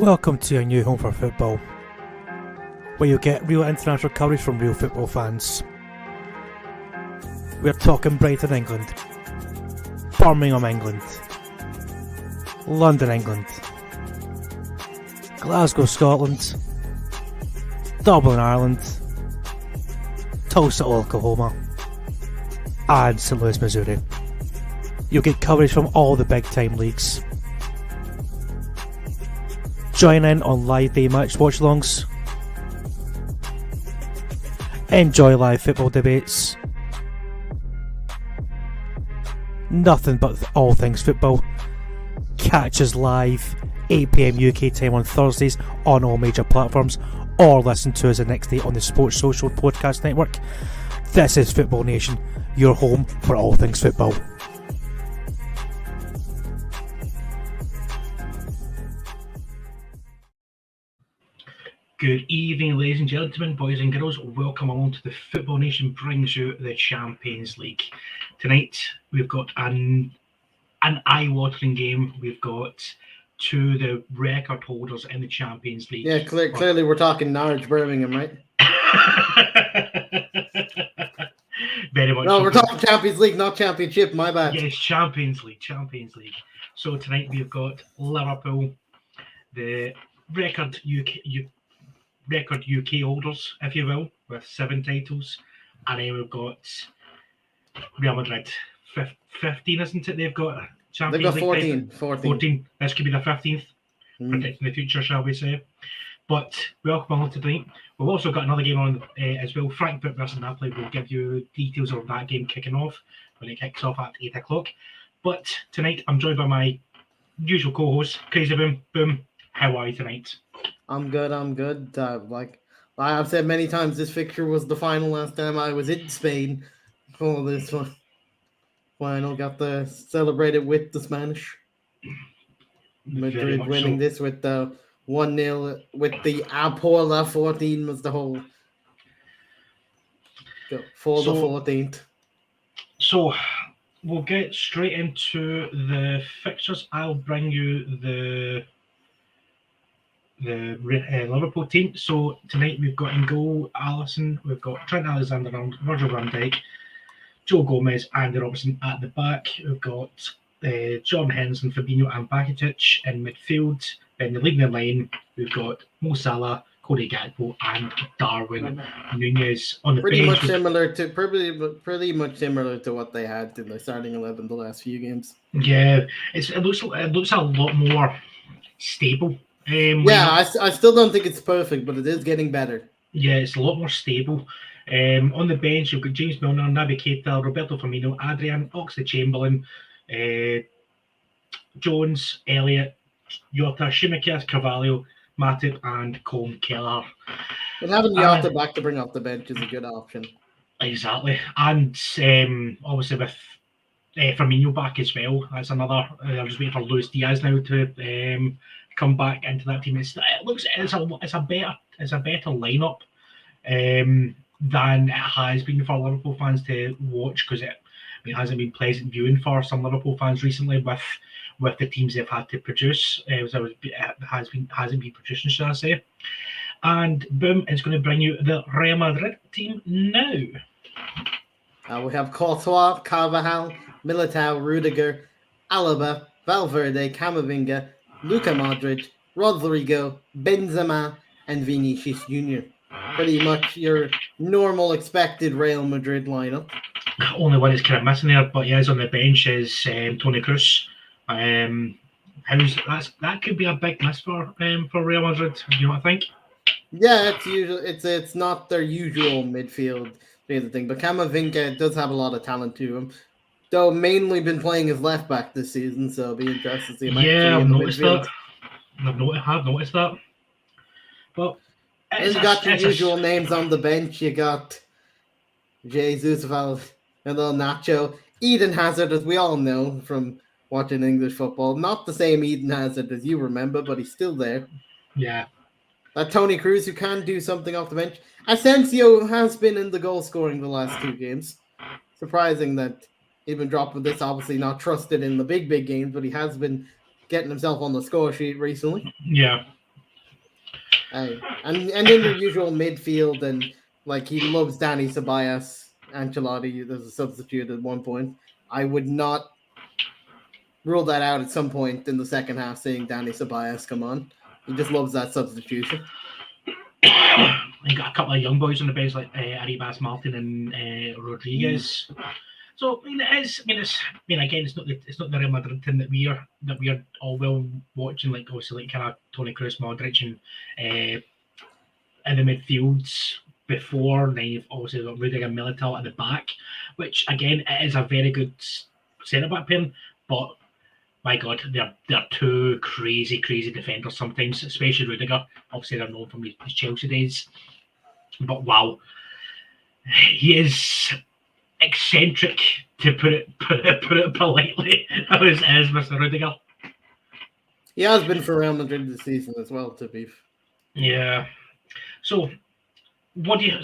Welcome to your new home for football, where you'll get real international coverage from real football fans. We're talking Brighton, England, Birmingham, England, London, England, Glasgow, Scotland, Dublin, Ireland, Tulsa, Oklahoma, and St. Louis, Missouri. You'll get coverage from all the big time leagues. Join in on live day match watch-alongs. Enjoy live football debates. Nothing but all things football. Catch us live 8 PM UK time on Thursdays on all major platforms, or listen to us the next day on the Sports Social Podcast Network. This is Football Nation, your home for all things football. Good evening, ladies and gentlemen, boys and girls. Welcome along to the Football Nation brings you the Champions League. Tonight, we've got an eye-watering game. We've got two of the record holders in the Champions League. Yeah, clearly we're talking Norwich, Birmingham, right? Very much. No, we're talking Champions League, not Championship. My bad. Yes, Champions League. So tonight we've got Liverpool, the record UK holders, if you will, with 7 titles, and then we've got Real Madrid, 15, isn't it? They've got Champions League 14. This could be the 15th, predicting the future, shall we say. But welcome along to tonight. We've also got another game on as well. Frankfurt versus Napoli. We'll give you details of that game kicking off when it kicks off at 8 o'clock. But tonight I'm joined by my usual co-host, Crazy Boom. Boom, how are you tonight? I'm good. Like I've said many times, this fixture was the final last time I was in Spain for this one. Final got to celebrate it with the Spanish. Madrid winning this with the 1-0 with the Apola 14 was the whole the 14th. So we'll get straight into the fixtures. I'll bring you the Liverpool team. So tonight we've got in goal Alisson, we've got Trent Alexander-Arnold, Virgil van Dijk, Joe Gomez, Andy Robertson at the back. We've got John Henderson, Fabinho and Bakitic in midfield. Then the leading line, we've got Mo Salah, Cody Gakpo and Darwin Nunez on the pretty bench. Pretty much similar to what they had in the starting 11 the last few games. Yeah, it looks a lot more stable. I still don't think it's perfect, but it is getting better. Yeah, it's a lot more stable. On the bench, you've got James Milner, Naby Keita, Roberto Firmino, Adrian, Oxlade-Chamberlain, Jones, Elliott, Jota, Tsimikas, Carvalho, Matip, and Colm Kelleher. But having Jota back to bring off the bench is a good option. Exactly, and obviously with Firmino back as well. That's another. I'm just waiting for Luis Diaz now to come back into that team. It's a better lineup than it has been for Liverpool fans to watch, because it hasn't been pleasant viewing for some Liverpool fans recently with the teams they've had to produce. It hasn't been producing, shall I say? And boom, it's going to bring you the Real Madrid team now. We have Courtois, Carvajal, Militao, Rudiger, Alaba, Valverde, Camavinga, Luka Modric, Rodrigo, Benzema, and Vinicius Jr. Pretty much your normal expected Real Madrid lineup. Only one is kind of missing there, but yeah, on the bench is Toni Kroos. That could be a big miss for Real Madrid. You know what I think? Yeah, it's not their usual midfield thing, but Camavinga does have a lot of talent to him. Though mainly been playing as left back this season, so it'll be interesting to see him. Yeah, I've noticed that. I've noticed that. But you got your usual names on the bench. You got Jesus, and little Nacho, Eden Hazard, as we all know from watching English football. Not the same Eden Hazard as you remember, but he's still there. Yeah. That Toni Kroos, who can do something off the bench. Asensio has been in the goal scoring the last 2 games. Surprising that he's been dropping this. Obviously not trusted in the big games, but he has been getting himself on the score sheet recently. Yeah. And in the usual midfield, and like he loves Danny Ceballos, Ancelotti as a substitute at one point. I would not rule that out at some point in the second half, seeing Danny Ceballos come on. He just loves that substitution. He got a couple of young boys on the bench like Arribas Martin and Rodriguez. So I mean, again, it's not the Real Madrid team that we're all well watching. Like obviously, like kind of Toni Kroos, Modric, and in the midfields before. Then you've obviously got Rudiger, Militao at the back, which again it is a very good centre back pairing. But my God, they're two crazy defenders sometimes, especially Rudiger. Obviously, they're known from his Chelsea days. But wow, he is eccentric, to put it politely, as Mr. Rudiger. He has been for Real Madrid this season as well, to be. Yeah. So, where do you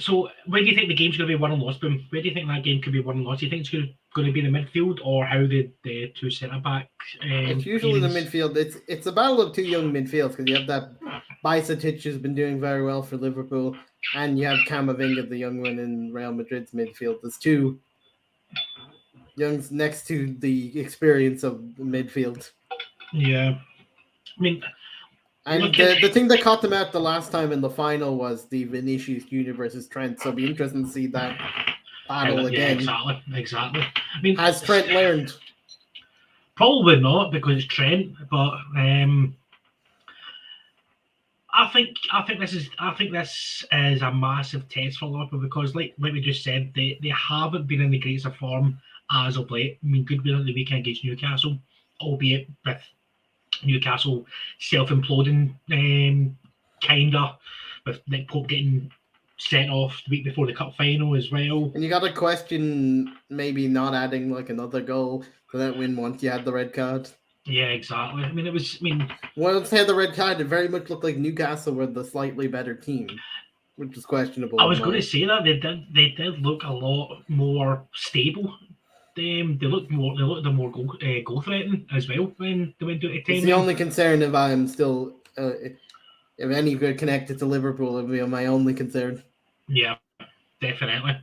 think the game's going to be won and lost? Boom. Where do you think that game could be won and lost? Do you think it's going to be the midfield, or how the two centre back? It's usually the midfield. It's a battle of two young midfields, because you have that Bajcetic who's been doing very well for Liverpool, and you have Camavinga, the young one in Real Madrid's midfield. There's two youngs next to the experience of the midfield. Yeah, I mean. And the thing that caught them out the last time in the final was the Vinicius Junior versus Trent. So it'll be interesting to see that battle again. Exactly. I mean, has Trent learned? Probably not, because it's Trent. But I think this is a massive test for Liverpool, because like we just said, they haven't been in the greatest of form as of late. I mean, good win at the weekend against Newcastle, albeit with Newcastle self-imploding, kinda, with Nick Pope getting sent off the week before the cup final as well. And you got to question maybe not adding like another goal to that win once you had the red card. Yeah, exactly. Once they had the red card, it very much looked like Newcastle were the slightly better team, which was questionable. I was going to say that they did look a lot more stable. They looked more goal threatening as well when they went to 10. It's the only concern if I'm still if any good connected to Liverpool, it would be my only concern. Yeah, definitely.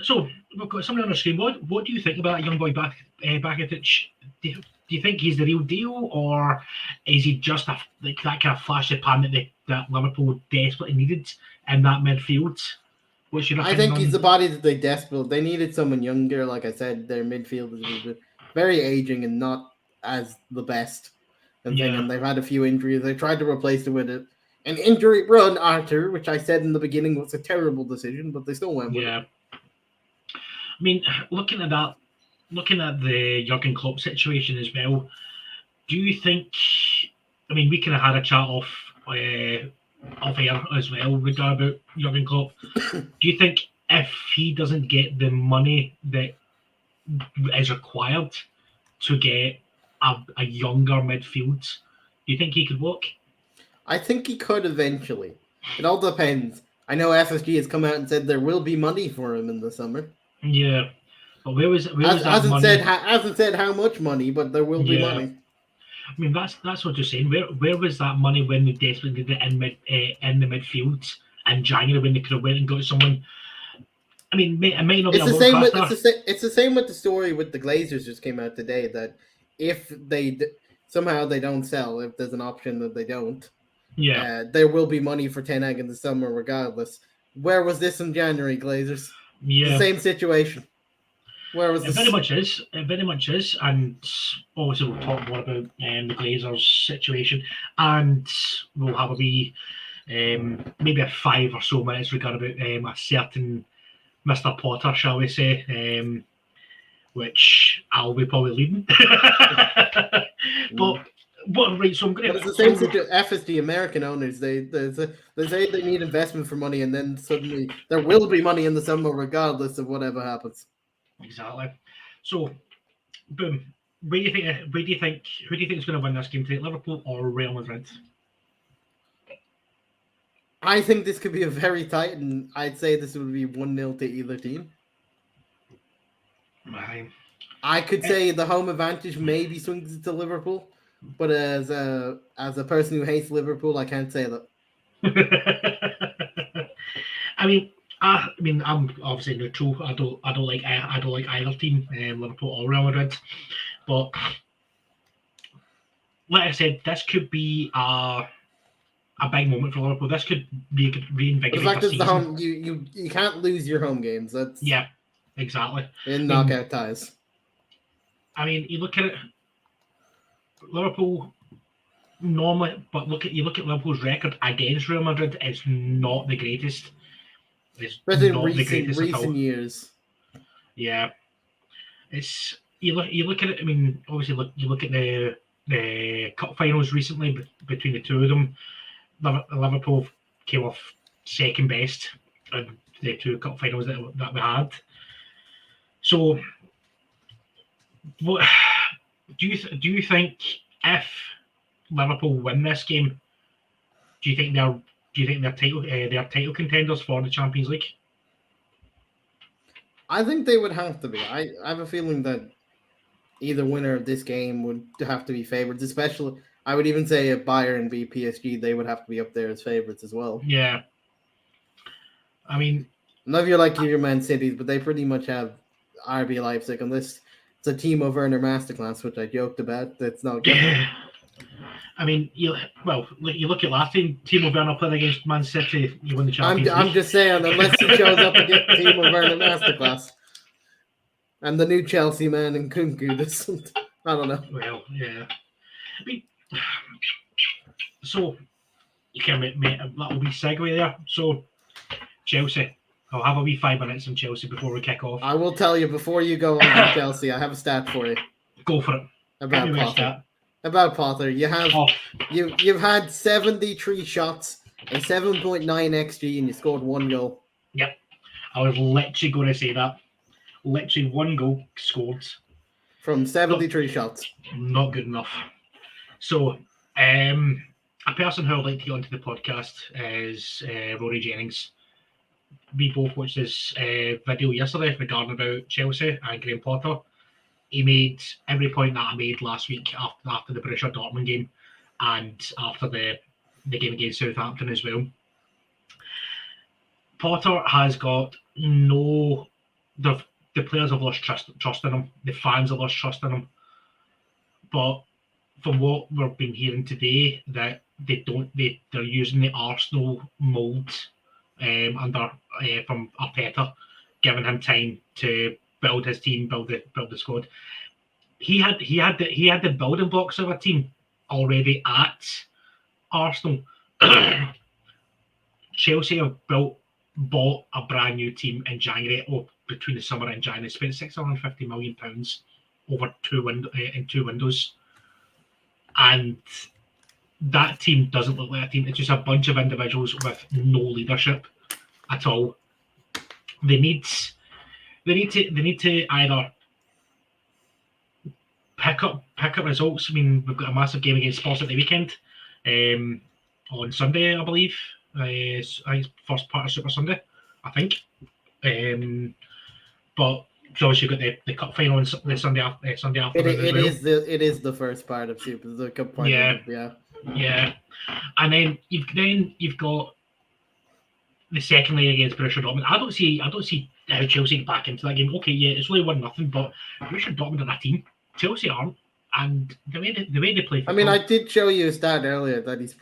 So we've got somebody on the screen. What do you think about that young boy Bajcetic? Do you think he's the real deal, or is he just that kind of flash in the pan that Liverpool desperately needed in that midfield? I think he's the body that they desperately needed. Someone younger, like I said, their midfield is very aging and not as the best. And they've had a few injuries. They tried to replace it with an injury run, Arthur, which I said in the beginning was a terrible decision, but they still went with it. I mean, looking at the Jurgen Klopp situation as well, do you think? I mean, we kind of had a chat off air as well regarding Jurgen Klopp. Do you think if he doesn't get the money that is required to get a younger midfield, do you think he could work? I think he could eventually. It all depends. I know FSG has come out and said there will be money for him in the summer. Yeah, but where was that money? Hasn't said how much money, but there will be money. I mean, that's what you're saying. Where was that money when they desperately did it in the midfield in January, when they could have went and got someone? I mean, it might not be it's the same with the story with the Glazers just came out today, that if they somehow they don't sell, if there's an option that they don't, there will be money for Ten Hag in the summer regardless. Where was this in January, Glazers? Yeah, the same situation. Where was it? Very much is. It very much is. And obviously we'll talk more about the Glazers situation, and we'll have a wee maybe a 5 or so minutes regarding about a certain Mr. Potter, shall we say, which I'll be probably leading. But right, so I'm going to. It's the same situation. FSD American owners, they say they need investment for money, and then suddenly there will be money in the summer regardless of whatever happens. Exactly. So, boom. Who do you think is going to win this game today, Liverpool or Real Madrid? I think this could be a very tight, and I'd say this would be 1-0 to either team. I could say the home advantage maybe swings to Liverpool, But as a person who hates Liverpool, I can't say that. I mean, I'm obviously neutral. I don't like either team, Liverpool or Real Madrid. But like I said, this could be a big moment for Liverpool. This could reinvigorate the fact the is, the home you can't lose your home games. That's exactly in knockout ties. I mean, you look at it, Liverpool normally, but you look at Liverpool's record against Real Madrid. It's not the greatest. It's but in not the greatest recent years. Yeah, it's you look at it. I mean, obviously, you look at the cup finals recently between the two of them. Liverpool came off second best in the two cup finals that we had. So, what do you think if Liverpool win this game? Do you think they're title contenders for the Champions League? I think they would have to be. I have a feeling that either winner of this game would have to be favorites. Especially, I would even say if Bayern beat PSG, they would have to be up there as favorites as well. Yeah. I mean, none of you like your Man Cities, but they pretty much have RB Leipzig unless it's a Timo Werner masterclass, which I joked about. That's not good. I mean, you look at last time Timo Werner played against Man City, you won the Champions League. I'm just saying, unless he shows up against Timo Werner masterclass. And the new Chelsea man in Kunku, I don't know. Well, yeah. I mean, so you can make that will be segue there. So Chelsea, I'll have a wee 5 minutes on Chelsea before we kick off. I will tell you before you go on Chelsea. I have a stat for you. Go for it. About Potter. About Potter, you've had 73 shots and 7.9 xG, and you scored 1 goal. Yep, I was literally going to say that. Literally 1 goal scored from 73 shots. Not good enough. So, a person who I'd like to get onto the podcast is Rory Jennings. We both watched this video yesterday regarding about Chelsea and Graham Potter. He made every point that I made last week after the Borussia Dortmund game and after the game against Southampton as well. Potter has got the players have lost trust in him. The fans have lost trust in him. But from what we've been hearing today, that they're using the Arsenal mould from Arteta, giving him time to build his team, build the squad. He had the building blocks of a team already at Arsenal. Chelsea have bought a brand new team in January, between the summer and January. Spent £650 million over in 2 windows, and that team doesn't look like a team. It's just a bunch of individuals with no leadership at all. They need to either pick up results. I mean, we've got a massive game against Spurs at the weekend on Sunday, I believe. I think it's first part of Super Sunday, I think. But obviously you've got the cup final on the Sunday after. It is the first part of Super the cup final. Yeah. And then you've got the second leg against Borussia Dortmund. I don't see how Chelsea get back into that game. Okay, yeah, it's only 1-0, but Borussia Dortmund are that team. Chelsea aren't, and the way they play football, I mean, I did show you a stat earlier that he's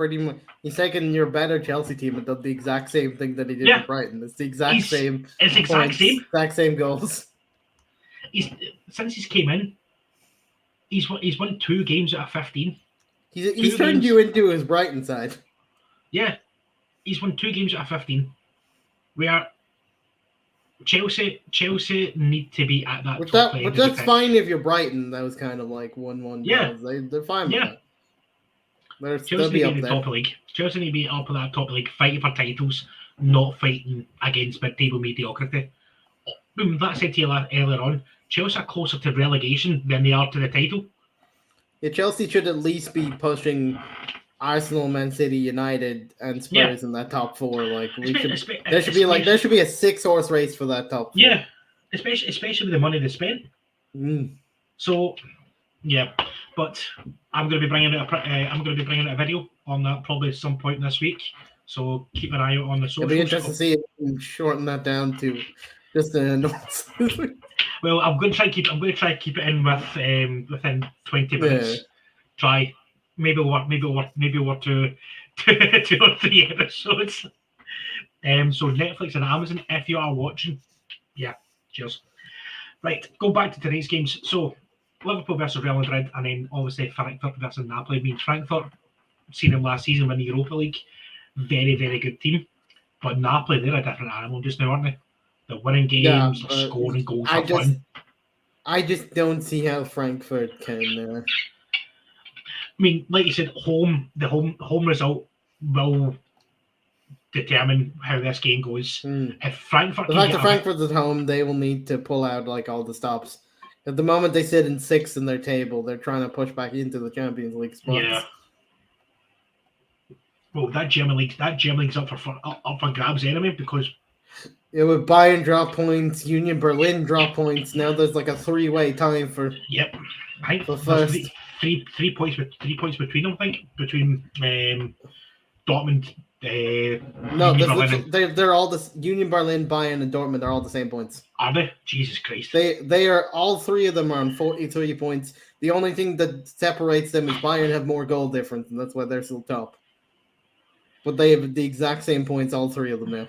taken your better Chelsea team and done the exact same thing that he did with Brighton. It's the exact same. It's exact same goals. Since he's came in, he's won 2 games out of 15. He's turned you into his Brighton side. Yeah, he's won 2 games out of 15. Where Chelsea need to be at that top end. But that's fine if you're Brighton. That was kind of like 1-1. Yeah, they're fine with that. Chelsea need to be in the top league. Chelsea need to be up in that top league, fighting for titles, not fighting against mid-table mediocrity. That said to you earlier on, Chelsea are closer to relegation than they are to the title. Yeah, Chelsea should at least be pushing Arsenal, Man City, United, and Spurs in that top 4. Like there should be a 6-horse race for that top 4. Yeah, especially with the money they spent. Mm. So Yeah, but I'm going to be bringing out a video on that probably at some point this week. So keep an eye out on the socials. It'll be interesting to see if we can shorten that down to just an announce. Well, I'm going to try to keep it in within 20 minutes. Yeah. Try maybe over 2 or 3 episodes. So Netflix and Amazon, if you are watching, yeah, cheers. Right, go back to today's games. So Liverpool versus Real Madrid, and then obviously Frankfurt versus Napoli. I mean, Frankfurt, seen them last season win the Europa League. Very, very good team. But Napoli, they're a different animal just now, aren't they? They're winning games, they're scoring goals. I just don't see how Frankfurt can. I mean, like you said, the home result will determine how this game goes. If Frankfurt, the fact that Frankfurt's at home, they will need to pull out like all the stops. At the moment, they sit in 6th in their table. They're trying to push back into the Champions League spots. Yeah. Well, that German league's up for grabs anyway, because with Bayern drop points, Union Berlin drop points. Now there's like a 3-way time for. Yep. I think for first. Three points between them. I think between Dortmund. No, they're all the Union Berlin, Bayern, and Dortmund are all the same points. Are they? Jesus Christ! They are all 3 of them are on 43 points. The only thing that separates them is Bayern have more goal difference, and that's why they're still top. But they have the exact same points, all 3 of them now.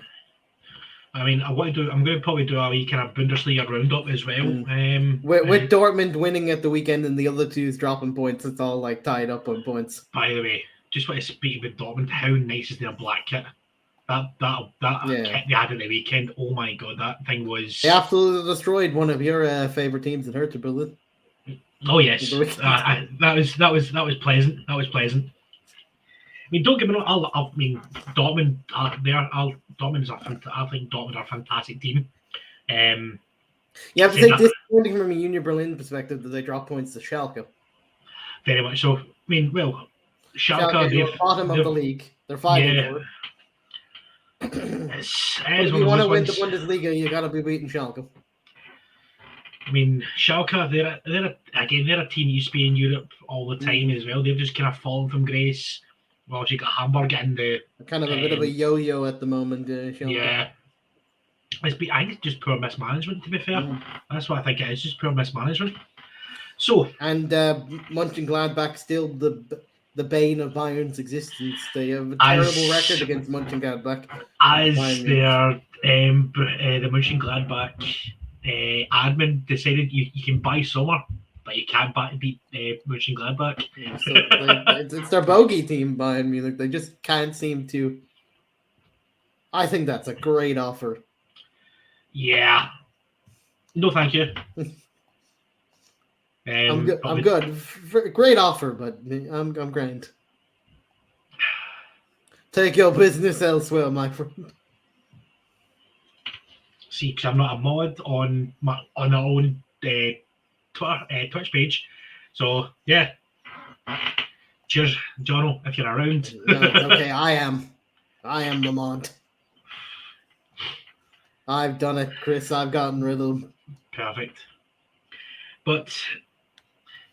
I mean, I'm going to probably do a wee kind of Bundesliga roundup as well. With Dortmund winning at the weekend and the other 2's dropping points, it's all like tied up on points. By the way, just want to speak about Dortmund. How nice is their black kit? That kit they had at the weekend. Oh my god, that thing was. They absolutely destroyed one of your favorite teams in Hertha Berlin. Oh yes, that was pleasant. That was pleasant. I mean, don't get me wrong. I mean, Dortmund. I think Dortmund are a fantastic team. Yeah, but it's disappointing from a Union Berlin perspective that they drop points to Schalke. Very much so. I mean, well, Schalke they're bottom of the league. They're fighting for it. If you want to win the Bundesliga, you got to be beating Schalke. I mean, Schalke, they're a team that used to be in Europe all the time as well. They've just kind of fallen from grace. Well, you got Hamburg in the kind of a bit of a yo-yo at the moment. Yeah, I think it's just poor mismanagement. To be fair, that's what I think it is. Just poor mismanagement. So and Mönchengladbach still the bane of Bayern's existence. They have a terrible record against Mönchengladbach. As their the Mönchengladbach admin decided you can buy Sommer, but you can't beat Mönchengladbach. So it's their bogey team, Bayern Munich. They just can't seem to. I think that's a great offer. Yeah. No, thank you. I'm good. I'm good. Great offer, but I'm grand. Take your business elsewhere, my friend. See, because I'm not a mod on our own Twitch page, so yeah. Cheers, Jono, if you're around. No, it's okay. I am the mod. I've done it, Chris. I've gotten rid of them. Perfect. But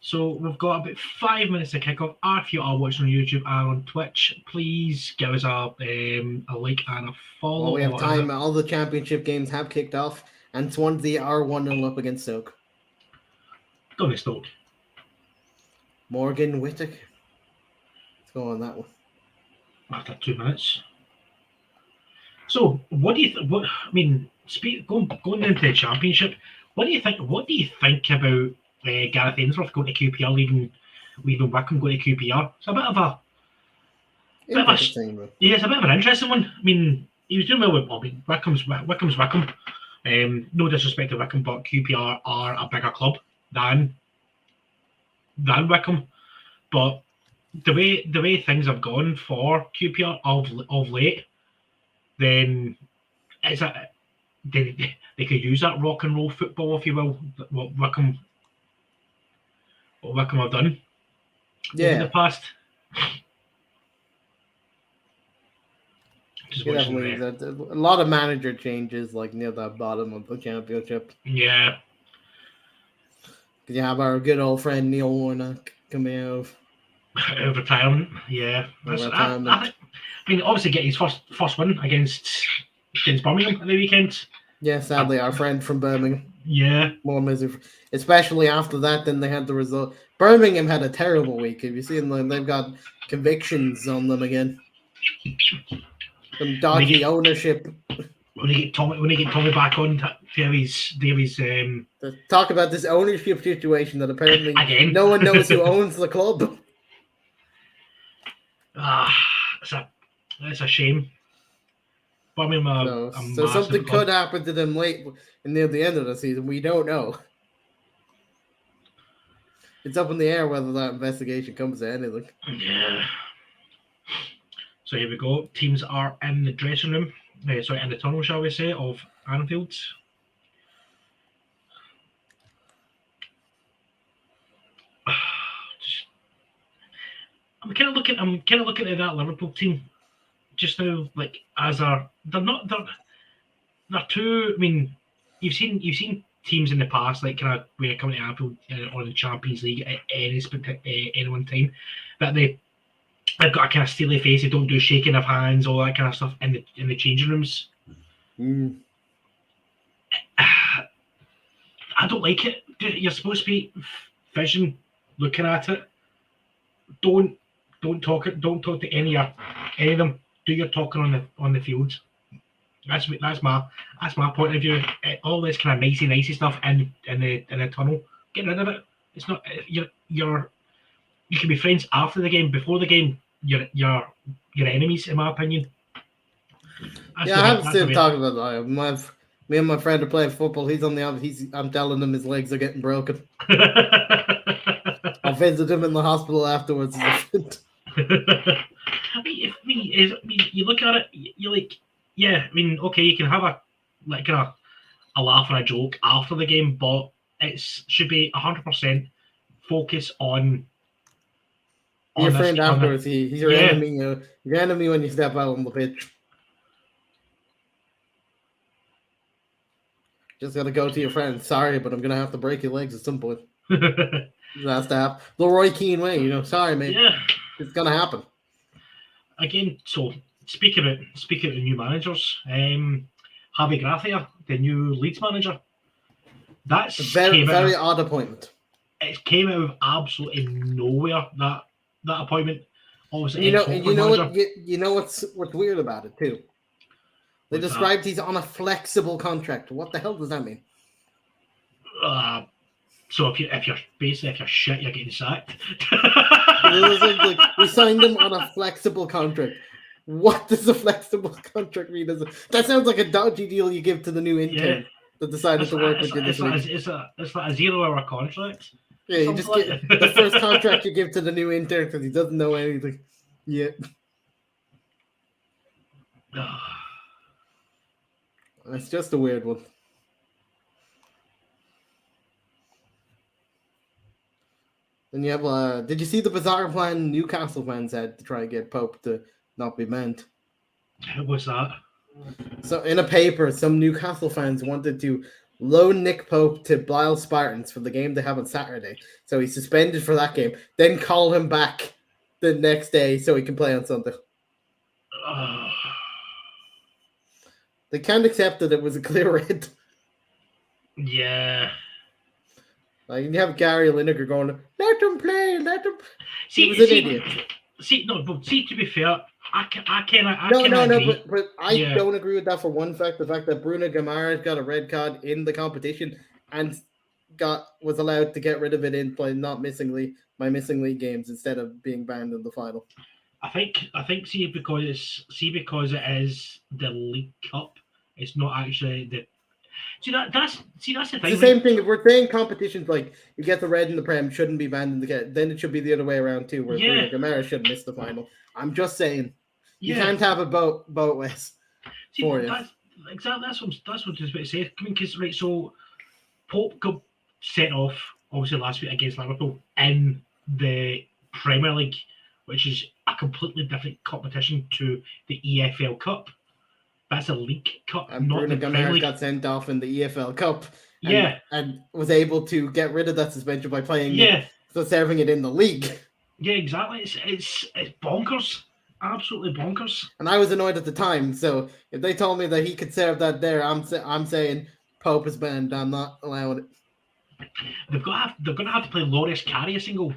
so we've got about 5 minutes to kick off. If you are watching on YouTube and on Twitch, please give us a like and a follow. Well, we have time. All the championship games have kicked off, and Swansea are 1-0 up against Stoke. Go to Stoke. Morgan Whittaker. Let's go on that one. After 2 minutes. So, what do you think? Going into the championship, what do you think? What do you think about Gareth Ainsworth going to QPR, leaving Wickham, going to QPR? It's a bit of a interesting. Yeah, it's a bit of an interesting one. I mean, he was doing well with Bobby. Wickham's Wickham. No disrespect to Wickham, but QPR are a bigger club than Wickham. But the way things have gone for QPR of late, then it's they could use that rock and roll football, if you will, what Wickham have done in the past. A lot of manager changes, like near the bottom of the championship. Yeah. Because you have our good old friend Neil Warnock coming out of retirement. Yeah, I mean, obviously, get his first win against Birmingham at the weekend. Yeah, sadly, our friend from Birmingham. Yeah, more miserable. Especially after that, then they had the result. Birmingham had a terrible week. Have you seen them? They've got convictions on them again. Some dodgy ownership. When they get Tommy back on Davies. Talk about this ownership situation that apparently again. No one knows who owns the club. It's a shame. But I mean, so something could happen to them late near the end of the season. We don't know. It's up in the air whether that investigation comes to anything. Yeah. So here we go. Teams are in the dressing room. In the tunnel, shall we say, of Anfield. I'm kind of looking at that Liverpool team just now, like as they're too. I mean, you've seen teams in the past, like kind of when coming to Anfield or the Champions League at any one time, that they've got a kind of steely face. They don't do shaking of hands, all that kind of stuff in the changing rooms. I don't like it. You're supposed to be vision, looking at it. Don't talk to any of them. Do your talking on the field. That's my point of view. All this kind of nicey stuff in the tunnel. Get rid of it. It's not you can be friends after the game. Before the game, you're enemies, in my opinion. I haven't still talking about that. Me and my friend are playing football. He's on the other. I'm telling him his legs are getting broken. I'll visit him in the hospital afterwards. I mean, you look at it, you're like, yeah. I mean, okay, you can have a laugh and a joke after the game, but it should be 100% focus on. Your friend afterwards, he's your enemy. Your enemy when you step out on the pitch. Just gotta go to your friend. Sorry, but I'm gonna have to break your legs at some point. That's to happen. The Roy Keane way, Sorry, mate. Yeah, it's gonna happen. Again, so speaking of the new managers, Javi Gracia, the new Leeds manager. That's a very odd appointment. It came out of absolutely nowhere. That appointment. Obviously, you know what's weird about it too. They described he's on a flexible contract. What the hell does that mean? So if you're shit, you're getting sacked. We signed him on a flexible contract. What does a flexible contract mean? That sounds like a dodgy deal you give to the new intern that decided to work with you this week. It's like a 0-hour contract. Yeah, you just get the first contract you give to the new intern because he doesn't know anything yet. It's just a weird one. And you have did you see the bizarre plan Newcastle fans had to try and get Pope to not be banned? What's that? So in a paper, some Newcastle fans wanted to loan Nick Pope to Blythe Spartans for the game they have on Saturday. So he's suspended for that game. Then call him back the next day so he can play on Sunday. They can't accept that it was a clear red. Yeah. Like you have Gary Lineker going, let him play, let him. He was an idiot. To be fair, I cannot. But I don't agree with that for one fact. The fact that Bruno Guimaraes got a red card in the competition and was allowed to get rid of it in play, not missing league games instead of being banned in the final. I think because it is the League Cup, it's not actually the. That's the thing. It's the same thing. If we're saying competitions like you get the red in the Prem shouldn't be banned in the get, then it should be the other way around too, where Bruno Guimaraes should miss the final. I'm just saying you can't have a both ways. For you. That's what I was just about to say. I mean, because so Pope got sent off obviously last week against Liverpool in the Premier League, which is a completely different competition to the EFL Cup. That's a League Cup, and not Bruno the Premier Guimaraes League. got sent off in the EFL Cup, and was able to get rid of that suspension by playing so serving it in the league. Yeah, exactly. It's bonkers. Absolutely bonkers. And I was annoyed at the time, so if they told me that he could serve that there, I'm saying Pope is banned. I'm not allowing it. They're gonna have to play Loris carry a single.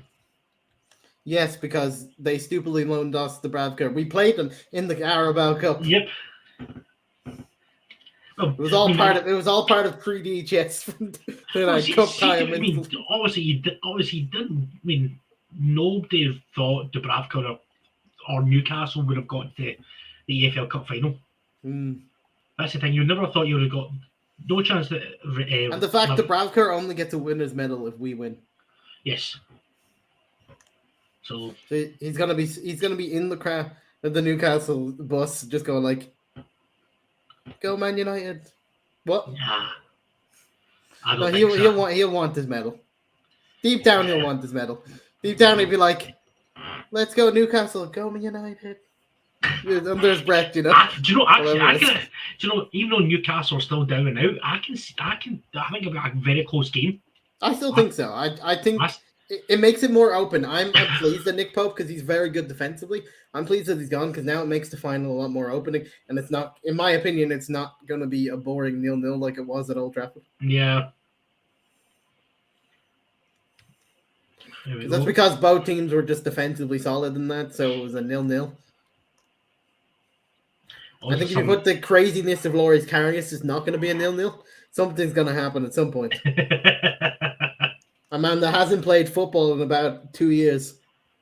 Yes, because they stupidly loaned us the Bravka. We played them in the Carabao Cup. Yep. It was all part of pre-DHS cup time. Obviously, you didn't. I mean, nobody thought Dubravka or Newcastle would have got to the AFL Cup final. That's the thing. You never thought you would have got no chance that. And the fact that Dubravka only gets a winner's medal if we win. Yes. So he's gonna be in the crowd at the Newcastle bus, just going like, "Go Man United!" What? Nah. He'll want his medal. Deep down, he'll want his medal. Deep down, he'd be like, "Let's go Newcastle, go Man United." Under his breath, Do you know? Even though Newcastle are still down and out, I think it'll be a very close game. I still think so. I think it makes it more open. I'm pleased at Nick Pope because he's very good defensively. I'm pleased that he's gone because now it makes the final a lot more opening. And it's not, in my opinion, it's not going to be a boring 0-0 like it was at Old Trafford. Yeah. That's because both teams were just defensively solid in that, so it was a 0-0. I think if you put the craziness of Loris Karius, it's not going to be a 0-0. Something's going to happen at some point. A man that hasn't played football in about 2 years.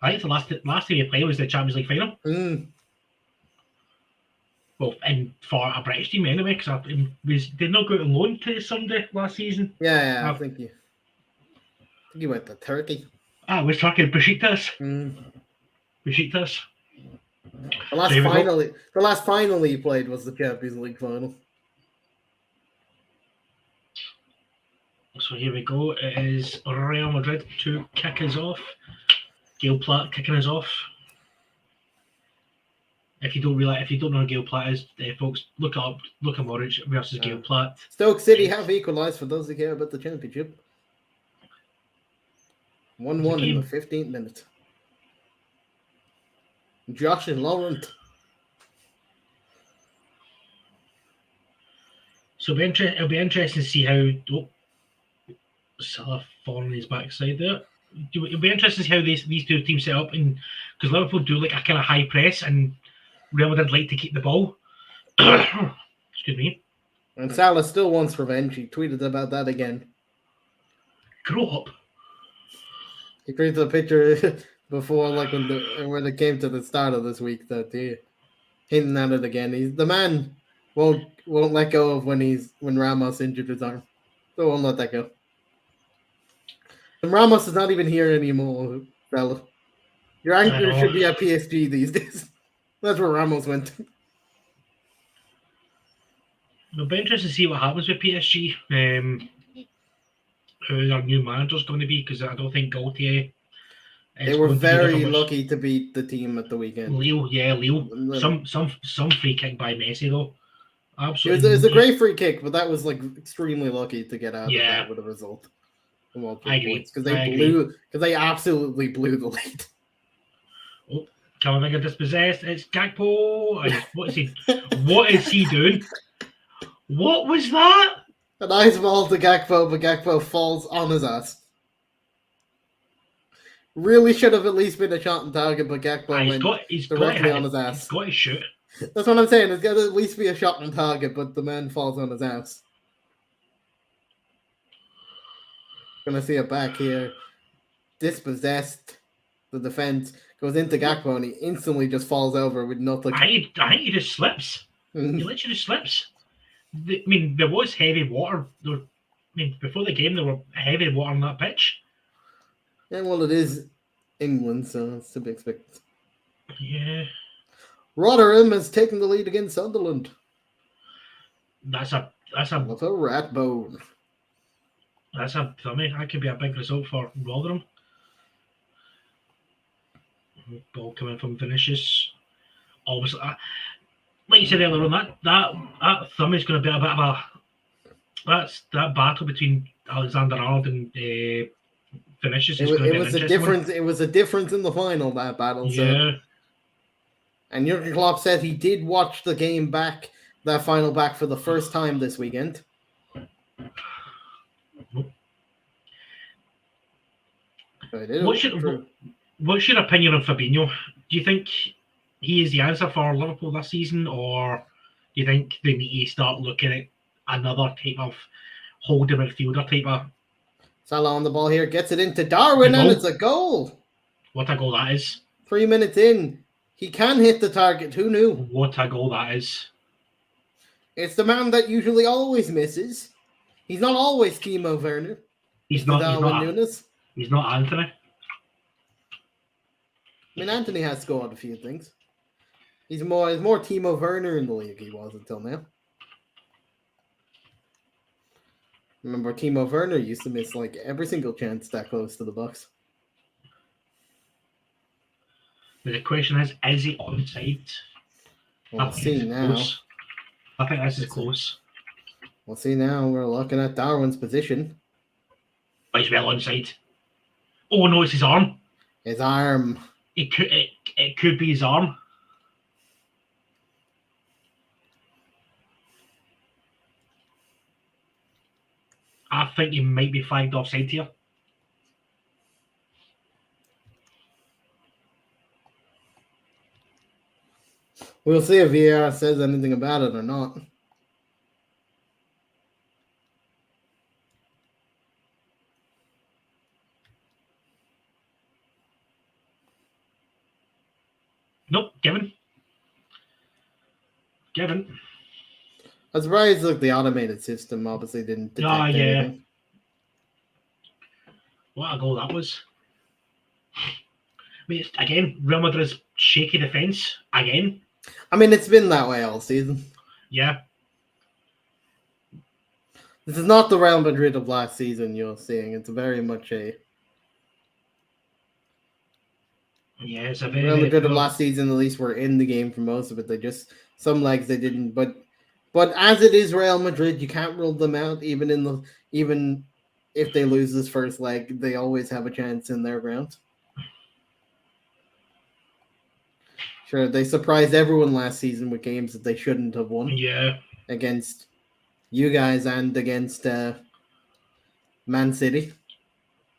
I think the last time he played was the Champions League final. Well, and for a British team anyway, because they not go on loan to Sunday last season. Yeah, I think he went to Turkey. I was talking Besiktas. Besiktas. The last final he played was the Champions League final. So here we go. It is Real Madrid to kick us off. Gail Platt kicking us off. If you don't know who Gail Platt is, folks, look up Luka Modric versus Gail Platt. Stoke City have equalised for those who care about the championship. 1-1 in the 15th minute. Josh and Laurent. So it'll be interesting to see how Salah falling on his backside there. It'll be interesting to see how these two teams set up, and because Liverpool do like a kind of high press, and Real Madrid like to keep the ball. Excuse me. And Salah still wants revenge. He tweeted about that again. Grow up. He tweeted a picture before, like when it came to the start of this week, that he hinting at it again. The man won't let go of when Ramos injured his arm. So won't let that go. And Ramos is not even here anymore, fella. Your anchor should be at PSG these days. That's where Ramos went. It'll be interesting to see what happens with PSG. Who their new manager's going to be, because I don't think Gaultier. They were very lucky to beat the team at the weekend. Lille. Some free kick by Messi though. Absolutely. It was a great free kick, but that was like extremely lucky to get out of that with a result. I agree. Because they absolutely blew the lead. Oh, Camavinga dispossessed. It's Gakpo. What is he doing? What was that? A nice ball to Gakpo, but Gakpo falls on his ass. Really should have at least been a shot on target, but Gakpo went directly on his ass. He's got his shoot. That's what I'm saying. It's got to at least be a shot on target, but the man falls on his ass. Gonna see it back here. Dispossessed. The defense goes into Gakpo, and he instantly just falls over with nothing. I think he just slips. He literally just slips. I mean, there was heavy water. Before the game, there were heavy water on that pitch. Yeah, well, it is England, so it's to be expected. Yeah. Rotherham has taken the lead against Sunderland. That's a rat bone. That's a thummy. That could be a big result for Rotherham. Ball coming from Vinicius. Obviously, like you said earlier on, that thumb is going to be a bit of That's that battle between Alexander Arnold and Vinicius is going to be an interesting one. It was a difference in the final, that battle. Yeah. So. And Jurgen Klopp said he did watch the game back, that final back, for the first time this weekend. What's your opinion on Fabinho? Do you think he is the answer for Liverpool this season, or do you think they need to start looking at another type of holding midfielder type of? Salah on the ball here, gets it into Darwin, and it's a goal. What a goal that is! 3 minutes in, he can hit the target. Who knew? What a goal that is! It's the man that usually always misses. He's not always Timo Werner. He's not Nunes. He's not Anthony. I mean, Anthony has scored a few things. He's more Timo Werner in the league he was until now. Remember, Timo Werner used to miss like every single chance that close to the box. But the question is he onside? We'll see now. Close. I think this is close. We'll see now. We're looking at Darwin's position. Oh, he's well onside. Oh no, it's his arm. His arm. It could be his arm. I think he might be flagged offside here. We'll see if VAR says anything about it or not. Nope, given. I'm surprised the automated system obviously didn't detect anything. What a goal that was. I mean, again, Real Madrid's shaky defence again. I mean, it's been that way all season. Yeah. This is not the Real Madrid of last season you're seeing. It's very much a... Yeah, it's a very... Real Madrid of last season, at least, were in the game for most of it. They just... Some legs they didn't, but as it is Real Madrid, you can't rule them out. Even if they lose this first leg, they always have a chance in their ground. Sure, they surprised everyone last season with games that they shouldn't have won. Yeah, against you guys and against Man City.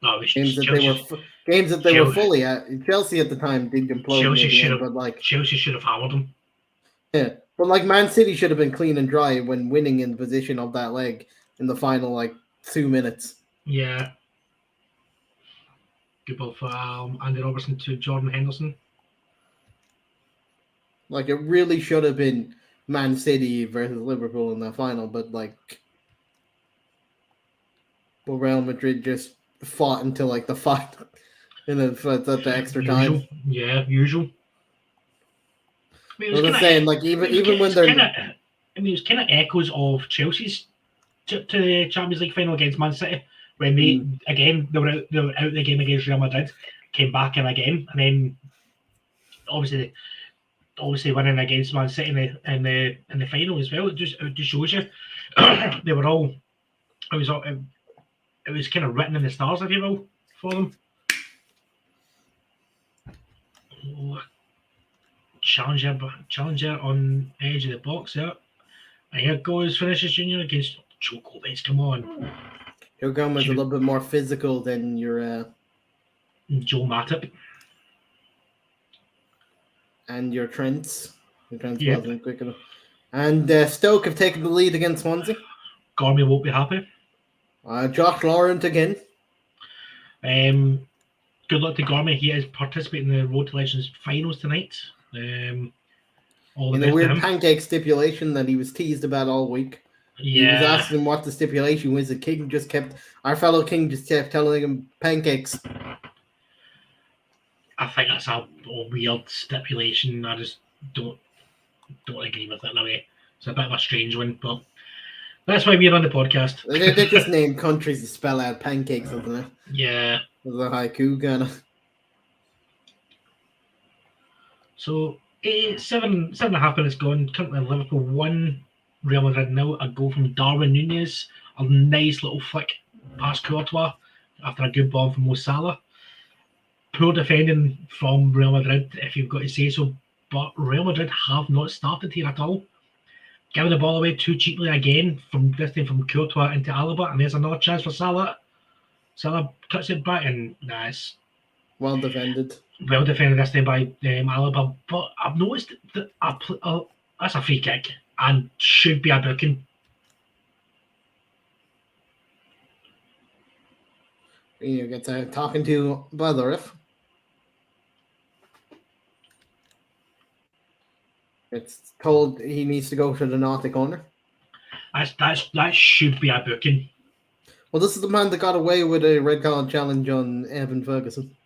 No, games that they were fully at. Chelsea at the time did implode. Chelsea should have hammered them. Yeah. But like Man City should have been clean and dry when winning in position of that leg in the final 2 minutes. Yeah. Good ball for Andy Robertson to Jordan Henderson. It really should have been Man City versus Liverpool in that final, but Real Madrid just fought until the final the extra time. Yeah, usual. I was saying, even when they're... it was kind of echoes of Chelsea's to the Champions League final against Man City when they were out the game against Real Madrid, came back in again, and then obviously winning against Man City in the final as well. It just shows you they were all. It was kind of written in the stars, if you will, for them. Challenger on edge of the box there. And here goes Vinicius Junior against Joe Gomez. Come on. Joe Gomez a little bit more physical than your Joe Matip. And your Trents. Your Trents wasn't quick enough. And Stoke have taken the lead against Swansea. Gormy won't be happy. Josh Laurent again. Good luck to Gormy. He is participating in the Road to Legends finals tonight. In the weird pancake stipulation that he was teased about all week. Yeah. He was asking what the stipulation was. Our fellow King just kept telling him pancakes. I think that's a weird stipulation. I just don't agree with it in a way. It's a bit of a strange one, but that's why we're on the podcast. They just name countries to spell out pancakes, isn't it? Yeah. It's a haiku kind of. So 7.5 minutes gone. Currently Liverpool 1, Real Madrid 0. A goal from Darwin Núñez a nice little flick past Courtois after a good ball from Mo Salah. Poor defending from Real Madrid, if you've got to say so, but Real Madrid have not started here at all. Giving the ball away too cheaply again from this time from Courtois into Alaba, and there's another chance for Salah. Salah cuts it back, and it's well defended. Well defended this time by Alaba, but I've noticed that that's a free kick and should be a booking. You get talking to by the ref. It's told he needs to go to the naughty corner. That should be a booking. Well, this is the man that got away with a red card challenge on Evan Ferguson.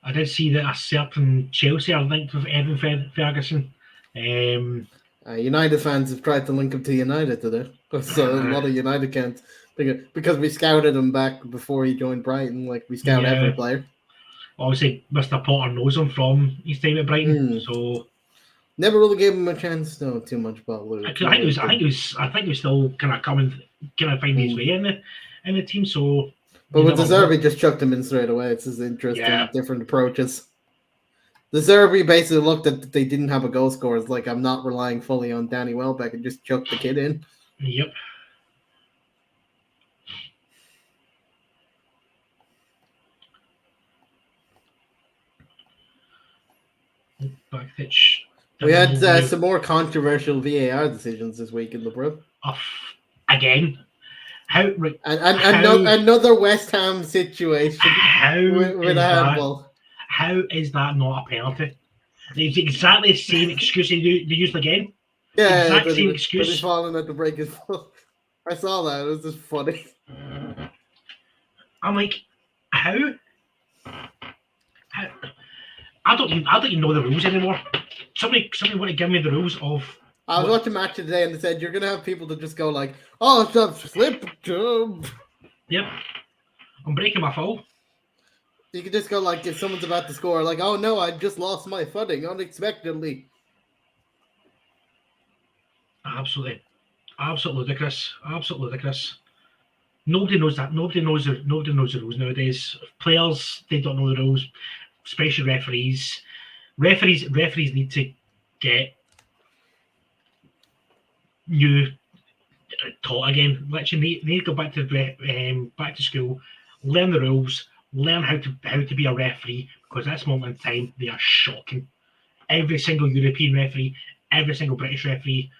I did see that a certain Chelsea are linked with Evan Ferguson. United fans have tried to link him to United today. So a lot of United can't. Because we scouted him back before he joined Brighton. Like, we scout every player. Obviously, Mr. Potter knows him from his time at Brighton. So never really gave him a chance. No, too much about Lou. I think he was still kind of finding his way in the team. So, but with De Zerbi, just chucked him in straight away. It's just interesting, different approaches. De Zerbi basically looked at that they didn't have a goal scorer. It's like, I'm not relying fully on Danny Welbeck, and just chucked the kid in. Yep. We had some more controversial VAR decisions this week in the Pro. Again, another West Ham situation with a handball. How is that not a penalty? It's exactly the same excuse they used again. Yeah, exact same excuse. But he's falling at the break as well. I saw that. It was just funny. I'm like, how? I don't even know the rules anymore. Somebody want to give me the rules of. I was watching a match today and they said you're gonna have people that just go like, "Oh, jump, slip, jump." Yep, I'm breaking my fall. You could just go like, if someone's about to score, like, "Oh no, I just lost my footing unexpectedly." Absolutely, Chris. Absolutely, Chris. Nobody knows that. Nobody knows the rules nowadays. Players, they don't know the rules. Especially referees. Referees need to get new taught again. Literally, they need to go back to school, learn the rules, learn how to be a referee. Because at this moment in time, they are shocking. Every single European referee, every single British referee,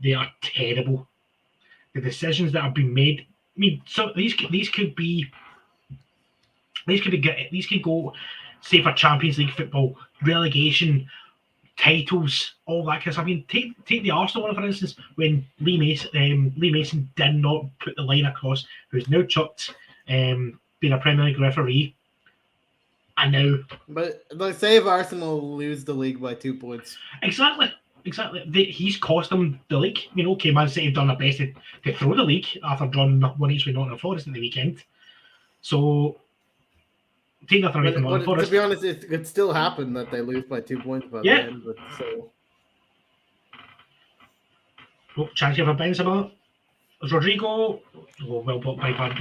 they are terrible. The decisions that have been made. I mean, so these could go. Say for Champions League football, relegation, titles, all that kind of stuff. I mean, take the Arsenal one, for instance, when Lee Mason did not put the line across, who's now chucked being a Premier League referee. And now... But let's say if Arsenal lose the league by 2 points. Exactly. He's cost them the league. I mean, okay, Man City have done their best to throw the league after drawing 1-1 with Nottingham Forest at the weekend. So... Take nothing away from Nottingham Forest. To be honest, it could still happen that they lose by 2 points by the end. But so. Oh, chance for Benzema. Rodrigo. Oh, well blocked by Van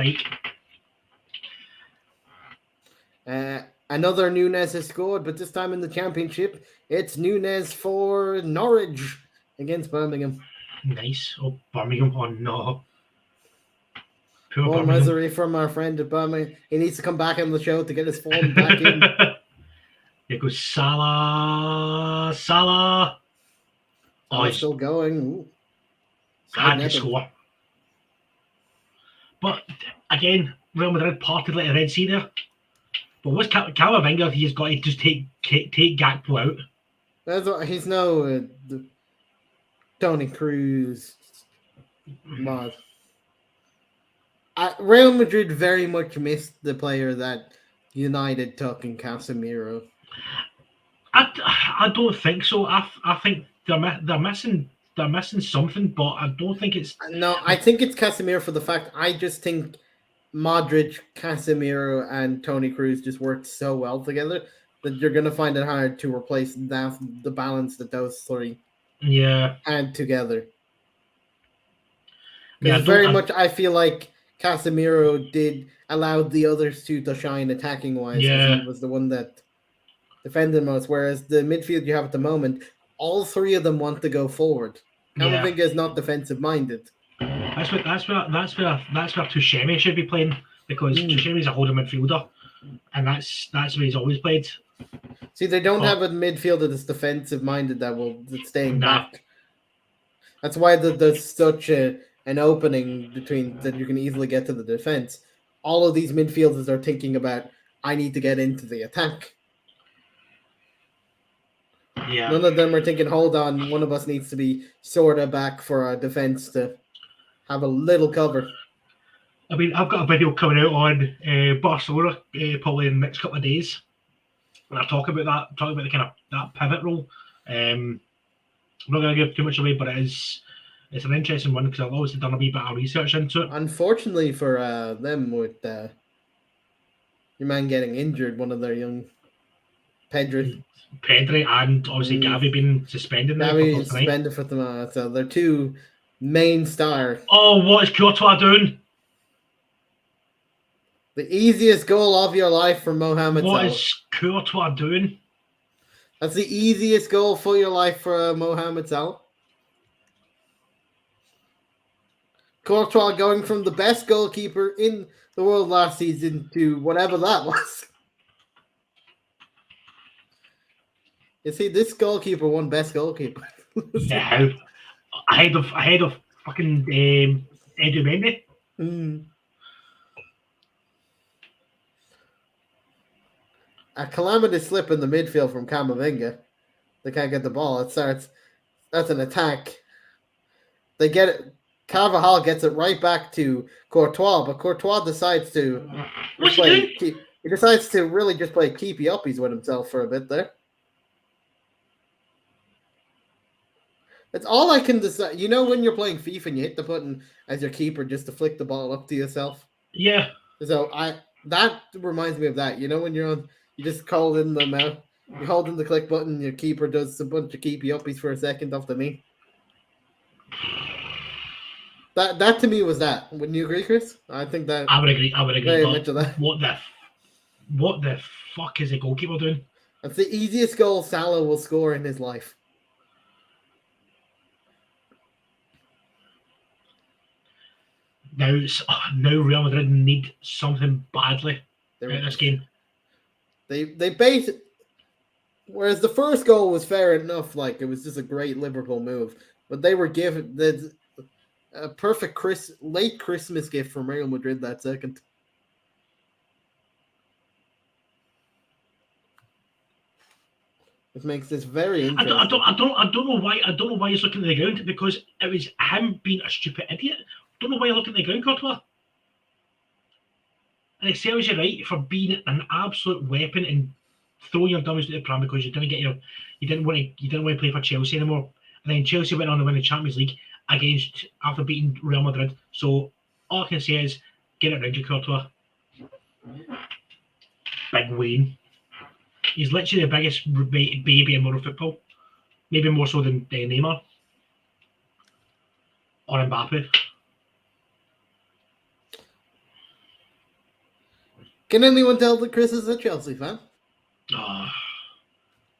Dijk. Another Núñez has scored, but this time in the Championship, it's Núñez for Norwich against Birmingham. Nice. Oh, Birmingham. Oh, no. More misery from our friend at Birmingham. He needs to come back on the show to get his form back in. Here goes Salah. Oh, he's still going. Can't score. But again, Real Madrid parted like a Red Sea there. But what's Camavinga? He's got to just take Gakpo out. That's what he's no Tony Cruz mod. Real Madrid very much missed the player that United took in Casemiro. I don't think so. I think they're missing something, but I don't think it's. No, I think it's Casemiro for the fact. I just think Modric, Casemiro, and Toni Kroos just worked so well together that you're going to find it hard to replace the balance that those three had together. Because very much, I feel like Casemiro did allow the others to shine attacking wise. Yeah. He was the one that defended most. Whereas the midfield you have at the moment, all three of them want to go forward. Camavinga is not defensive minded. That's where Tuchemi should be playing, because Tuchemi is a holding midfielder, and that's where he's always played. See, they don't have a midfielder that's defensive minded that's staying back. That's why there's such an opening between that you can easily get to the defense. All of these midfielders are thinking about, I need to get into the attack. Yeah. None of them are thinking, hold on, one of us needs to be sort of back for our defense to have a little cover. I mean, I've got a video coming out on Barcelona probably in the next couple of days, and I'll talk about that. Talk about the kind of that pivot role. I'm not going to give too much away, but it's an interesting one because I've always done a wee bit of research into it. Unfortunately for them, with your man getting injured, one of their young Pedri, and obviously Gavi being suspended. Gavi suspended for tomorrow, so they're two main stars. Oh, what is Courtois doing? The easiest goal of your life for Mohamed Salah. What is Courtois doing? That's the easiest goal for your life for Mohamed Salah. Courtois going from the best goalkeeper in the world last season to whatever that was. You see, this goalkeeper won best goalkeeper. Yeah, ahead of fucking Edu Mendy. A calamitous slip in the midfield from Camavinga. They can't get the ball. That's an attack. They get it. Carvajal gets it right back to Courtois, but Courtois decides to he decides to really just play keepy uppies with himself for a bit there. That's all I can decide. You know when you're playing FIFA and you hit the button as your keeper just to flick the ball up to yourself? Yeah. So that reminds me of that. You know when you're on, you just hold in the mouth, you hold in the click button, your keeper does a bunch of keepy uppies for a second off the knee. That to me was that. Wouldn't you agree, Chris? I think that I would agree. Very much of that. What the fuck is a goalkeeper doing? That's the easiest goal Salah will score in his life. Now Real Madrid need something badly in this game. They base it. Whereas the first goal was fair enough, like it was just a great Liverpool move, but they were given a perfect late Christmas gift from Real Madrid that second. It makes this very interesting. I don't know why he's looking at the ground, because it was him being a stupid idiot. Don't know why you're looking at the ground, Courtois. And it serves you right for being an absolute weapon and throwing your dummies to the pram because you didn't want to play for Chelsea anymore. And then Chelsea went on to win the Champions League after beating Real Madrid. So all I can say is get it around you, Courtois. Big Wayne. He's literally the biggest baby in modern football. Maybe more so than Neymar. Or Mbappe. Can anyone tell that Chris is a Chelsea fan?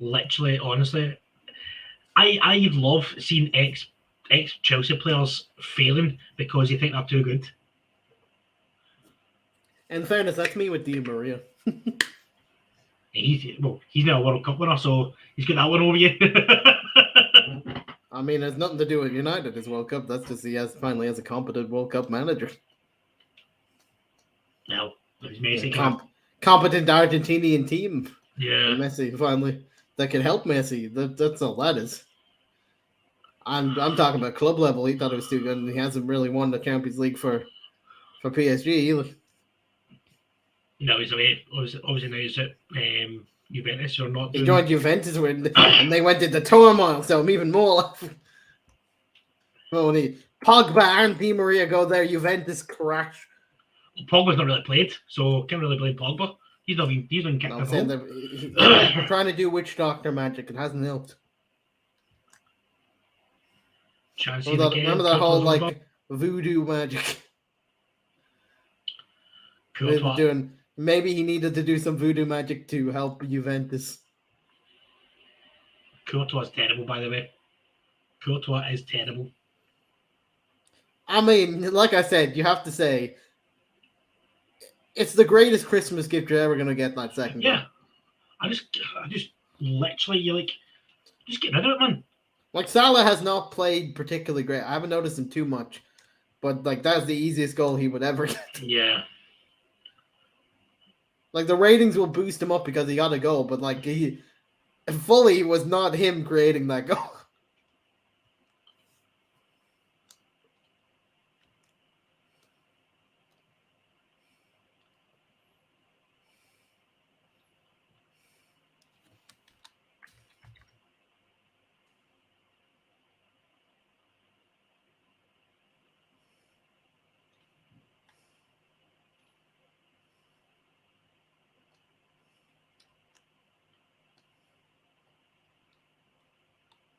Literally, honestly. I love seeing ex-Chelsea players failing because they think they're too good. In fairness, that's me with Di Maria. He's now a World Cup winner, so he's got that one over you. I mean, it has nothing to do with United, his World Cup. That's just he finally has a competent World Cup manager. No, it's Messi. Competent Argentinian team. Yeah. And Messi, finally. That can help Messi. That's all that is. I'm talking about club level. He thought it was too good, and he hasn't really won the Champions League for PSG either. No, he's away. Obviously now he's at Juventus. Or not. He joined Juventus and they went into turmoil, so I'm even more. Pogba and Di Maria go there. Juventus crash. Pogba's not really played, so can't really blame Pogba. He's not kicked the ball. They're trying to do witch doctor magic. It hasn't helped. Remember that whole voodoo magic. Courtois. Maybe he needed to do some voodoo magic to help Juventus. Courtois is terrible, by the way. Courtois is terrible. I mean, like I said, you have to say, it's the greatest Christmas gift you're ever going to get, that second goal. Yeah. I just literally, you're like, just get rid of it, man. Like, Salah has not played particularly great. I haven't noticed him too much. But, like, that's the easiest goal he would ever get. Yeah. Like, the ratings will boost him up because he got a goal. But, like, he fully was not him creating that goal.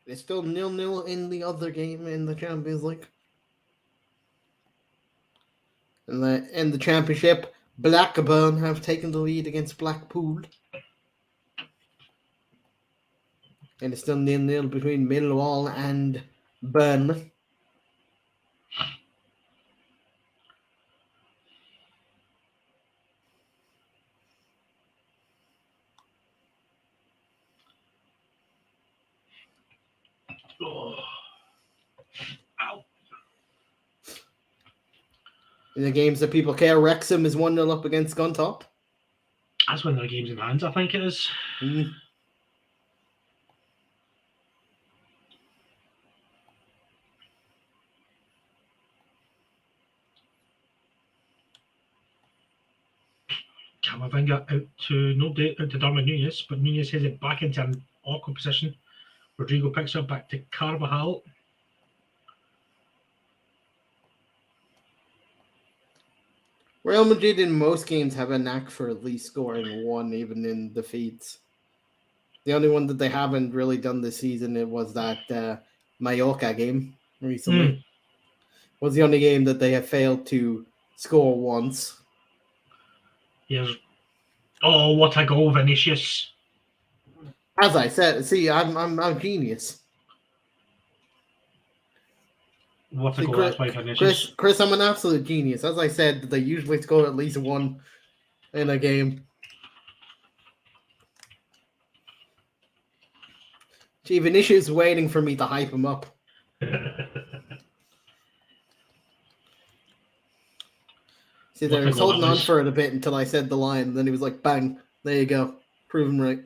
It's still 0-0 in the other game in the Champions League. In the Championship, Blackburn have taken the lead against Blackpool. And it's still 0-0 between Millwall and Burnley. Oh. Ow. In the games that people care, Wrexham is 1-0 up against Scunthorpe. That's one of their games in hands, I think it is. Camavinga out to Darwin Núñez, but Núñez has it back into an awkward position. Rodrigo picks it back to Carvajal. Real Madrid in most games have a knack for at least scoring one, even in defeats. The only one that they haven't really done this season, it was that Mallorca game recently. Was the only game that they have failed to score once. Yes. Oh, what a goal, Vinicius! As I said, see, I'm genius. What a goal that's by Vinicius. Chris, I'm an absolute genius. As I said, they usually score at least one in a game. Gee, Vinicius is waiting for me to hype him up. See, there, he was holding on for it a bit until I said the line, and then he was like, bang, there you go. Proven right.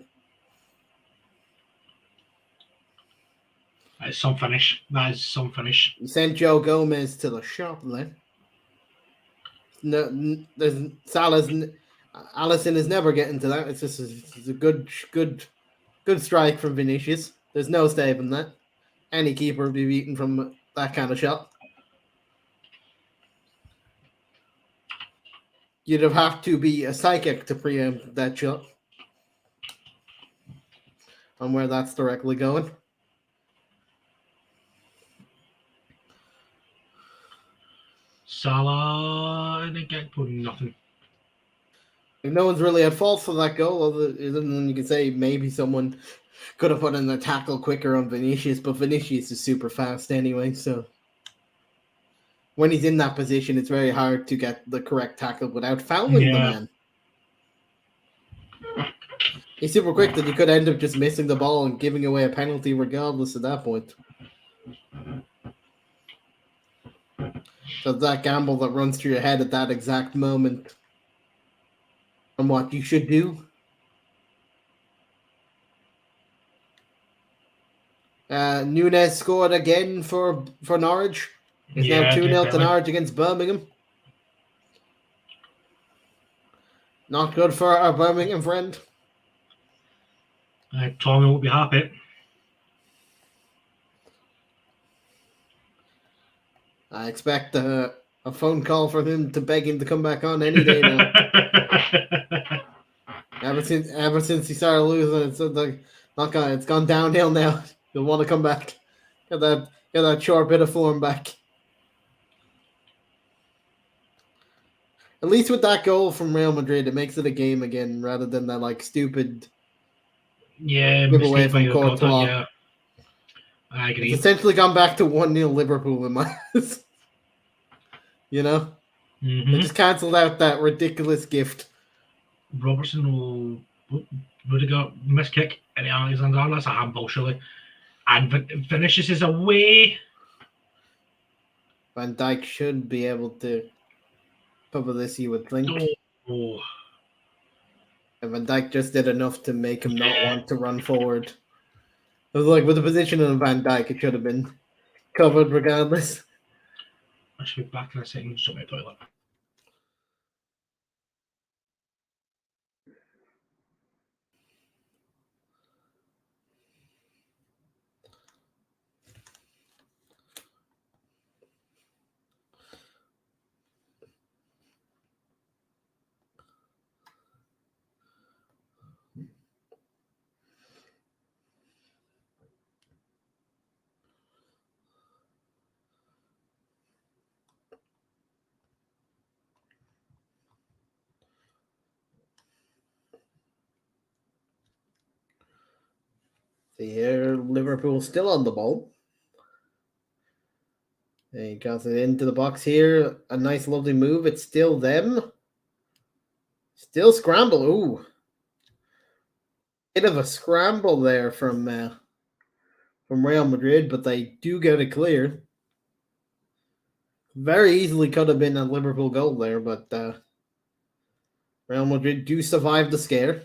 That is some finish. That is some finish. He sent Joe Gomez to the shop, then. No, there's Salah's. Alisson is never getting to that. It's just a good strike from Vinicius. There's no saving that. Any keeper would be beaten from that kind of shot. You'd have to be a psychic to preempt that shot. On where that's directly going. Salah and again put nothing. No one's really at fault for that goal, other than you can say maybe someone could have put in a tackle quicker on Vinicius, but Vinicius is super fast anyway, so when he's in that position, it's very hard to get the correct tackle without fouling the man. He's super quick that you could end up just missing the ball and giving away a penalty regardless at that point. So that gamble that runs through your head at that exact moment and what you should do. Núñez scored again for Norwich. It's now 2-0 to Norwich against Birmingham. Not good for our Birmingham friend. Tommy won't be happy. I expect a phone call from him to beg him to come back on any day now. Ever since he started losing, it's gone downhill now. He'll want to come back. Get that short bit of form back. At least with that goal from Real Madrid, it makes it a game again rather than that like stupid giveaway from Courtois. Yeah, I agree. It's essentially gone back to 1-0 Liverpool in my eyes. You know? Mm-hmm. They just cancelled out that ridiculous gift. Robertson would have got missed kick and Alexander. That's a handball, surely. And finishes his away. Van Dijk should be able to cover this, you would think. Oh. And Van Dijk just did enough to make him not want to run forward. It was like with the position of Van Dijk, it should have been covered regardless. I should be back in a second. Just my toilet. See here, Liverpool still on the ball. And he got it into the box here. A nice, lovely move. It's still them. Still scramble. Ooh. Bit of a scramble there from Real Madrid, but they do get it clear. Very easily could have been a Liverpool goal there, but Real Madrid do survive the scare.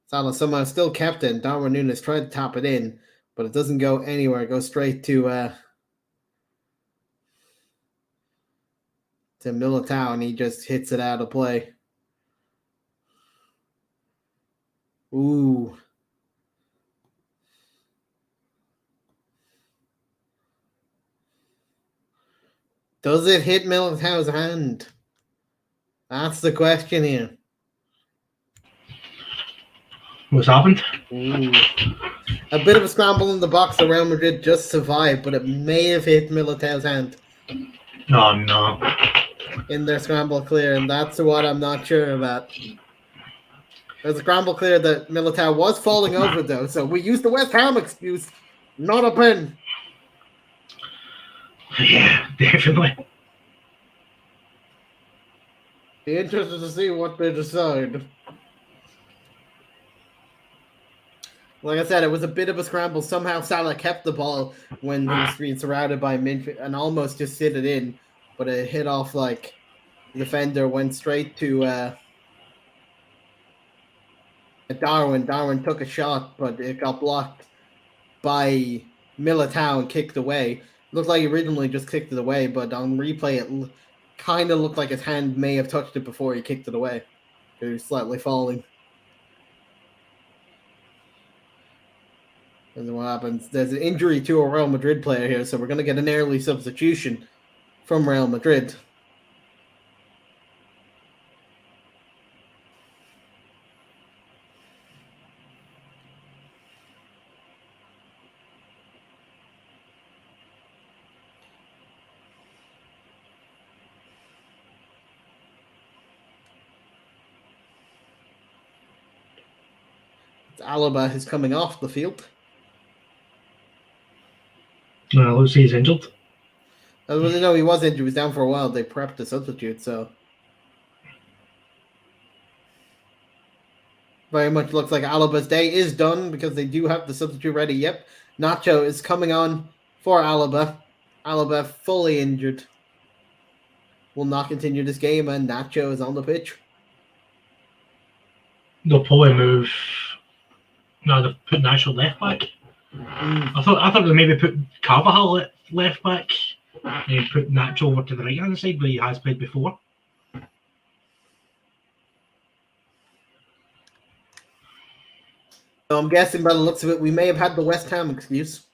Salah somehow still kept it. Darwin Núñez tried to tap it in, but it doesn't go anywhere. It goes straight to Militao, and he just hits it out of play. Ooh. Does it hit Militao's hand? That's the question here. What's happened? Ooh. A bit of a scramble in the box. Real Madrid just survived, but it may have hit Militao's hand. Oh, no. In their scramble clear, and that's what I'm not sure about. There's a scramble clear that Militao was falling over, though, so we used the West Ham excuse, not a pen. Yeah, definitely. Be interested to see what they decide. Like I said, it was a bit of a scramble. Somehow Salah kept the ball when he was being surrounded by midfield and almost just hit it in, but it hit off like the defender, went straight to Darwin. Darwin took a shot, but it got blocked by Militao and kicked away. Looked like he originally just kicked it away, but on replay it kind of looked like his hand may have touched it before he kicked it away. He was slightly falling. And then what happens? There's an injury to a Real Madrid player here, so we're going to get an early substitution from Real Madrid. Alaba is coming off the field. Well, looks he's injured. No, he was injured. He was down for a while. They prepped the substitute, so very much looks like Alaba's day is done because they do have the substitute ready. Yep, Nacho is coming on for Alaba. Alaba fully injured. Will not continue this game, and Nacho is on the pitch. They'll probably move. No, they've put Nacho left back. I thought they maybe put Carvajal left back and put Nacho over to the right hand side where he has played before. So I'm guessing by the looks of it, we may have had the West Ham excuse.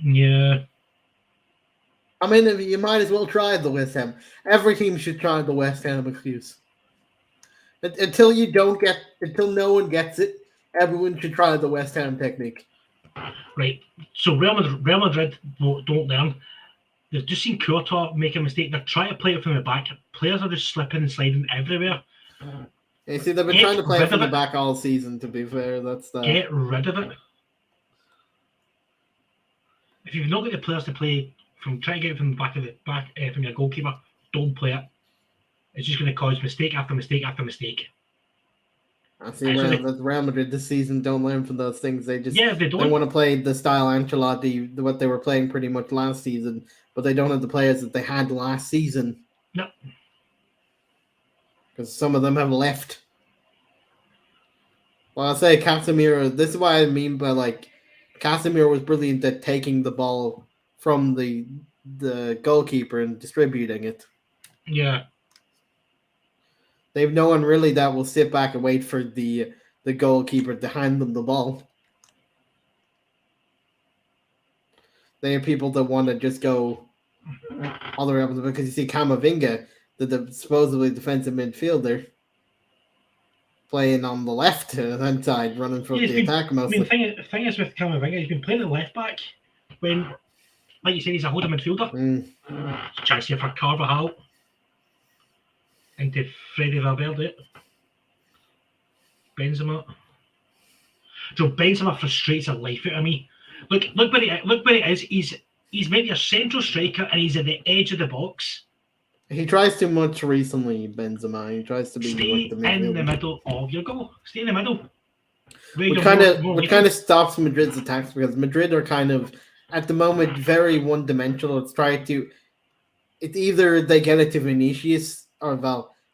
Yeah. I mean, you might as well try the West Ham. Every team should try the West Ham excuse. Until no one gets it, everyone should try the West Ham technique. Right. So Real Madrid don't learn. They've just seen Courtois make a mistake. They're trying to play it from the back. Players are just slipping and sliding everywhere. You see, they've been trying to play it from the back all season, to be fair. Get rid of it. If you've not got the players to play from, try to get it from the back of from your goalkeeper, don't play it. It's just going to cause mistake after mistake after mistake. I see Real Madrid this season don't learn from those things. They just they want to play the style Ancelotti, what they were playing pretty much last season, but they don't have the players that they had last season. No. Because some of them have left. Well, I'll say Casemiro, this is what I mean by like Casemiro was brilliant at taking the ball from the goalkeeper and distributing it. Yeah. They've no one really that will sit back and wait for the goalkeeper to hand them the ball. They have people that want to just go all the way up because you see Camavinga, the supposedly defensive midfielder, playing on the left hand side, running from the attack mostly. I mean, the thing is with Camavinga, he's been playing at left back when, like you said, he's a holding midfielder. Chance here for Carvajal into Freddy Valverde. Benzema. So Benzema frustrates the life out of me. Look where it is. He's maybe a central striker and he's at the edge of the box. He tries too much recently, Benzema. He tries to be in the middle of your goal. Stay in the middle. Which kind of stops Madrid's attacks because Madrid are kind of at the moment very one-dimensional. It's either they get it to Vinicius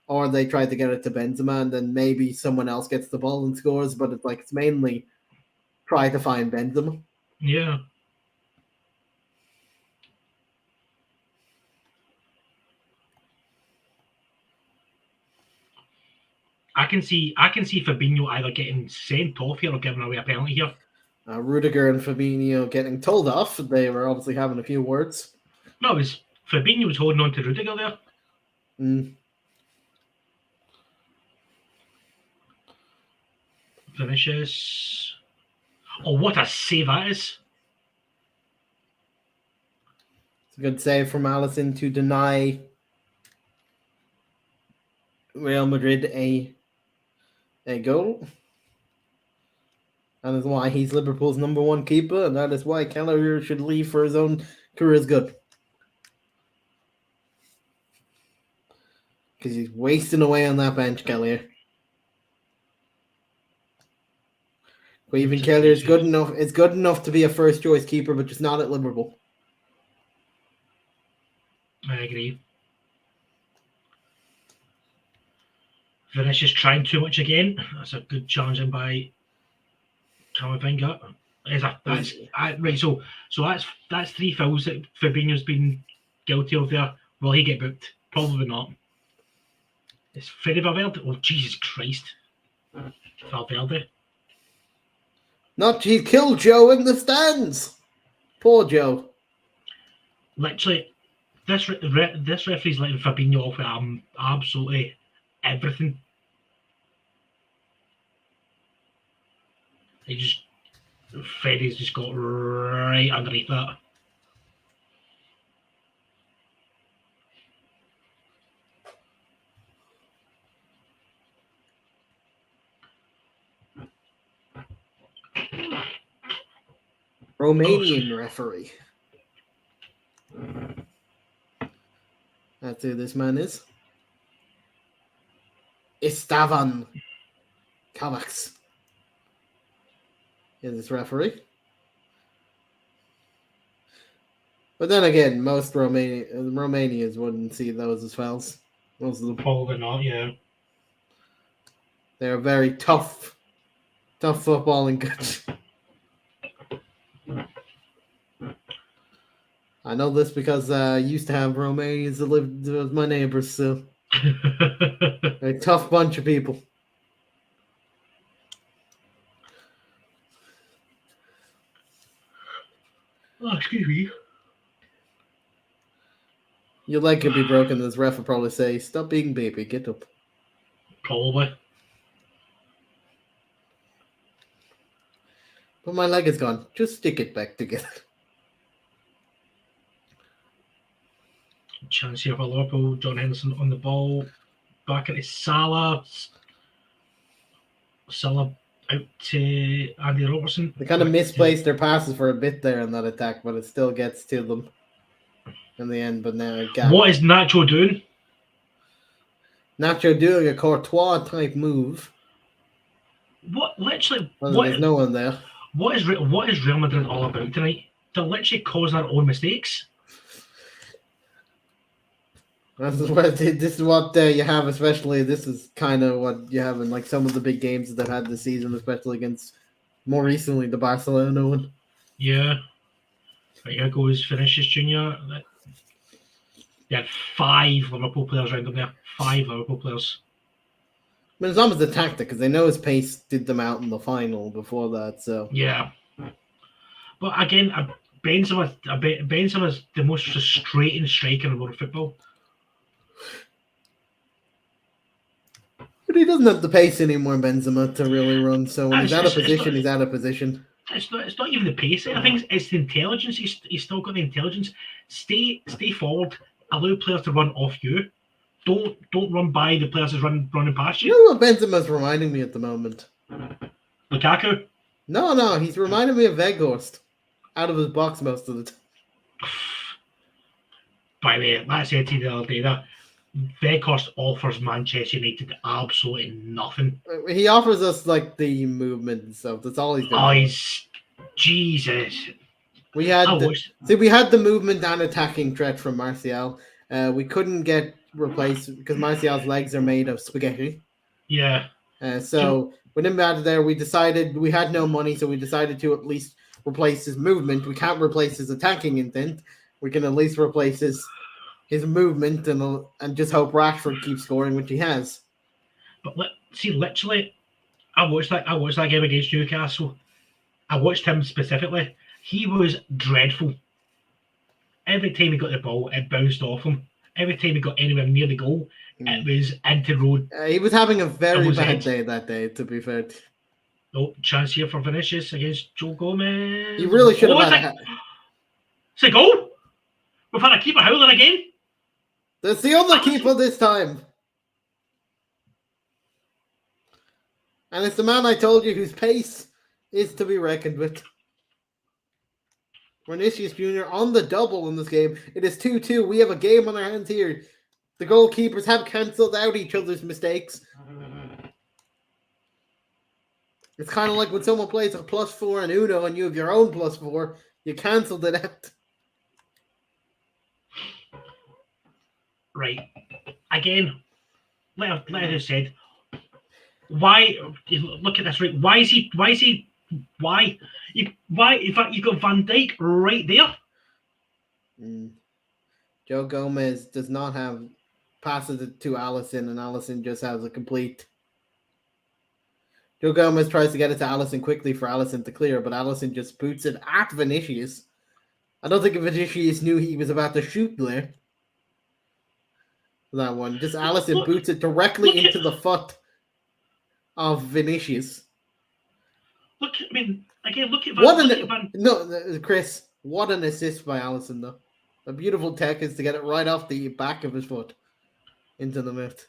or they try to get it to Benzema, and then maybe someone else gets the ball and scores. But it's mainly try to find Benzema. Yeah. I can see Fabinho either getting sent off here or giving away a penalty here. Rudiger and Fabinho getting told off. They were obviously having a few words. No, Fabinho was holding on to Rudiger there. Vinicius. Oh, what a save that is. It's a good save from Alisson to deny Real Madrid a goal. That is why he's Liverpool's number one keeper, and that is why Kelleher should leave for his own career's good. Because he's wasting away on that bench, Kelleher. But even Kelleher is good enough. It's good enough to be a first choice keeper, but just not at Liverpool. I agree. Vinicius trying too much again. That's a good challenging by Camavinga. Right. So that's 3 fouls that Fabinho's been guilty of there. Will he get booked? Probably not. It's Freddy Valverde. Oh, Jesus Christ. Valverde. He killed Joe in the stands. Poor Joe. Literally, this referee's letting Fabinho off with absolutely everything. Freddy's just got right underneath that. Romanian referee. That's who this man is. Esteban Kovacs is this referee. But then again, most Romanians wouldn't see those as fouls. Most of them probably not, yeah. They're very tough footballing good. I know this because I used to have Romanians that lived as my neighbors, so they're a tough bunch of people. Oh, excuse me. Your leg could be broken. This ref will probably say, "Stop being baby, get up." Probably. But my leg is gone. Just stick it back together. Chance here for Liverpool. John Henderson on the ball. Back into Salah. Salah out to Andy Robertson. They kind of misplaced their passes for a bit there in that attack, but it still gets to them in the end. But now what is Nacho doing? Nacho doing a Courtois type move. What literally? There's no one there. What is Real Madrid all about tonight? They're literally causing their own mistakes. This is what you have, especially this is kind of what you have in like some of the big games that they've had this season, especially against more recently the Barcelona one. Yeah. Right, here goes Vinicius Jr. They had 5 Liverpool players around him there. 5 Liverpool players. I mean, it's almost a tactic because they know his pace did them out in the final before that. So yeah. But again, Benzema's the most frustrating striker in world football. But he doesn't have the pace anymore, Benzema, to really run. So when he's out of position, he's out of position. It's not even the pace. I think it's the intelligence. He's still got the intelligence. Stay forward. Allow players to run off you. Don't run by the players that's running past you. You know what Benzema's reminding me at the moment? Lukaku? No, he's reminding me of Weghorst. Out of his box most of the time. By the way, like I said to you the other day, that Weghorst offers Manchester United absolutely nothing. He offers us like the movement and stuff. That's all he's doing. Oh, Jesus. We had the movement and attacking threat from Martial. We couldn't get replaced because Martial's legs are made of spaghetti. Yeah. So when him out of there, we decided we had no money, so we decided to at least replace his movement. We can't replace his attacking intent. We can at least replace his movement and just hope Rashford keeps scoring, which he has. But literally, I watched that game against Newcastle. I watched him specifically. He was dreadful. Every time he got the ball, it bounced off him. Every time he got anywhere near the goal, it was into road. He was having a very bad day that day, to be fair. Oh, chance here for Vinicius against Joe Gomez. He really should have had it's a goal. We've had a keeper howling again. That's the other keeper this time. And it's the man I told you whose pace is to be reckoned with. Vinicius Jr. on the double in this game. It is 2-2. We have a game on our hands here. The goalkeepers have cancelled out each other's mistakes. It's kind of like when someone plays a +4 in Uno and you have your own +4, you cancelled it out. Right. Again, like I just said, why look at this, right? Why in fact you've got Van Dijk right there. Joe Gomez does not have passes it to Alisson, and Alisson just has a complete. Joe Gomez tries to get it to Alisson quickly for Alisson to clear, but Alisson just boots it at Vinicius. I don't think Vinicius knew he was about to shoot there. That one. Just Alisson boots it directly into the foot of Vinicius. Look at Chris, what an assist by Alisson, though. A beautiful tech is to get it right off the back of his foot into the net.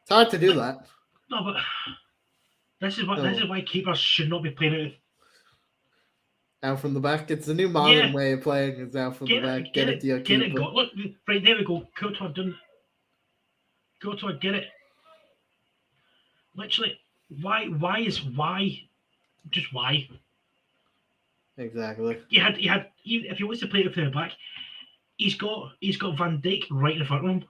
It's hard to do that. No, but this is why keepers should not be playing out from the back. It's the new modern way of playing. Is out from the back. Get it to your keeper. Look, right there we go. Courtois done. Courtois, get it. Literally, why? Just why? Exactly. If he wants to play it from the back, he's got Van Dijk right in front of him.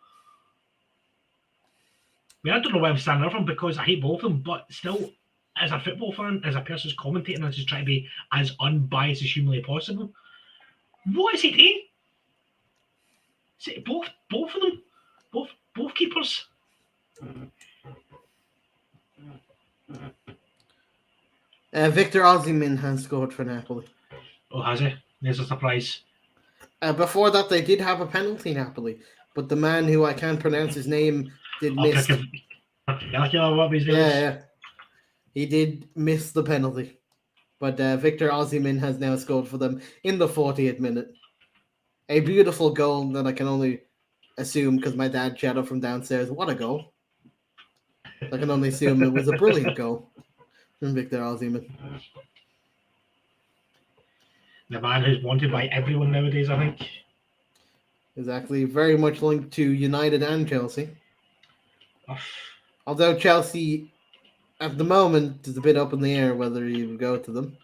I mean, I don't know why I'm standing up for him because I hate both of them, but still, as a football fan, as a person who's commentating, I'm just trying to be as unbiased as humanly possible. What is he doing? Is it both of them? Both keepers? Victor Osimhen has scored for Napoli. Oh, has he? There's a surprise. Before that, they did have a penalty, Napoli, but the man who I can't pronounce his name did miss. Yeah. He did miss the penalty. But Victor Osimhen has now scored for them in the 40th minute. a beautiful goal that I can only assume because my dad shouted from downstairs, "What a goal!" I can only assume it was a brilliant goal from Victor Osimhen. The man who's wanted by everyone nowadays, I think. Exactly, very much linked to United and Chelsea. Although Chelsea, at the moment, is a bit up in the air whether he would go to them.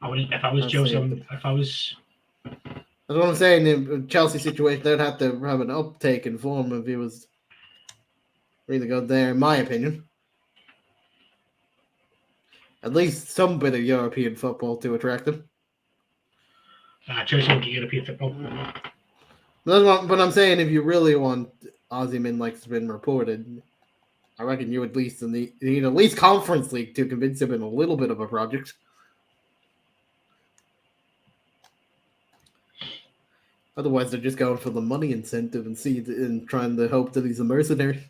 If I was Chelsea, That's what I'm saying. In Chelsea situation, they'd have to have an uptake in form if he was really good there, in my opinion. At least some bit of European football to attract him. Chelsea won't get European football. But I'm saying if you really want Osimhen, like it's been reported, I reckon you at least need at least Conference League to convince him in a little bit of a project. Otherwise, they're just going for the money incentive and trying to hope that he's a mercenary.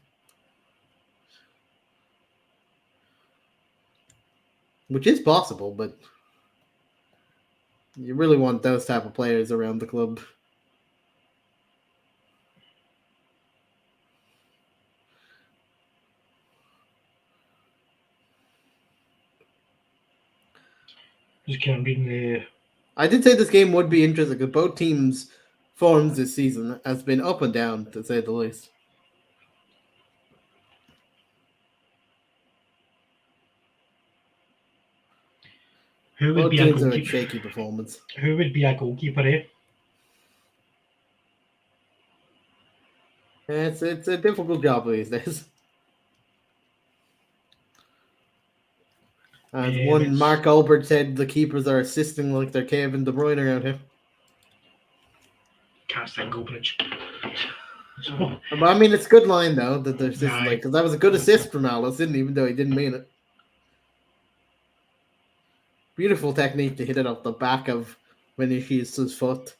Which is possible, but you really want those type of players around the club. Just kind of reading the... I did say this game would be interesting because both teams' forms this season has been up and down, to say the least. Both teams have a shaky performance. Who would be a goalkeeper, eh? It's a difficult job these days. As Mark Albert said, the keepers are assisting like they're Kevin De Bruyne around here. Can't stand Goldbridge. But I mean, it's a good line though that they're assisting, because that was a good assist from Alisson, even though he didn't mean it. Beautiful technique to hit it off the back of Vinicius' foot.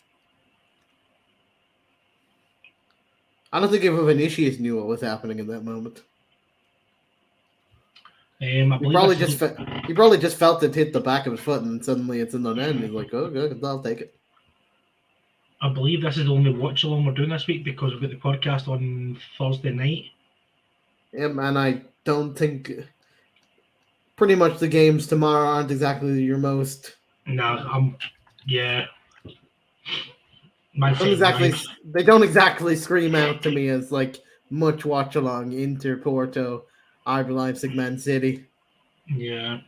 I don't think if Vinicius knew what was happening in that moment. He probably just felt it hit the back of his foot, and suddenly it's in the net. And he's like, "Oh, good, I'll take it." I believe this is the only watch along we're doing this week because we've got the podcast on Thursday night. Yeah, and I don't think. Pretty much the games tomorrow aren't exactly your most. Yeah. They don't exactly scream out to me as like much watch along. Inter, Porto, RB Leipzig, Man City. Yeah.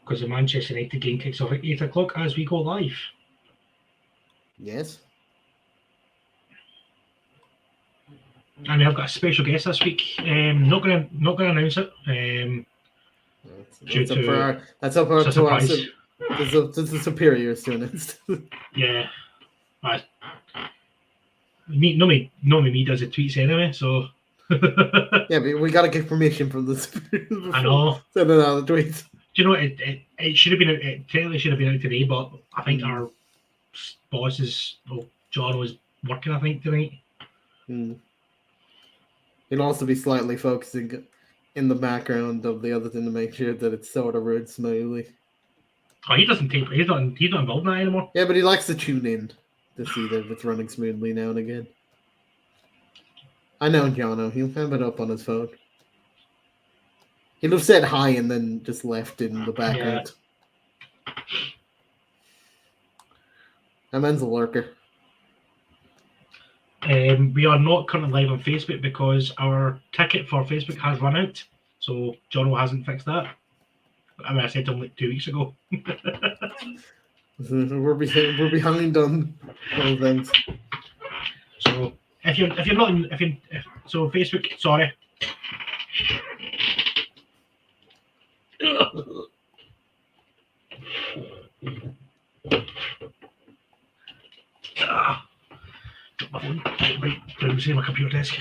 Because the Manchester United game kicks off at 8 o'clock as we go live. Yes. And we have got a special guest this week. Not gonna announce it. That's up to our superiors to announce. Yeah. Normally me does the tweets anyway, so. Yeah, but we gotta get permission from the superiors. I know. Sending out the tweets. Do you know it should have been? It technically should have been out today, but I think our boss John was working. I think tonight. He'll also be slightly focusing in the background of the other thing to make sure that it's sort of run smoothly. Oh, he's not involved in that anymore. Yeah, but he likes to tune in to see that it's running smoothly now and again. I know Jono. He'll have it up on his phone. He'll have said hi and then just left in the background. Yeah. That man's a lurker. We are not currently live on Facebook because our ticket for Facebook has run out. So Jono hasn't fixed that. I mean, I said to him like 2 weeks ago. We're behind on all things. So if you're not so Facebook, sorry. Got my phone right down to my computer desk.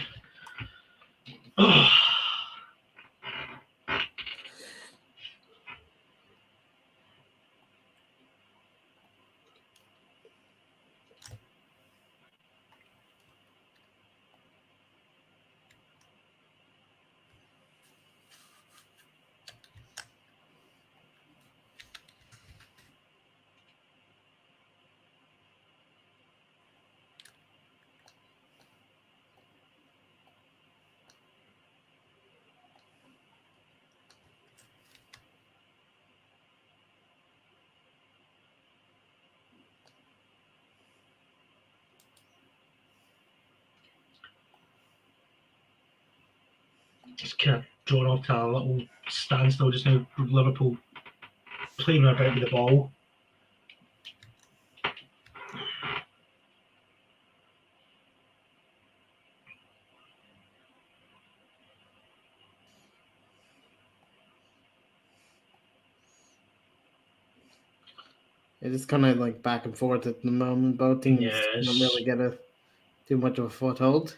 Just kind of drawn off to a little standstill just now. Liverpool playing about with the ball. It is kind of like back and forth at the moment. Both teams don't really get too much of a foothold.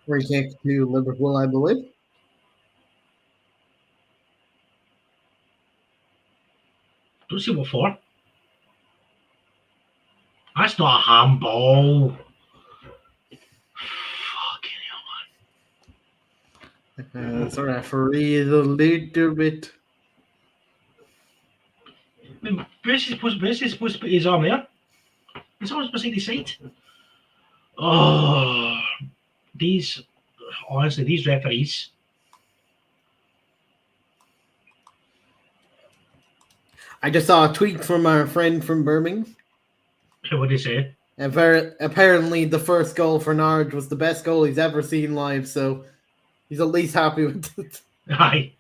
Free kick to Liverpool, I believe. Don't see what for. That's not a handball. Fucking hell, man. The referee is a little bit. I mean, where's he supposed to put his arm there? His arm's beside his side. Oh, these referees. I just saw a tweet from our friend from Birmingham. What did he say? Apparently, the first goal for Norwich was the best goal he's ever seen live, so he's at least happy with it. Aye.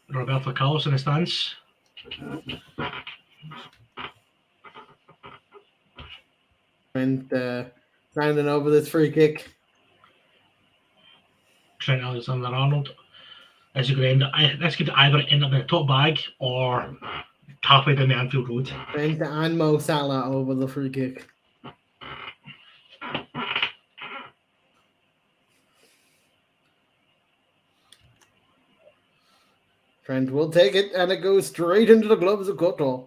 Roberto Carlos in the stands. And standing over this free kick. Trent Alexander-Arnold. This could either end up in the top bag or halfway down the Anfield Road. And Mo Salah over the free kick. Trent will take it, and it goes straight into the gloves of Courtois.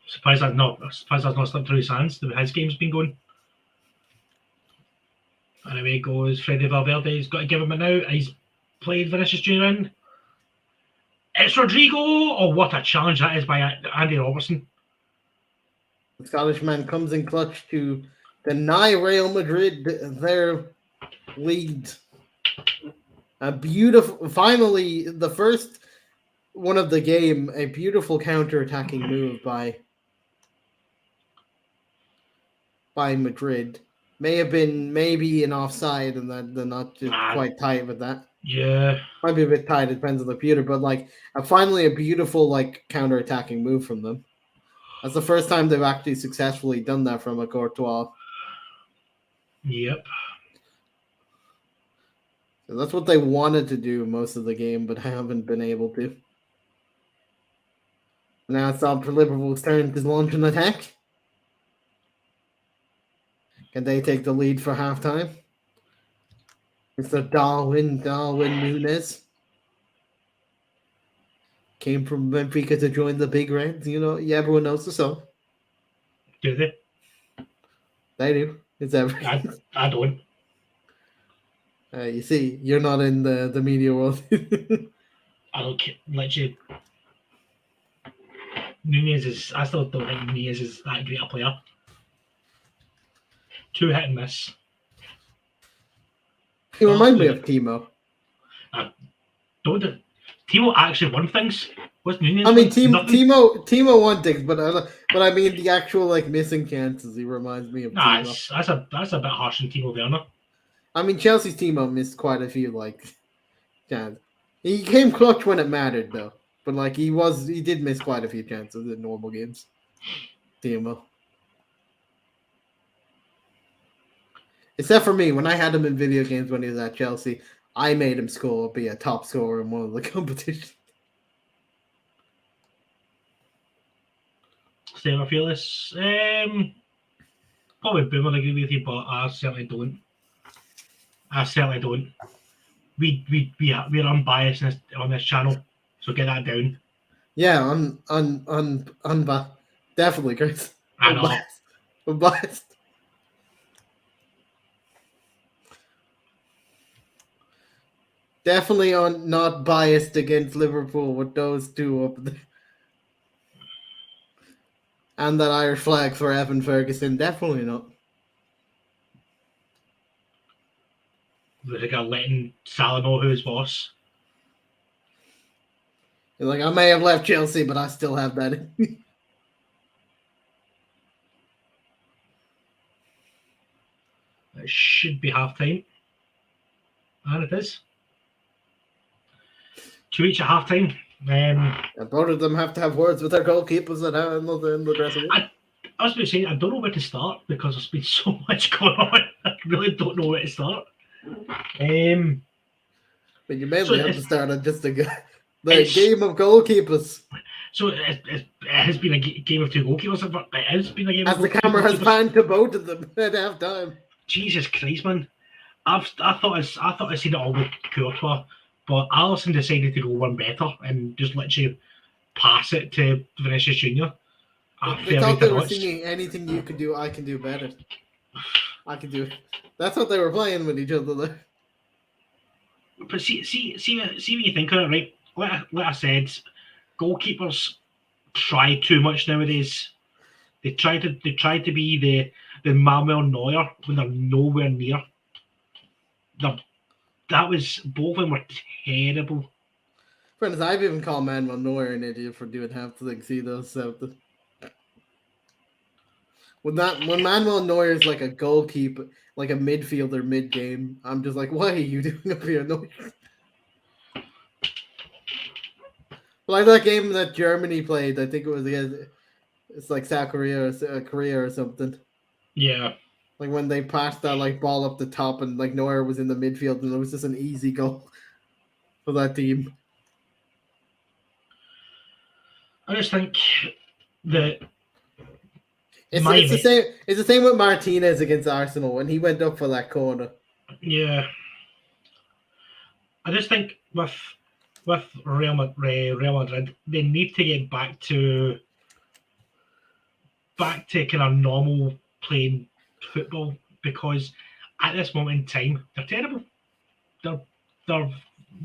Surprised that's not slipped through his hands. His game's been going. And away goes Freddy Valverde. He's got to give him it now. He's played Vinicius Junior in. It's Rodrigo! Oh, what a challenge that is by Andy Robertson. The Scottish man comes in clutch to deny Real Madrid their lead. A beautiful, finally, the first one of the game, a beautiful counter-attacking move by Madrid. Maybe an offside, and that they're not just quite tight with that. Yeah, might be a bit tight. It depends on the computer, but finally a beautiful counter-attacking move from them. That's the first time they've actually successfully done that from a Courtois. Yep. So that's what they wanted to do most of the game, but haven't been able to. Now it's up for Liverpool's turn to launch an attack. Can they take the lead for halftime? Mr. Darwin Núñez came from Benfica to join the Big Reds. Everyone knows the song. Do they? They do. It's everything. I don't. You see, you're not in the media world. I don't literally. I still don't think Núñez is that great a player. Too hit and miss. You remind me of Timo. Timo actually won things. What's Núñez? I mean, Timo won things, but I mean the actual missing chances. He reminds me of Timo. That's a bit harsh on Timo Werner. I mean, Chelsea's Timo missed quite a few chances. He came clutch when it mattered, though. But he did miss quite a few chances in normal games. Timo. Except for me, when I had him in video games when he was at Chelsea, I made him be a top scorer in one of the competitions. Stay with Fearless. Probably Boomer agree with you, but I certainly don't. We're unbiased on this channel, so get that down. Yeah, unbiased. Definitely, Chris. I know. Unbiased. Definitely not biased against Liverpool with those two up there. And that Irish flag for Evan Ferguson, definitely not. They're letting Salah know who's boss. You're I may have left Chelsea, but I still have that. It should be half time. And it is. 2 each at half time. Both of them have to have words with their goalkeepers and in the dressing room. I was going to say, I don't know where to start because there's been so much going on. I really don't know where to start. But you mainly have to start on just the game of goalkeepers. So it has been a game of two goalkeepers. It has been a game as of the camera has panned to both of them at half time. Jesus Christ, man! I thought I'd seen it all with Courtois, but Alisson decided to go one better and just literally pass it to Vinicius Junior. They thought they were singing anything you could do, I can do better. I can do it. That's what they were playing with each other there. But see when you think of it, right? Like I said, goalkeepers try too much nowadays. They try to be the Manuel Neuer when they're nowhere near. Both of them were terrible. Friends, I've even called Manuel Neuer an idiot for doing half the things he does. So when Manuel Neuer is like a goalkeeper, like a midfielder mid-game, I'm just like, why are you doing up here, Neuer? Like that game that Germany played, I think it was it's like South Korea or something. Yeah. Like when they passed that like ball up the top and like Neuer was in the midfield and it was just an easy goal for that team. I just think that it's the same with Martinez against Arsenal when he went up for that corner. Yeah. I just think with Real Madrid, they need to get back to kind of normal playing football, because at this moment in time they're terrible. They're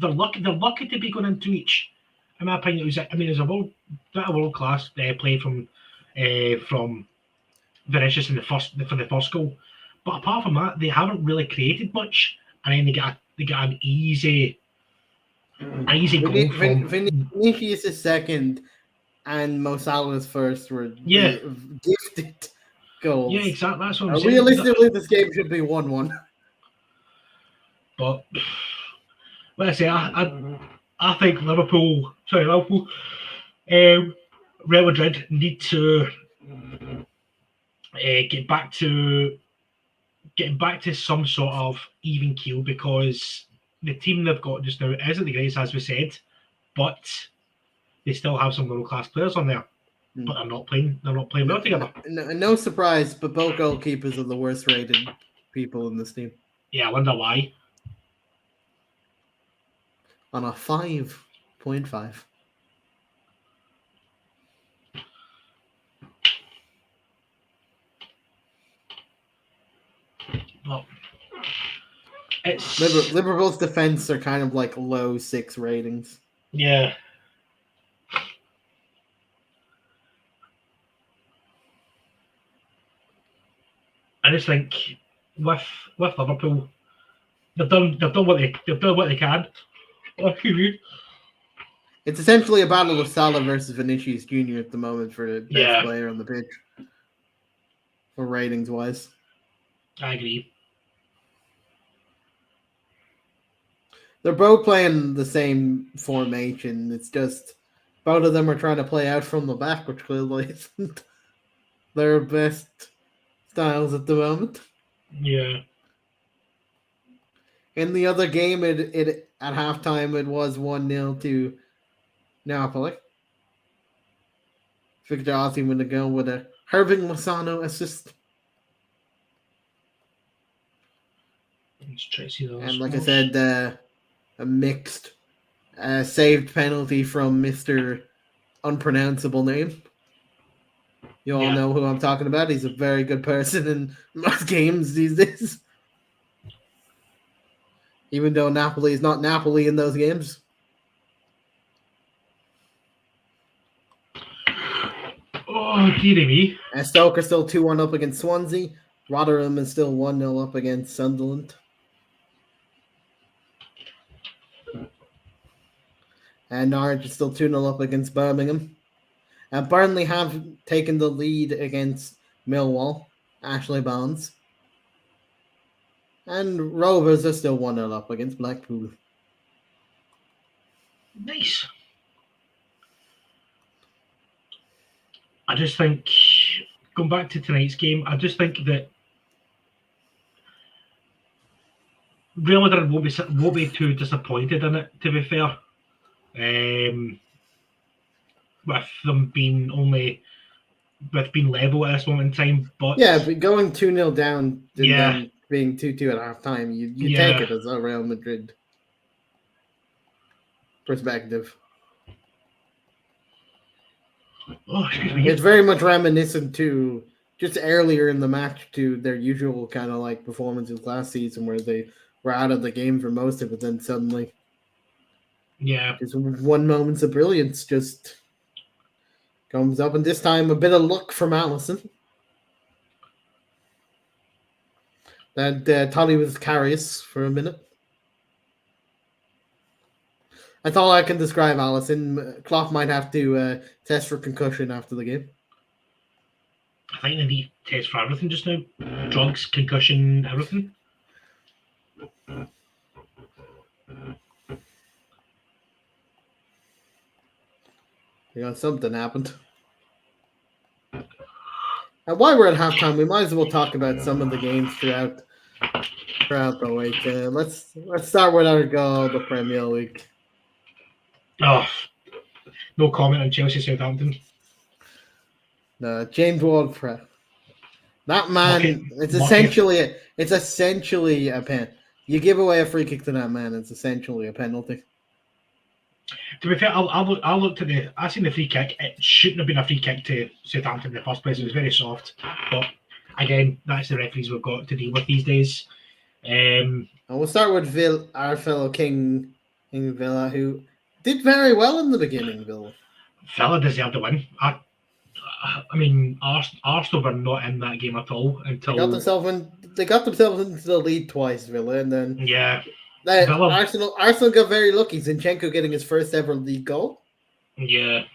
lucky to be going into each. In my opinion, it was a world class play from Vinicius for the first goal. But apart from that, they haven't really created much, and then they got an easy goal from Vinicius is second, and Mo Salah's first were gifted goals. Yeah, exactly. That's what I'm saying. Realistically, this game should be 1-1. But like I say, I think Liverpool, Real Madrid need to get back to some sort of even keel, because the team they've got just now isn't the greatest, as we said, but they still have some world class players on there. But they're not playing well together. No surprise, but both goalkeepers are the worst rated people in this team. Yeah, I wonder why. On a 5.5. Well, it's Liverpool's defense are kind of like low 6 ratings. Yeah. I just think with Liverpool, they've done what they can. It's essentially a battle of Salah versus Vinicius Junior at the moment for the best player on the pitch, for ratings wise. I agree. They're both playing the same formation. It's just both of them are trying to play out from the back, which clearly isn't their best styles at the moment. Yeah. In the other game, it at halftime it was 1-0 to Napoli. Victor Osimhen to go with a Irving Lozano assist. And like I said, a mixed saved penalty from Mr. Unpronounceable Name. You all know who I'm talking about. He's a very good person in most games these days. Even though Napoli is not Napoli in those games. Oh, dearie me. Stoke are still 2-1 up against Swansea. Rotherham is still 1-0 up against Sunderland. And Norwich is still 2-0 up against Birmingham. And Burnley have taken the lead against Millwall. Ashley Barnes. And Rovers are still 1-0 up against Blackpool. Nice. I just think, going back to tonight's game, I just think that Real Madrid won't be too disappointed in it, to be fair. With them being level at this moment in time. But going 2-0 down and then being 2-2 at half time, you take it as a Real Madrid perspective. Oh, excuse me. It's very much reminiscent to just earlier in the match to their usual kind of like performances last season where they were out of the game for most of it, then suddenly just one moment of brilliance just comes up, and this time a bit of luck from Alisson. That thought he was Karius for a minute. That's all I can describe Alisson. Klopp might have to test for concussion after the game. I think they need to test for everything just now. Drugs, concussion, everything. Something happened. And while we're at halftime, we might as well talk about some of the games throughout the week. Let's start with our goal, the Premier League. Oh, no comment on Chelsea Southampton. No, James Ward-Prowse. That man, it's essentially a pen. You give away a free kick to that man, it's essentially a penalty. To be fair, I seen the free kick. It shouldn't have been a free kick to Southampton in the first place. It was very soft. But again, that's the referees we've got to deal with these days. And we'll start with our fellow King in Villa, who did very well in the beginning. Villa deserved the win. I mean, Arsenal were not in that game at all until they got themselves into the lead twice, Villa, and then Arsenal got very lucky. Zinchenko getting his first ever league goal. Yeah,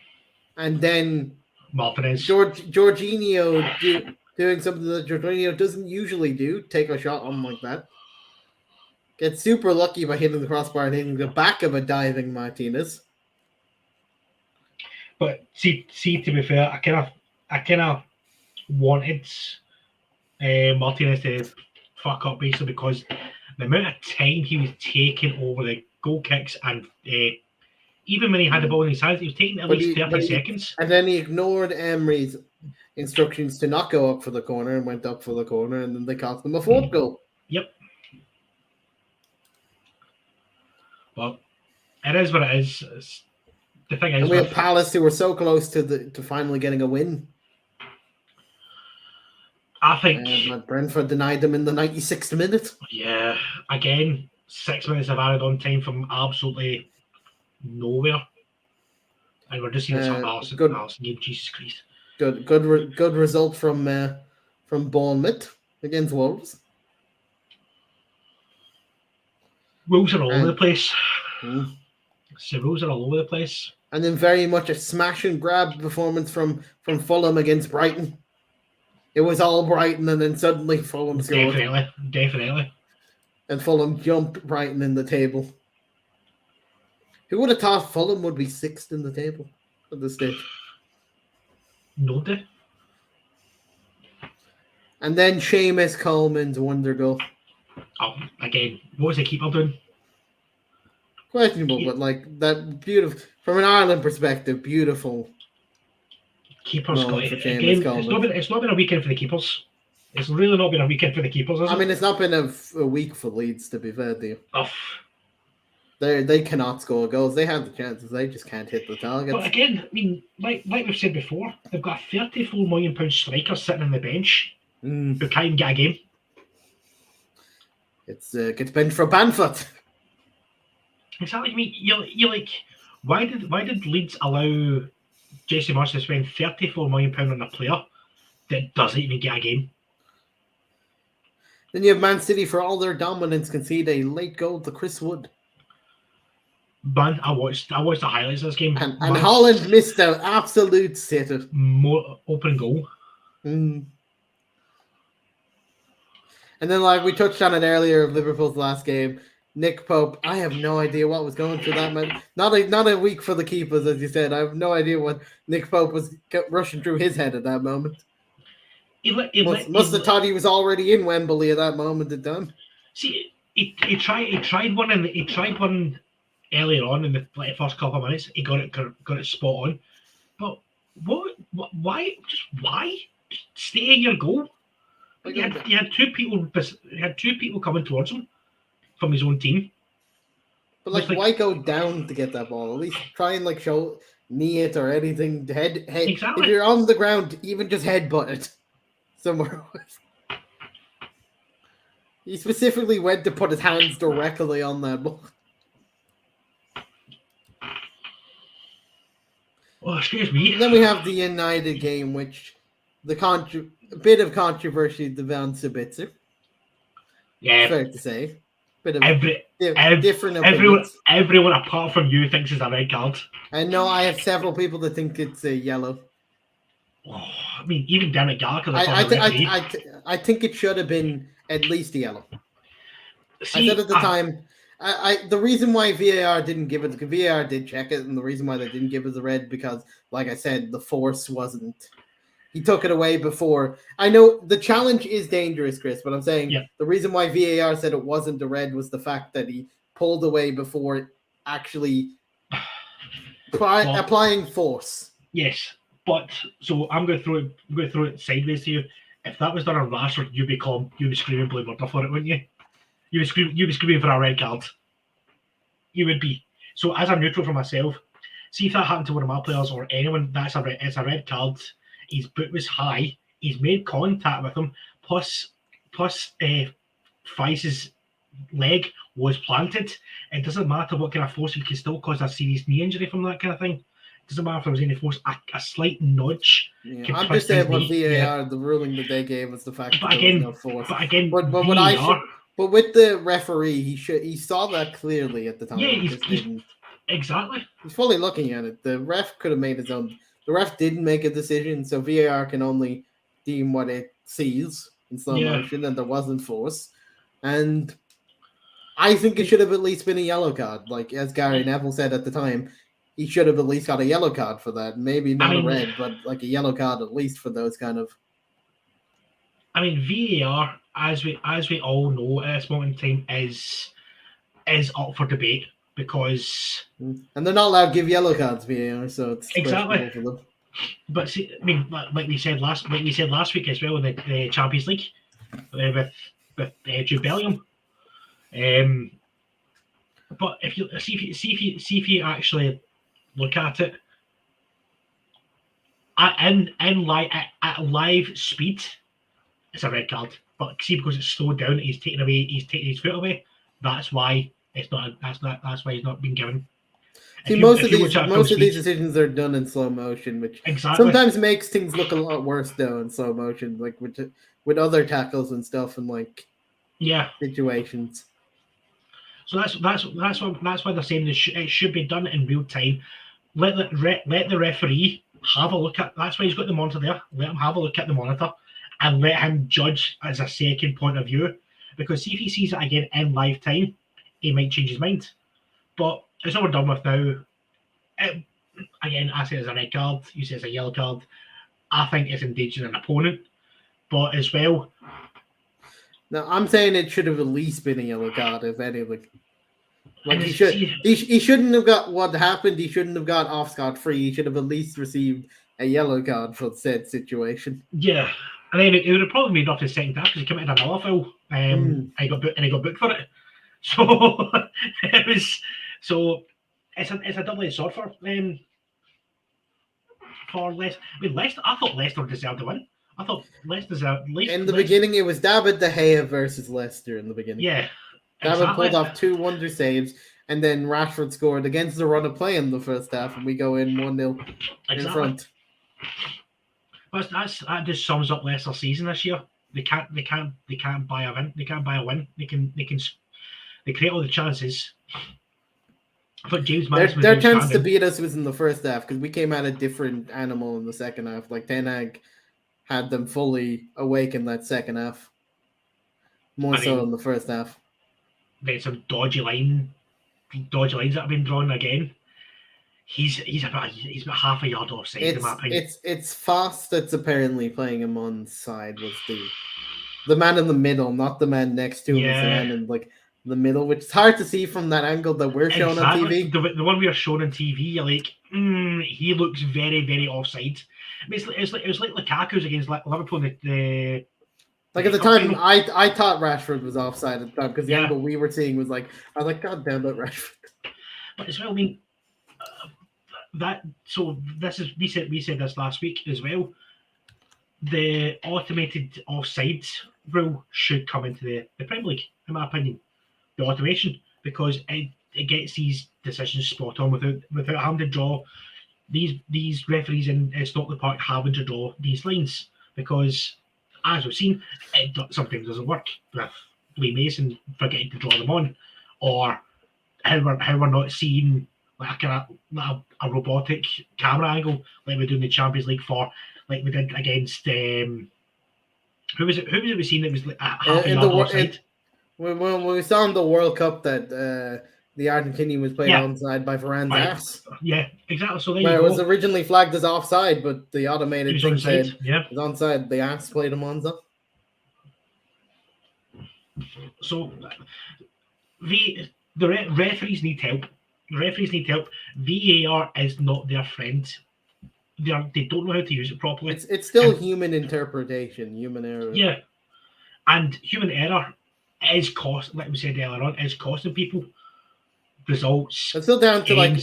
and then Martinez, Jorginho doing something that Jorginho doesn't usually do, take a shot on like that. Gets super lucky by hitting the crossbar and hitting the back of a diving Martinez. But see, to be fair, I kind of wanted Martinez to fuck up basically because the amount of time he was taking over the goal kicks and even when he had the ball in his hands, he was taking at least 30 seconds. And then he ignored Emery's instructions to not go up for the corner and went up for the corner, and then they cost them a fourth goal. Yep. Well, it is what it is. The thing is, and we have Palace who were so close to finally getting a win. I think Brentford denied them in the 96th minute. Yeah, again, 6 minutes of added on time from absolutely nowhere, and we're just seeing some Alisson game. Jesus Christ! Good result from Bournemouth against Wolves. Wolves are all over the place. So Wolves are all over the place. And then very much a smash and grab performance from Fulham against Brighton. It was all Brighton, and then suddenly Fulham scored. Definitely. And Fulham jumped Brighton in the table. Who would have thought Fulham would be sixth in the table at this stage? Nobody. And then Seamus Coleman's wonder goal. Oh, again, what was the keeper doing? Questionable, but like that beautiful, from an Ireland perspective, beautiful. Keepers got it. Again, it's not been a weekend for the keepers. It's really not been a weekend for the keepers, has it? I mean, it's not been a week for Leeds, to be fair to you. Oh. They cannot score goals. They have the chances. They just can't hit the targets. But again, I mean, like we've said before, they've got a £34 million striker sitting on the bench who can't even get a game. It's gets benched for Bamford. Exactly. I mean, you're like, why did Leeds allow Jesse Marsh to spend £34 million on a player that doesn't even get a game? Then you have Man City, for all their dominance, concede a late goal to Chris Wood. Man, I watched the highlights of this game. And Holland missed an absolute sitter. More open goal. And And then, like we touched on it earlier of Liverpool's last game, Nick Pope. I have no idea what was going through that man. Not a week for the keepers, as you said. I have no idea what Nick Pope was rushing through his head at that moment. Must have thought he was already in Wembley at that moment in time. See, he tried one earlier on in the first couple of minutes. He got it spot on. But why? Just stay in your goal. He had two people coming towards him from his own team. But why go down to get that ball? At least try and show knee it or anything. Head. Exactly. If you're on the ground, even just headbutt it somewhere else. He specifically went to put his hands directly on that ball. Oh, excuse me. And then we have the United game, which a bit of controversy to Van Sabitzer. Yeah, fair to say. Bit of different opinions. Everyone apart from you thinks it's a red card. And no, I have several people that think it's a yellow. Oh, I mean, even Derek Gallagher. I think it should have been at least a yellow. See, I said at the time. The reason why VAR didn't give it, because VAR did check it, and the reason why they didn't give it the red, because, like I said, the force wasn't. He took it away before. I know the challenge is dangerous, Chris, but I'm saying the reason why VAR said it wasn't the red was the fact that he pulled away before actually applying force. Yes, but so I'm going to throw it sideways to you. If that was done on Rashford, you'd be screaming blue murder for it, wouldn't you? You'd be screaming for a red card. You would be. So as a neutral for myself, see if that happened to one of my players or anyone, it's a red card. His boot was high. He's made contact with him. Plus Fice's leg was planted. It doesn't matter what kind of force, it can still cause a serious knee injury from that kind of thing. It doesn't matter if there was any force. A slight nudge. Yeah, I'm just saying what VAR, the ruling that they gave was the fact that there was no force. But again, but with the referee, he saw that clearly at the time. Yeah, exactly. He's fully looking at it. The ref could have made his own. The ref didn't make a decision, so VAR can only deem what it sees in slow motion, and there wasn't force. And I think it should have at least been a yellow card. Like, as Gary Neville said at the time, he should have at least got a yellow card for that. Maybe not a red, but like a yellow card at least for those kind of... I mean, VAR, as we all know at this moment in time, is up for debate. Because and they're not allowed to give yellow cards VAR, so it's exactly for them. But see, I mean, like we said last week as well in the Champions League with Jude Bellingham. But if you see if you actually look at it at live speed, it's a red card. But see, because it's slowed down, he's taking his foot away. That's why. It's not. That's why he's not been given. See, most of these decisions are done in slow motion, which sometimes makes things look a lot worse though in slow motion, like with other tackles and stuff and situations. So that's why they're saying it should be done in real time. Let the referee have a look at. That's why he's got the monitor there. Let him have a look at the monitor and let him judge as a second point of view. Because see if he sees it again in live time, he might change his mind. But it's all we're done with now. Again, I say it's a red card. You say it's a yellow card. I think it's endangering an opponent. But as well... No, I'm saying it should have at least been a yellow card, if anything. Like he shouldn't have got what happened. He shouldn't have got off scot-free. He should have at least received a yellow card for said situation. Yeah. And then it would have probably made off his second half because he committed another foul. And he got booked for it. So it's a double-edged sword for Leicester. I mean, I thought Leicester deserved to win. I thought Leicester deserved. In the beginning, it was David De Gea versus Leicester. In the beginning, David pulled off 2 wonder saves, and then Rashford scored against the run of play in the first half, and we go in 1-0 in front. But that just sums up Leicester's season this year. They can't buy a win. They can't buy a win. They create all the chances. I thought James Maddison their chance to beat us was in the first half because we came out a different animal in the second half. Like Ten Hag had them fully awake in that second half. More so in the first half. Then some dodgy lines that have been drawn again. He's about half a yard offside in my opinion. It's Fast that's apparently playing him on side was the man in the middle, not the man next to him. Is the man in like the middle, which is hard to see from that angle that we're showing on TV. The one we are showing on TV, you're like, he looks very, very offside. I mean, it was like Lukaku's against Liverpool. Like at the time, I thought Rashford was offside at the time because the angle we were seeing was like, I was like, God damn it, Rashford. But as well, I mean, we said this last week as well. The automated offside rule should come into the Premier League, in my opinion. The automation, because it gets these decisions spot on without having to draw these referees in Stockley Park having to draw these lines, because as we've seen, it sometimes doesn't work with Lee Mason forgetting to draw them on, or how we're not seeing like a robotic camera angle like we do in the Champions League like we did against who was it we seen that was like half a yard offside. When we saw in the World Cup that the Argentinian was played onside by Varane's ass. Yeah, exactly. So it was originally flagged as offside, but the automated thing said it was onside. The ass played him onside. So the referees need help. The referees need help. VAR is not their friend. They don't know how to use it properly. It's still human interpretation, human error. Yeah, and human error is like we said earlier on, is costing people results. It's still down to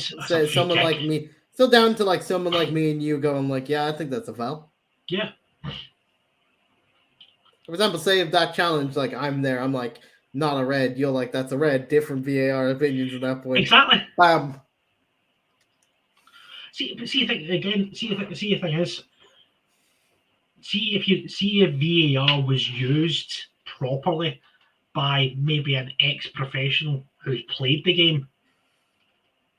someone like me. Still down to like someone like me and you going like, yeah, I think that's a foul. Yeah. For example, say if that challenge, like I'm there, I'm like, not a red. You're like, that's a red. Different VAR opinions at that point. Exactly. Bam. See the thing is, if VAR was used properly by maybe an ex-professional who's played the game,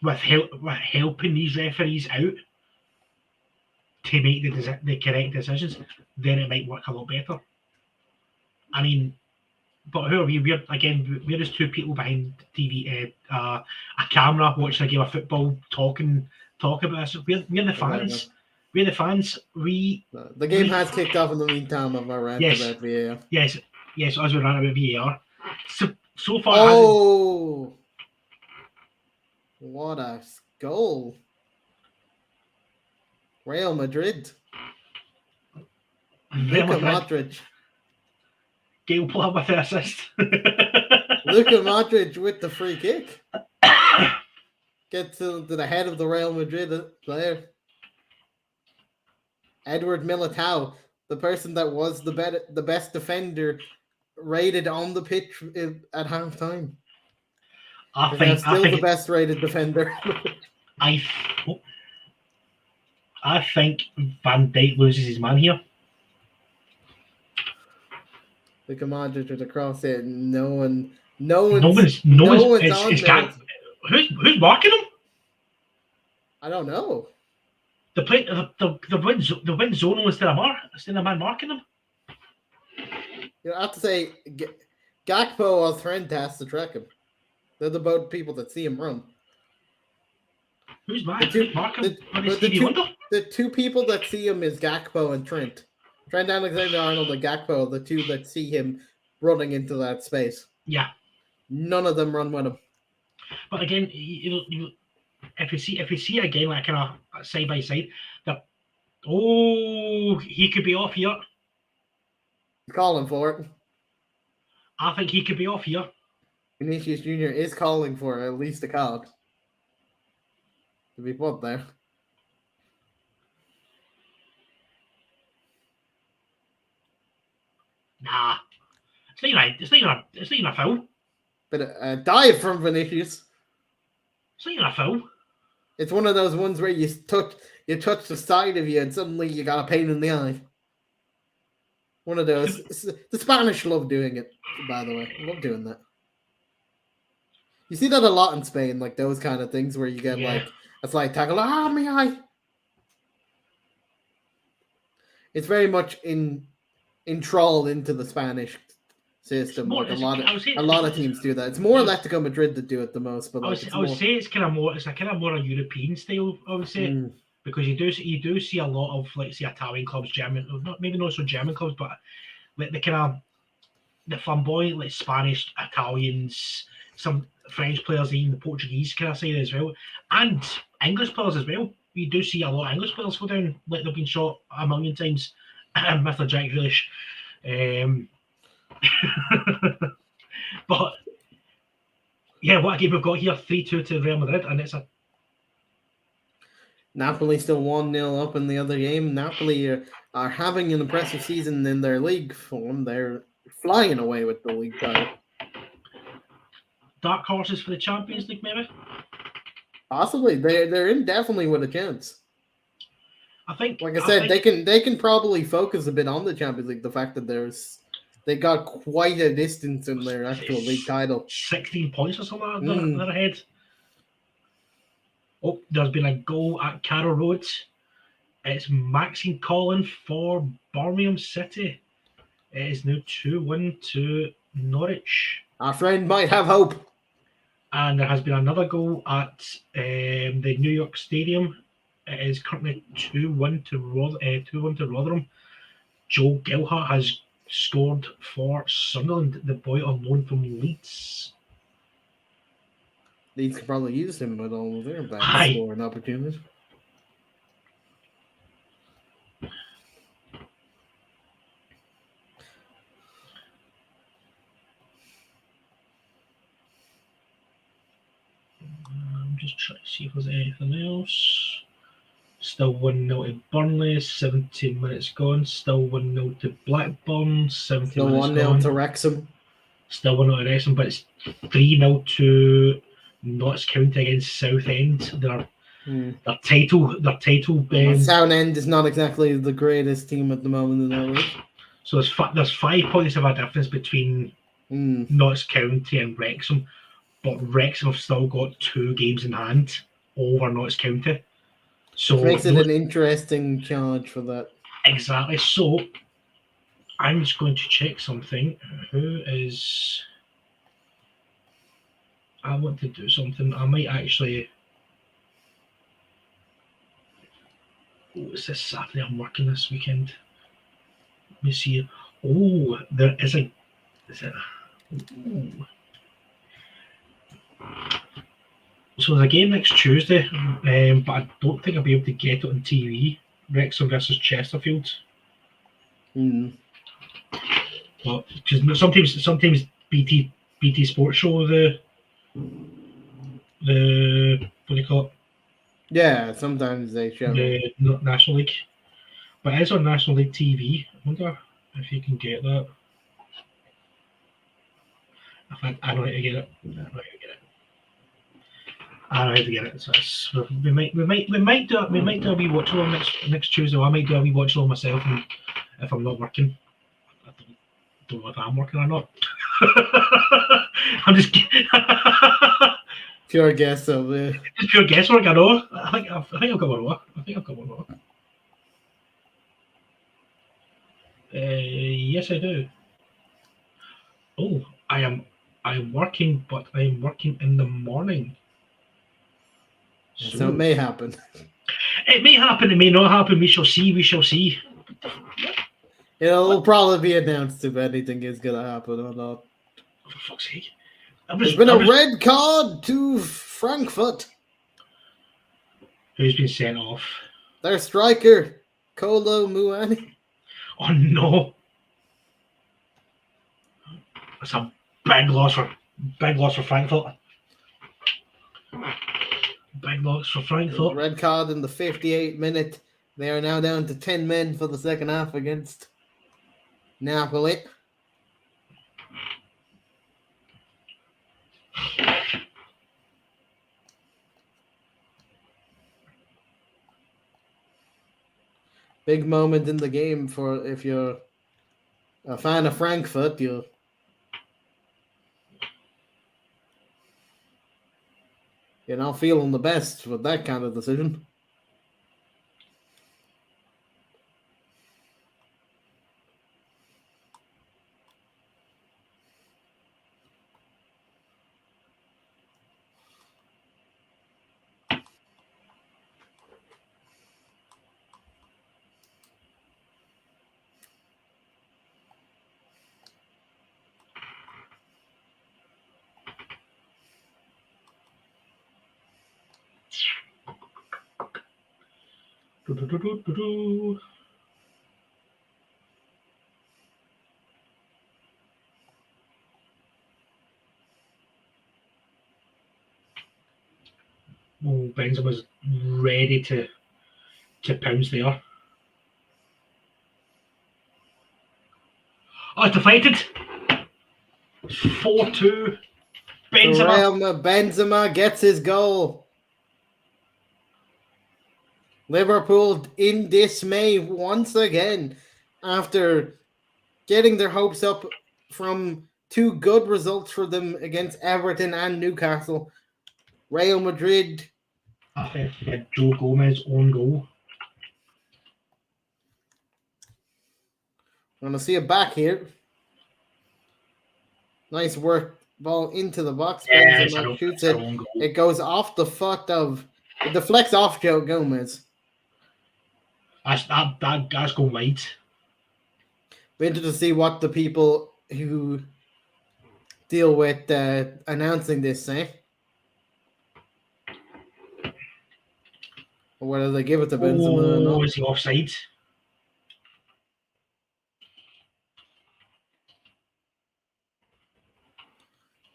with helping these referees out to make the correct decisions, then it might work a lot better. I mean, but who are we? We're just two people behind TV, a camera watching a game of football, talking about this. We're the fans. We're the fans. The game has kicked off in the meantime of our rant about VAR. Yes, as we ran about VAR. So far. Oh, what a goal! Real Madrid. Luka Modric. Gale Player with the assist. Luka Modric with the free kick. Get to the head of the Real Madrid player. Edward Militao, the person that was the best defender rated on the pitch at halftime. I think the best rated defender. I think Van Dijk loses his man here. Luka Modric with a cross it. No one's who's marking him? I don't know. The win zone was still a man marking him. You know, I have to say, Gakpo or Trent has to track him. They're the both people that see him run. Who's marking him? The two people that see him is Gakpo and Trent. Trent Alexander-Arnold and Gakpo, the two that see him running into that space. Yeah. None of them run with him. But again, if we see again like kind of side by side, he could be off here. Calling for it. I think he could be off here. Vinicius Jr. is calling for at least a card to be put there. Nah, it's not even a foul. But a dive from Vinicius. It's not even a foul. It's one of those ones where you touch the side of you and suddenly you got a pain in the eye. One of those. The Spanish love doing it, by the way. I love doing that. You see that a lot in Spain, like those kind of things where you get like a slight tackle. Ah, my eye. It's very much enthralled into the Spanish system. Like a lot of teams do that. It's more Atletico Madrid that do it the most, but like I would say it's kind of more. It's a kind of more a European style. I would say because you do see a lot of, like, say, Italian clubs, maybe not so German clubs, but like the kind of the flamboyant, like Spanish, Italians, some French players, even the Portuguese kind of side as well, and English players as well. We do see a lot of English players go down, like they've been shot a million times. Mr. Jack Grealish. But yeah, what a game we've got here, 3-2 to Real Madrid, and it's a Napoli still 1-0 up in the other game. Napoli are having an impressive season in their league form. They're flying away with the league title. Dark horses for the Champions League, maybe? Possibly. They're in definitely with a chance. I think, like I said, they can probably focus a bit on the Champions League. The fact that they got quite a distance in their actual league title. 16 points or something they're ahead. Oh, there's been a goal at Carrow Road. It's Maxine Collin for Birmingham City. It is now 2-1 to Norwich. Our friend might have hope. And there has been another goal at the New York Stadium. It is currently 2-1 to Rotherham. Joe Gilhart has scored for Sunderland, the boy on loan from Leeds. Leeds could probably use him with all of their bad scoring opportunities. I'm just trying to see if there's anything else. Still 1-0 to Burnley, 17 minutes gone. Still 1-0 to Blackburn, 17 minutes gone. Still 1-0 to Wrexham. Still 1-0 to Wrexham, but it's 3-0 to Notts County against Southend. Their title. Southend is not exactly the greatest team at the moment in that league. So there's 5 points of a difference between Notts County and Wrexham, but Wrexham have still got 2 games in hand over Notts County. So it makes it an interesting charge for that. Exactly. So I'm just going to check something. I want to do something. I might actually. Oh, it's this Saturday. I'm working this weekend. Let me see. Oh, there is a. Is it? Ooh. So there's a game next Tuesday, but I don't think I'll be able to get it on TV. Wrexham versus Chesterfield. But because sometimes BT Sports show the what do you call it? Yeah, sometimes they show the National League, but it's on National League TV. I wonder if you can get that. I know how to get it. I know how to get it. So we might do a wee watch along next Tuesday. I might do a wee watch along myself, and if I'm not working, I don't know if I'm working or not. I'm just kidding. Pure guess of it. It's pure guesswork. I know. I think I've got one more. Yes, I do. Oh, I'm working, but I'm working in the morning. So it may happen. It may happen. It may not happen. We shall see. It'll probably be announced if anything is going to happen or not. For fuck's sake. There's been a red card to Frankfurt. Who's been sent off? Their striker, Kolo Muani. Oh no. That's a big loss for Frankfurt. Big loss for Frankfurt. Red card in the 58th minute. They are now down to 10 men for the second half against Napoli. Big moment in the game for if you're a fan of Frankfurt, you're not feeling the best with that kind of decision. Oh, Benzema's ready to pounce there. Oh, it's deflated. 4-2. Benzema gets his goal. Liverpool in dismay once again after getting their hopes up from 2 good results for them against Everton and Newcastle. Real Madrid. Joe Gomez own goal. I'm going to see it back here. Nice work. Ball into the box. Yeah, Benzema shoots it. It goes off the foot of... It deflects off Joe Gomez. That's going wide. We're interested to see what the people who deal with announcing this say. Or whether they give it to Benzema or not. Is he offside?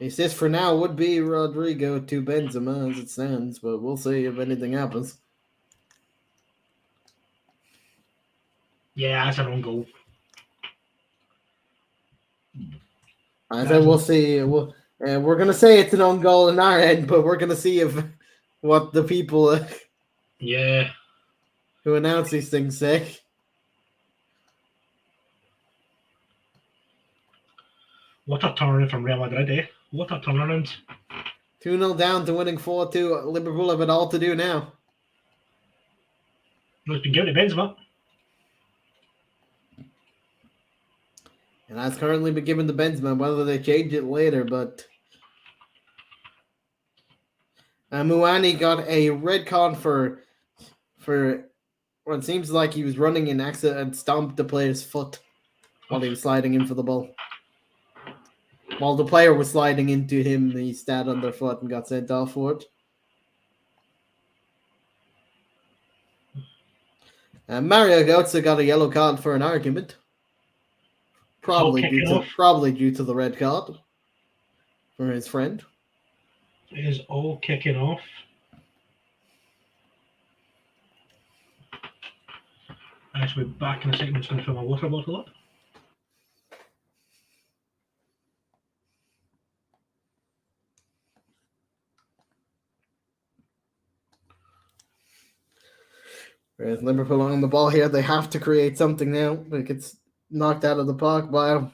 Assist for now would be Rodrigo to Benzema as it stands, but we'll see if anything happens. Yeah, that's an own goal. I said we'll see. We're going to say it's an own goal in our end, but we're going to see if what the people who announce these things say. What a turnaround from Real Madrid, eh? What a turnaround. 2-0 down to winning 4-2. Liverpool have it all to do now. No, it's been given to Benzema. And that's currently been given to Benzema, whether they change it later, but... Muani got a red card for what it seems like he was running in accident and stomped the player's foot while he was sliding in for the ball. While the player was sliding into him, he sat on their foot and got sent off for it. Mario Götze got a yellow card for an argument. Probably due to the red card for his friend. It is all kicking off. Actually, back in a second. I'm just going to fill my water bottle up. Whereas Liverpool on the ball here, they have to create something now. It gets knocked out of the park by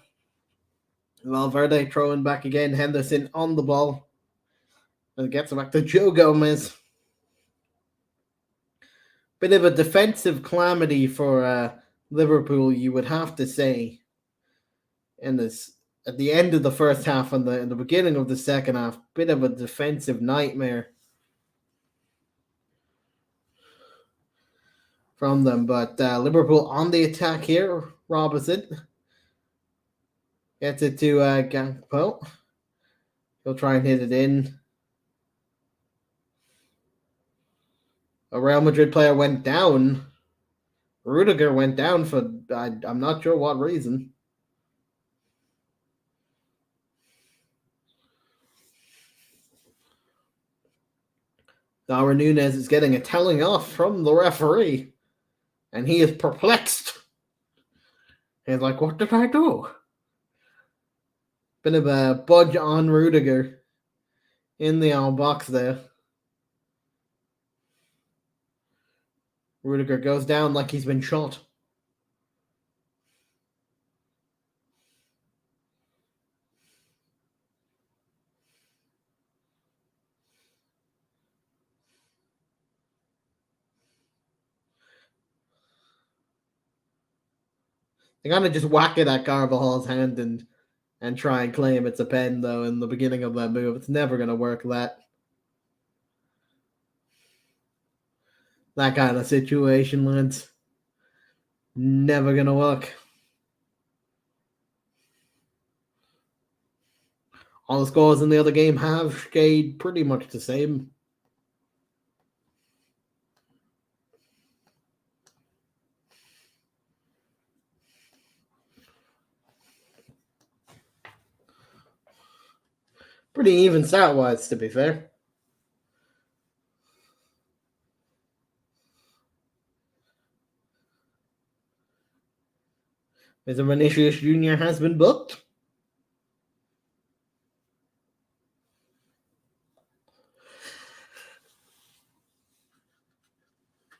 Valverde throwing back again. Henderson on the ball. And gets it back to Joe Gomez. Bit of a defensive calamity for Liverpool, you would have to say. And this at the end of the first half and the beginning of the second half, bit of a defensive nightmare from them. But Liverpool on the attack here. Robinson gets it to Gakpo. He'll try and hit it in. A Real Madrid player went down. Rudiger went down for I'm not sure what reason. Darwin Núñez is getting a telling off from the referee. And he is perplexed. He's like, what did I do? Bit of a budge on Rudiger in the box there. Rudiger goes down like he's been shot. They gotta just whack it at Carvajal's hand and try and claim it's a pen, though, in the beginning of that move. It's never gonna work that kind of situation, lads. Never gonna work. All the scores in the other game have stayed pretty much the same. Pretty even stat-wise, to be fair. As Vinicius Jr. has been booked.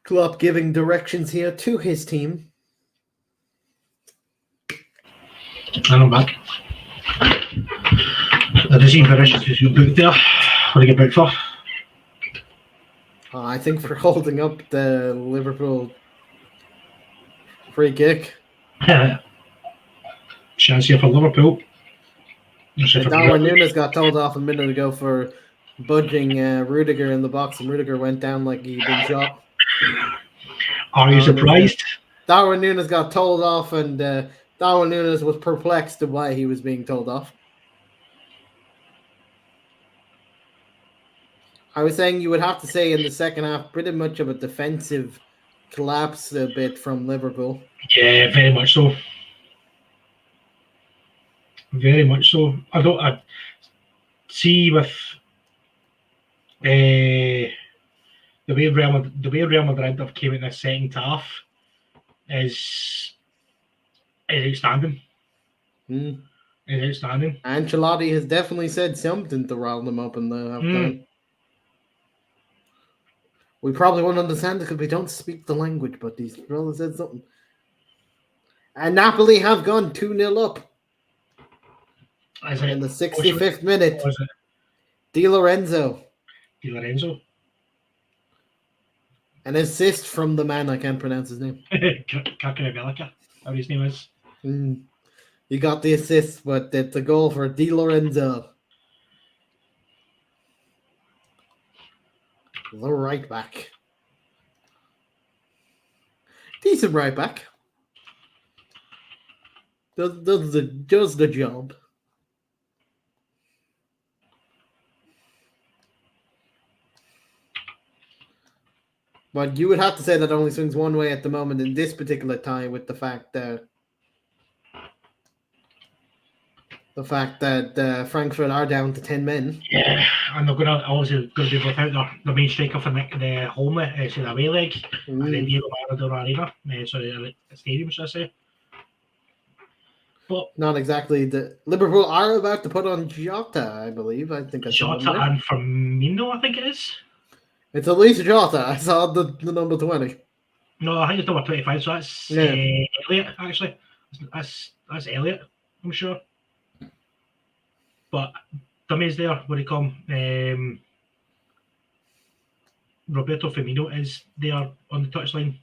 Klopp giving directions here to his team. And I'm back. I just seen Vinicius who booked there. What did he get booked for? I think for holding up the Liverpool free kick. Chance here for Liverpool. Darwin Núñez got told off a minute ago for budging Rudiger in the box, and Rudiger went down like he'd been shot. Are you surprised? Darwin Núñez got told off, and Darwin Núñez was perplexed at why he was being told off. I was saying you would have to say in the second half, pretty much of a defensive collapse a bit from Liverpool. Yeah, very much so. Very much so. I see with the way Real Madrid have came in the second half is outstanding. Is outstanding. Ancelotti has definitely said something to rile them up in the halftime. We probably won't understand it because we don't speak the language, but these brothers said something. And Napoli have gone 2-0 up. In the 65th minute. Di Lorenzo. An assist from the man, I can't pronounce his name. Kakavelica, how his name is. You got the assist, but it's a goal for Di Lorenzo. The right back. Decent right back. Does the job. But you would have to say that only swings one way at the moment in this particular tie, with the fact that Frankfurt are down to 10 men. Yeah, and they're obviously going to be without their main striker for the home leg, the away leg, and then Diego Maradona Arena, the stadium, should I say. But not exactly. The Liverpool are about to put on Jota, I believe. I think that's Jota and Firmino, I think it is. It's at least Jota. I saw the number 20. No, I think it's number 25, so that's Elliot, actually. That's Elliot, I'm sure. But Dummy's there, what do you call him? Roberto Firmino is there on the touchline.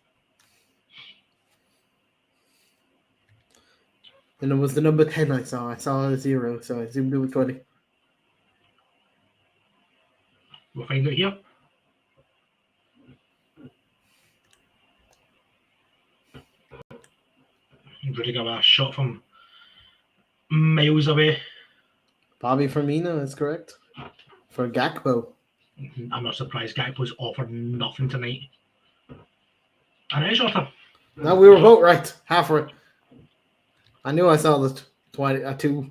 And it was the number 10 I saw. I saw a 0, so I assumed it was 20. We'll find out here. Really got a shot from miles away. Bobby Firmino is correct. For Gakpo. I'm not surprised Gakpo's offered nothing tonight. And it is Jota. No, we were both right. Half right. I knew I saw the 2.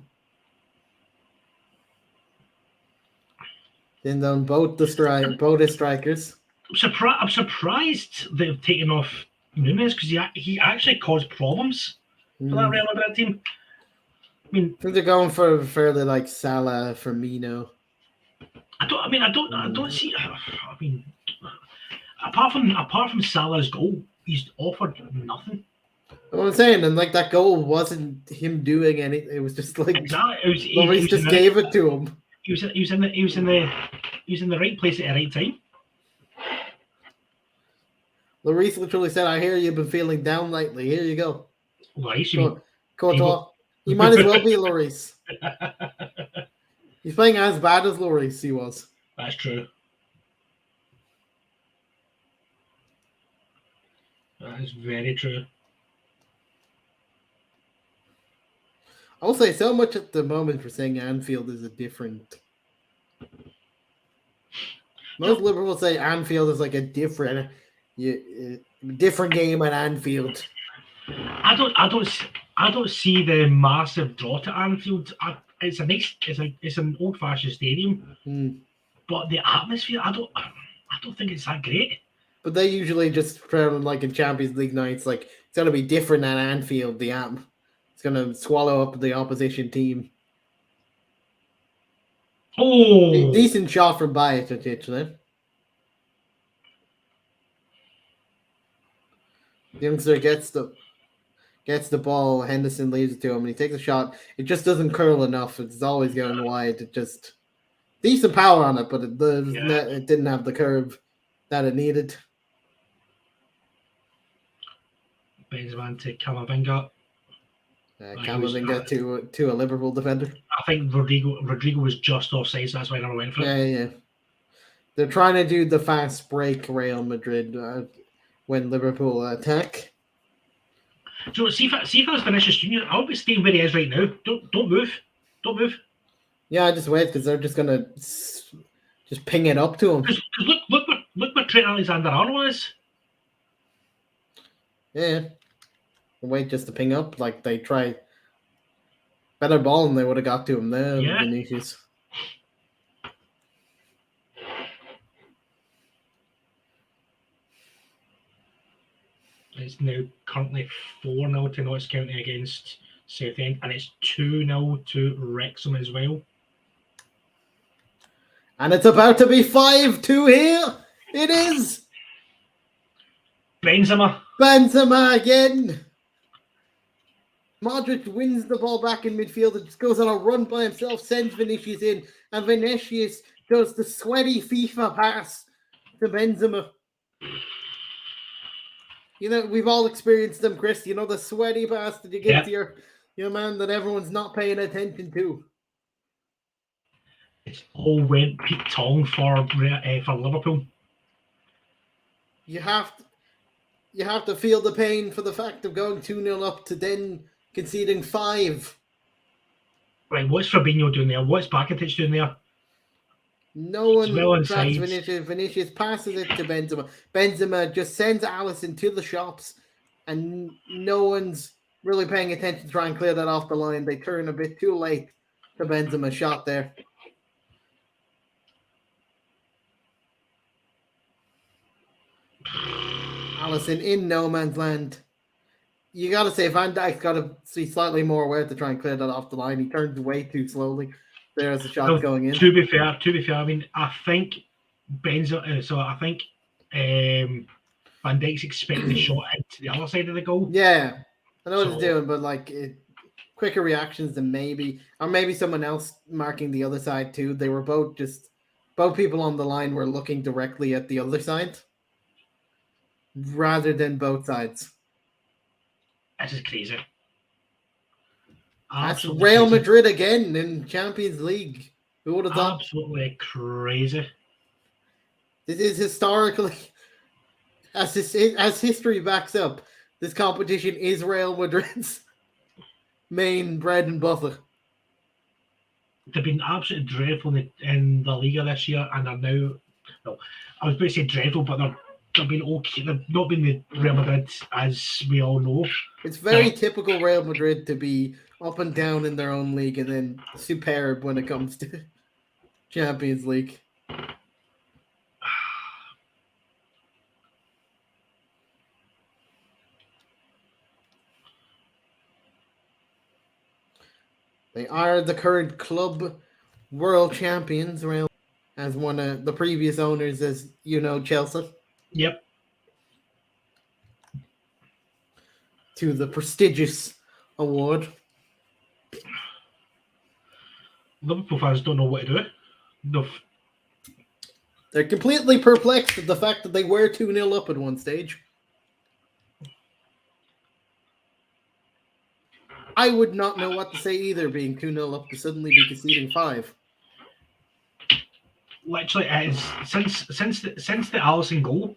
Then down both his strikers. I'm surprised they've taken off Núñez because he actually caused problems for that Real Madrid team. I think they're going for fairly like Salah, Firmino. I don't see. Apart from Salah's goal, he's offered nothing. What I'm saying, and like that goal wasn't him doing anything. It was just like exactly. Lloris just gave it to him. He was in the right place at the right time. Lloris literally said, "I hear you've been feeling down lately. Here you go." Lloris, Courtois. He might as well be Lloris. He's playing as bad as Lloris he was. That's true. That is very true. I'll say so much at the moment for saying Anfield is a different. Most Liverpool say Anfield is like a different game at Anfield. I don't see the massive draw to Anfield. it's an old-fashioned stadium, but the atmosphere, I don't think it's that great. But they usually just like in Champions League nights, like it's gonna be different at Anfield. The app, it's gonna swallow up the opposition team. Oh, decent shot from Bajic then. Youngster gets the ball. Henderson leaves it to him, and he takes a shot. It just doesn't curl enough. It's always going wide. It just decent power on it, but it didn't have the curve that it needed. Benzema to Camavinga. Camavinga to a Liverpool defender. I think Rodrigo was just offside, so that's why I never went for it. Yeah. They're trying to do the fast break Real Madrid when Liverpool attack. So see if I was Vinicius Junior, I would be staying where he is right now. Don't move. Yeah, just wait because they're just gonna just ping it up to him. Look what Trent Alexander-Arnold is. Yeah. Wait just to ping up. Like they try better ball than they would have got to him there, Vinicius. It's now currently 4-0 to Notts County against Southend, and it's 2-0 to Wrexham as well. And it's about to be 5-2 here. It is. Benzema again. Modric wins the ball back in midfield. It just goes on a run by himself, sends Vinicius in, and Vinicius does the sweaty FIFA pass to Benzema. You know, we've all experienced them, Chris. You know, the sweaty pass that you get to your man that everyone's not paying attention to. It's all went Pete Tong for Liverpool. You have to feel the pain for the fact of going 2-0 up to then conceding 5. Right, what's Fabinho doing there? What's Bakitic doing there? No one tracks Vinicius. Vinicius passes it to Benzema. Benzema just sends Alisson to the shops, and no one's really paying attention to try and clear that off the line. They turn a bit too late to Benzema's shot there. Alisson in no man's land. You got to say Van Dijk's got to be slightly more aware to try and clear that off the line. He turns way too slowly. There's a shot going in. To be fair, I mean, I think Benzema. So I think Van Dijk's expecting the shot into the other side of the goal. Yeah, I know what he's doing, but quicker reactions than maybe someone else marking the other side too. They were both people on the line were looking directly at the other side rather than both sides. This is crazy. That's Real Madrid again in Champions League. Who would have thought? Absolutely crazy. This is historically, as history backs up, this competition is Real Madrid's main bread and butter. They've been absolutely dreadful in the Liga this year, and are now. No, I was about to say dreadful, but they've been okay. They've not been the Real Madrid as we all know. It's very typical Real Madrid to be up and down in their own league and then superb when it comes to Champions League. They are the current club world champions, as one of the previous owners, as you know, Chelsea. Yep. To the prestigious award. Liverpool fans don't know what to do. No. They're completely perplexed at the fact that they were 2-0 up at one stage. I would not know what to say either, being 2-0 up to suddenly be conceding 5. Literally, it is since the Alisson goal.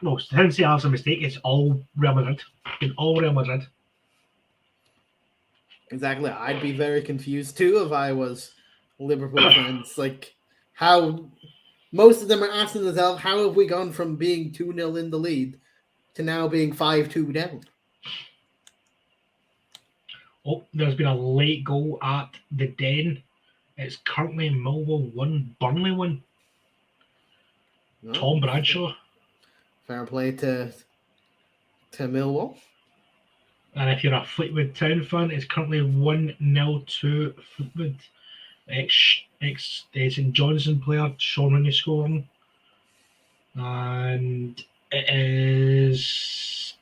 No, since the Alisson mistake, it's all Real Madrid. It's all Real Madrid. Exactly. I'd be very confused too if I was Liverpool fans. Like, how most of them are asking themselves, how have we gone from being 2-0 in the lead to now being 5-2 down? Oh, there's been a late goal at the Den. It's currently Millwall 1, Burnley 1. No, Tom Bradshaw. Fair play to Millwall. And if you're a Fleetwood Town fan, it's currently 1-0 to Fleetwood. St Johnson player, Sean Rooney scoring. And it is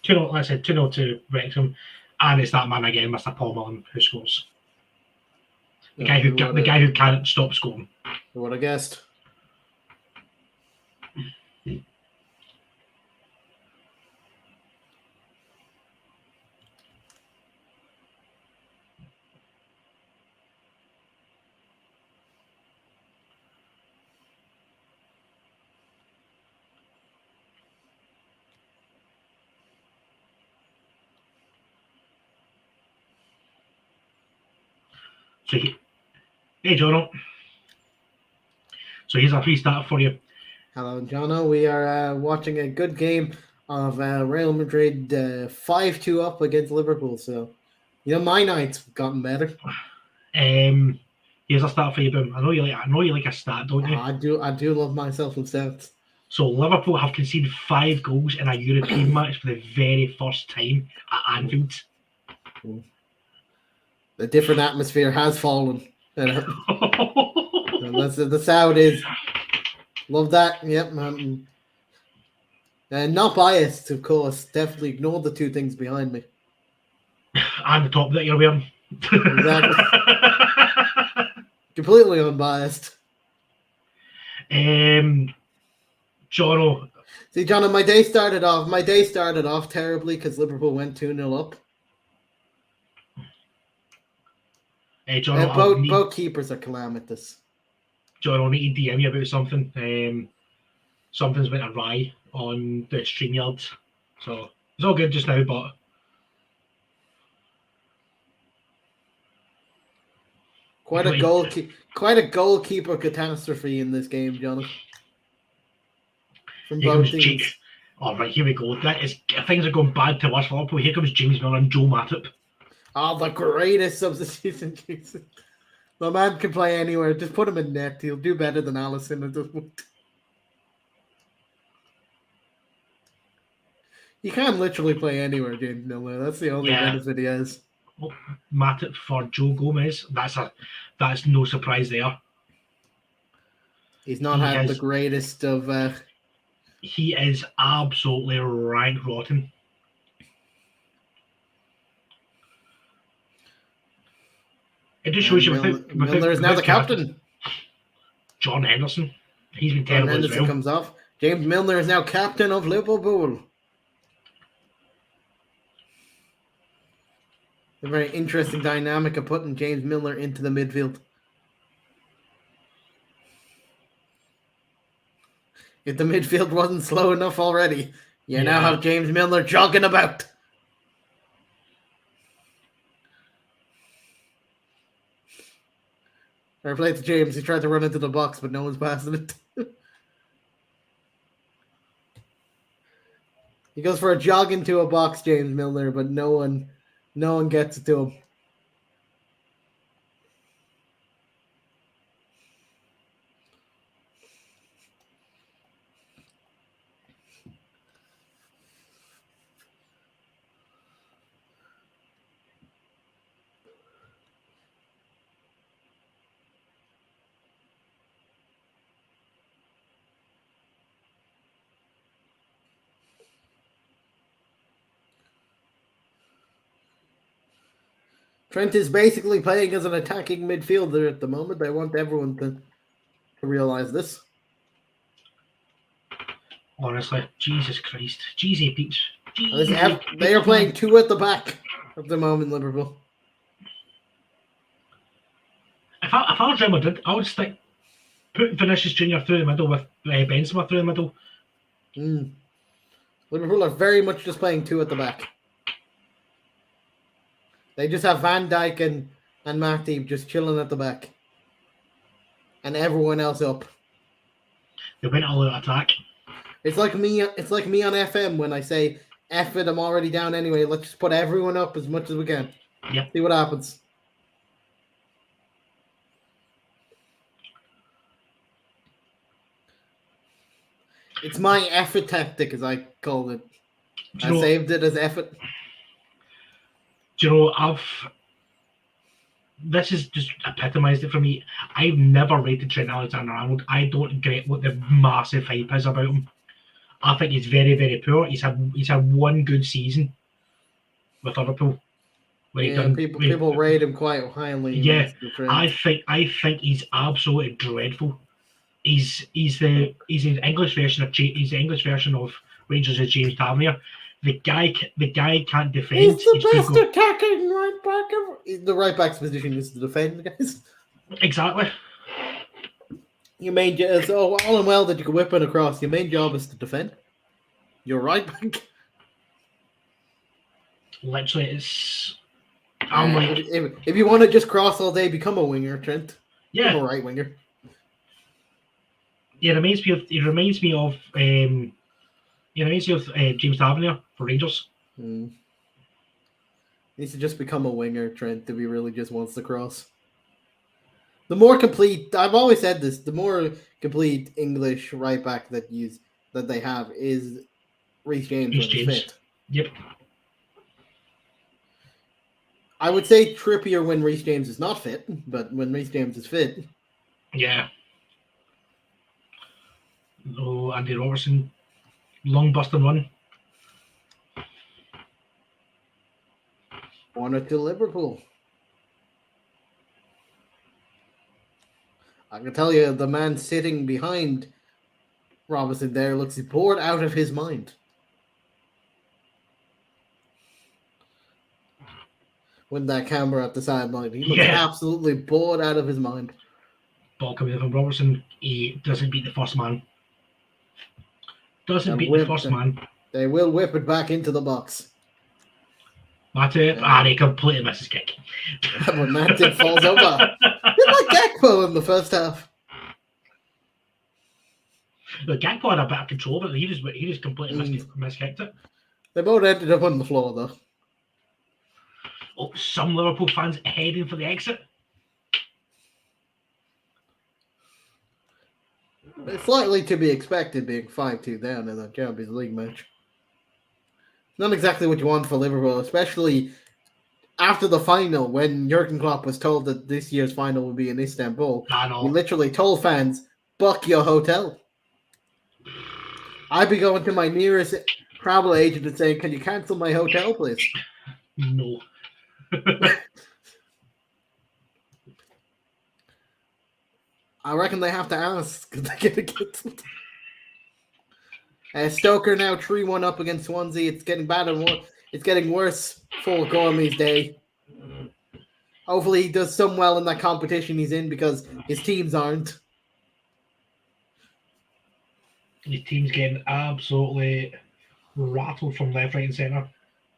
2-0, like I said, 2-0 to Wrexham. And it's that man again, Mr. Paul Mullen, who scores. The guy who can't stop scoring. Who would have guessed? So hey, Jono. So here's a free start for you. Hello, Jono. We are watching a good game of Real Madrid 5-2 up against Liverpool. So, my night's gotten better. Here's a start for you, Boom. I know you like a stat, don't you? I do love myself some stats. So Liverpool have conceded 5 goals in a European match for the very first time at Anfield. The different atmosphere has fallen. That's how it is. Love that. Yep. Not biased, of course. Definitely ignore the two things behind me. And the top that you're wearing. Exactly. Completely unbiased. Jono. See, Jono, my day started off terribly because Liverpool went 2-0 up. Hey, Jono, both keepers are calamitous. John, I need to DM you about something. Something's went awry on the StreamYard. So it's all good just now, but quite a goalkeeper catastrophe in this game, John. From both teams. All right, here we go. Things are going bad to us, Liverpool. Here comes James Miller and Joe Matip. Oh, the greatest substitution. The man can play anywhere. Just put him in net. He'll do better than Alisson at this point. He can literally play anywhere, James Miller. That's the only benefit he has. Oh, Matip for Joe Gomez. That's no surprise there. He's not had the greatest of... He is absolutely rank rotten. It just shows you Milner is now the captain. John Henderson. He's been terrible as well. Henderson comes off. James Milner is now captain of Liverpool. A very interesting dynamic of putting James Milner into the midfield. If the midfield wasn't slow enough already, you now have James Milner jogging about. Fair play to James. He tried to run into the box, but no one's passing it. He goes for a jog into a box, James Milner, but no one gets it to him. Trent is basically playing as an attacking midfielder at the moment. I want everyone to realize this. Honestly, Jesus Christ. Jesus peeps. They are playing 2 at the back at the moment, Liverpool. If I was Real Madrid, I would put Vinicius Jr. through the middle with Benzema through the middle. Liverpool are very much just playing 2 at the back. They just have Van Dijk and Matip just chilling at the back. And everyone else up. They went all out attack. It's like me on FM when I say F it, I'm already down anyway. Let's just put everyone up as much as we can. Yep. See what happens. It's my effort tactic, as I called it. I saved it as effort. Do you know, this has just epitomised it for me. I've never rated Trent Alexander-Arnold. I don't get what the massive hype is about him. I think he's very, very poor. He's had one good season with Liverpool. People rate him quite highly. Yeah, I think he's absolutely dreadful. He's the English version of Rangers' James Tavernier. The guy can't defend. He's the best attacking right back. The right back's position is to defend, guys. Exactly. Your main job is all and well that you can whip it across. Your main job is to defend. You're right back. Literally, it's. If you want to just cross all day, become a winger, Trent. Yeah, become a right winger. It reminds me of James Tavernier for Rangers. Needs to just become a winger, Trent, if he really just wants to cross. The more complete, I've always said this, the more complete English right back that they have is Reece James when he's fit. Yep. I would say Trippier when Reece James is not fit, but when Reece James is fit. Yeah. Oh, Andy Robertson, long bust and run. Corner to Liverpool. I can tell you, the man sitting behind Robertson there looks bored out of his mind. With that camera at the sideline, he looks absolutely bored out of his mind. Ball coming in from Robertson, he doesn't beat the first man. The first man. They will whip it back into the box. Matip, he completely misses kick. When Matip falls over. It's like Gakpo in the first half. The Gakpo had a bit of control, but he just completely miskicked it. They both ended up on the floor, though. Oh, some Liverpool fans heading for the exit. It's slightly to be expected being 5-2 down in a Champions League match. Not exactly what you want for Liverpool, especially after the final when Jurgen Klopp was told that this year's final would be in Istanbul. He literally told fans, book your hotel. I'd be going to my nearest travel agent and saying, can you cancel my hotel, please? No. I reckon they have to ask because they get cancelled. Stoker now 3-1 up against Swansea. It's getting bad and it's getting worse for Gormley's day. Hopefully he does some well in that competition he's in because his teams aren't. His team's getting absolutely rattled from left, right and centre.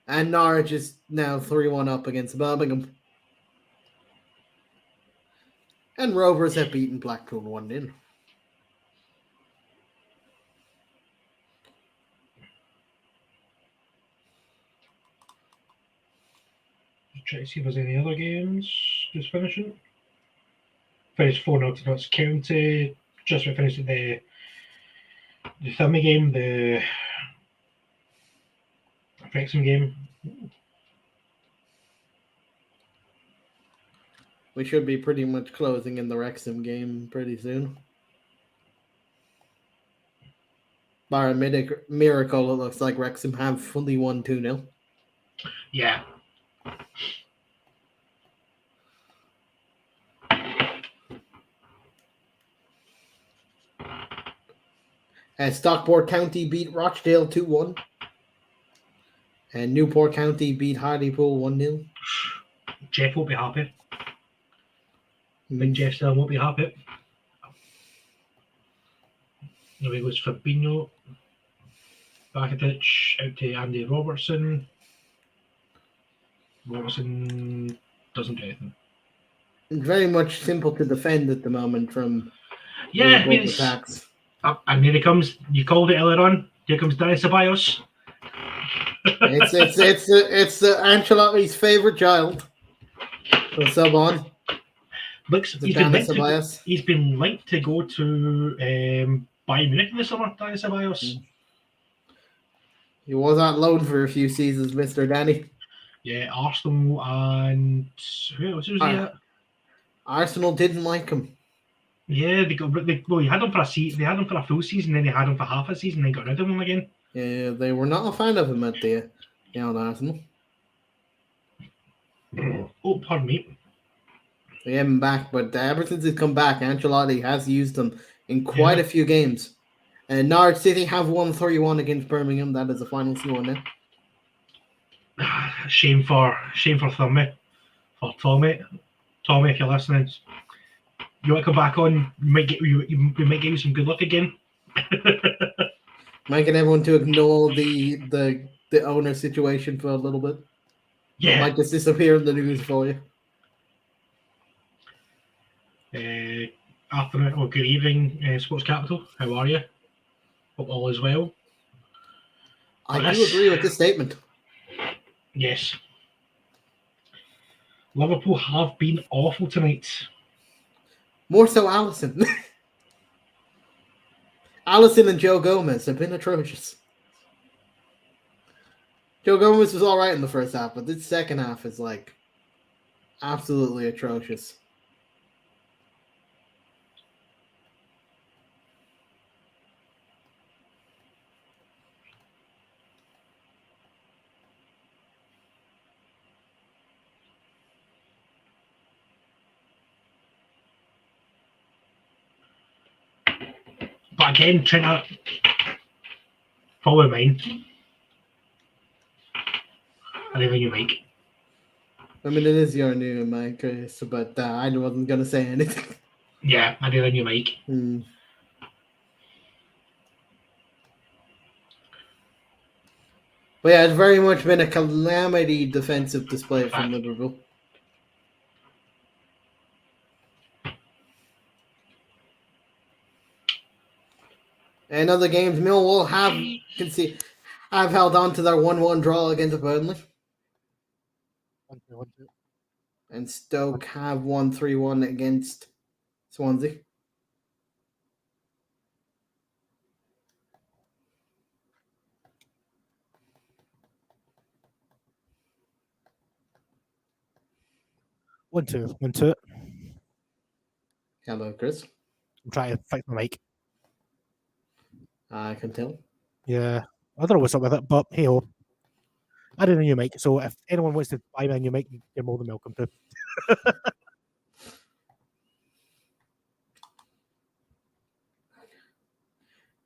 And Norwich is now 3-1 up against Birmingham. And Rovers have beaten Blackpool 1-0. Try to see if there's any other games. Just finishing. Finished 4-0 to Notts County. Just finished the Thummy game, the Wrexham game. We should be pretty much closing in the Wrexham game pretty soon. Bar a miracle, it looks like Wrexham have fully won 2-0. Yeah. Stockport County beat Rochdale 2-1. And Newport County beat Hartlepool 1-0. Jeff won't be happy. Big Jeff still won't be happy. There goes Fabinho. Bakitic out to Andy Robertson. Robertson doesn't do anything. It's very much simple to defend at the moment from attacks. And here he comes. You called it earlier on. Here comes Danny Ceballos. It's Ancelotti's favorite child. So sub on. He's been linked to go to Bayern Munich in the summer. Dani Ceballos. He was on loan for a few seasons, Mr. Danny. Yeah, Arsenal and who else was he at? Arsenal didn't like him. Yeah, he had him for a season. They had him for a full season, then they had him for half a season, then got rid of him again. Yeah, they were not a fan of him at the Arsenal. Oh, pardon me. They have him back, but ever since he's come back, Ancelotti has used him in quite a few games. And Norwich City have won 3-1 against Birmingham. That is the final score now. Shame for Tommy. For Tommy, if you're listening, you want to come back on? We might get you some good luck again. Might get everyone to ignore the owner situation for a little bit. Yeah, it might just disappear in the news for you. Afternoon or good evening, Sports Capital. How are you? Hope all is well. I do agree with this statement. Yes. Liverpool have been awful tonight. More so Alisson. Alisson and Joe Gomez have been atrocious. Joe Gomez was all right in the first half, but this second half is like absolutely atrocious. But again, trying to follow mine. Anything you make. I mean, it is your new mic, Chris, but I wasn't going to say anything. Yeah, anything you make. But yeah, it's very much been a calamity defensive display from Liverpool. In other games, Millwall have held on to their 1-1 draw against Burnley. 1-2. And Stoke have won 3-1 against Swansea. One, two. Hello, Chris. I'm trying to fix my mic. I can tell. Yeah, I don't know what's up with it, but hey ho. I didn't know your mic, so if anyone wants to buy me a new mic, you're more than welcome to.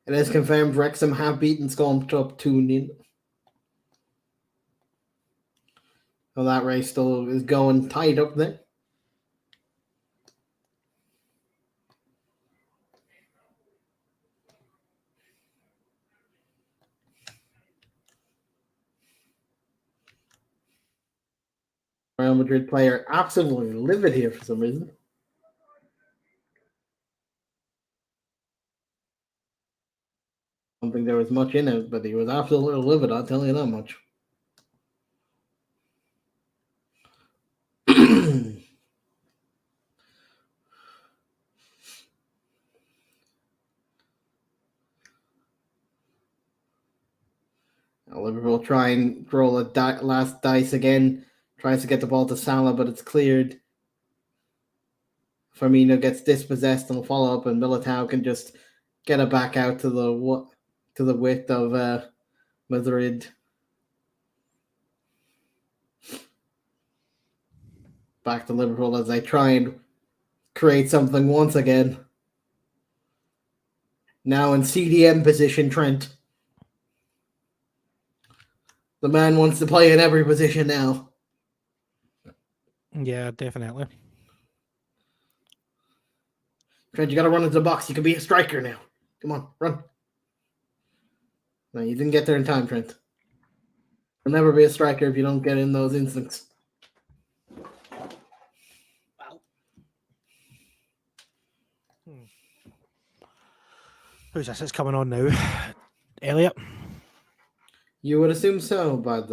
It is confirmed Wrexham have beaten Scunthorpe 2-0. So that race still is going tight up there. Real Madrid player absolutely livid here for some reason. I don't think there was much in it, but he was absolutely livid, I'll tell you that much. Liverpool try and roll a last dice again. Tries to get the ball to Salah, but it's cleared. Firmino gets dispossessed and will follow up, and Militao can just get it back out to the width of Madrid. Back to Liverpool as they try and create something once again. Now in CDM position, Trent. The man wants to play in every position now. Yeah, definitely. Trent, you got to run into the box. You can be a striker now. Come on, run. No, you didn't get there in time, Trent. You'll never be a striker if you don't get in those instincts. Wow. Who's this? It's coming on now. Elliot. You would assume so, but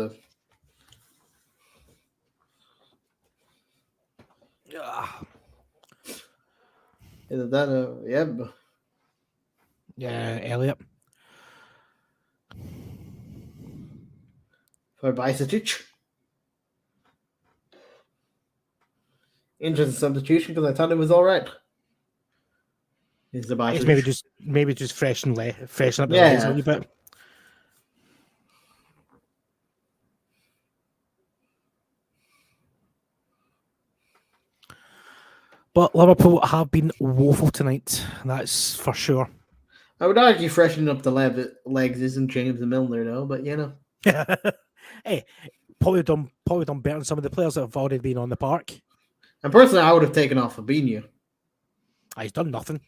Either that or Yeah, Elliot. For Bajcetic. Interesting substitution because I thought it was all right. It's the Bajcetic. It's maybe just freshen up the legs a little bit. But Liverpool have been woeful tonight. That's for sure. I would argue freshening up the legs isn't James Milner, though. But hey, probably done better than some of the players that have already been on the park. And personally, I would have taken off Fabinho. He's done nothing.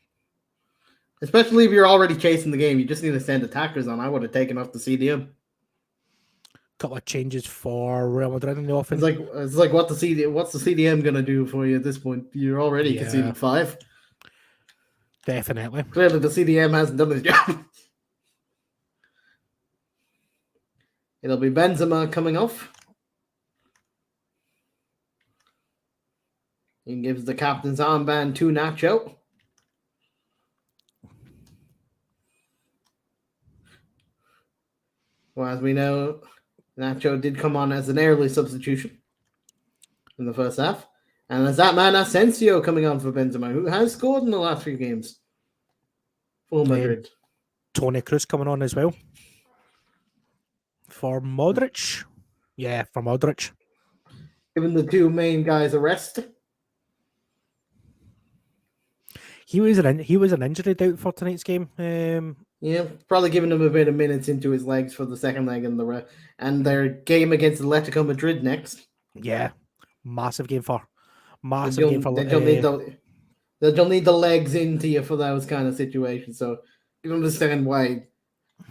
Especially if you're already chasing the game, you just need to send attackers on. I would have taken off the CDM. Couple of changes for Real Madrid in the offense. It's like what's the CDM gonna do for you at this point? You're already conceding 5. Definitely. Clearly, the CDM hasn't done his job. It'll be Benzema coming off. He gives the captain's armband to Nacho. Well, as we know, Nacho did come on as an early substitution in the first half. And there's that man Asensio coming on for Benzema, who has scored in the last few games for Madrid. Toni Kroos coming on as well. For Modric. Yeah, for Modric. Given the 2 main guys a rest. He was an injury doubt for tonight's game. Yeah, probably giving him a bit of minutes into his legs for the second leg and their game against Atletico Madrid next. Yeah, massive game for. They'll need the legs into you for those kind of situations. So you can understand why.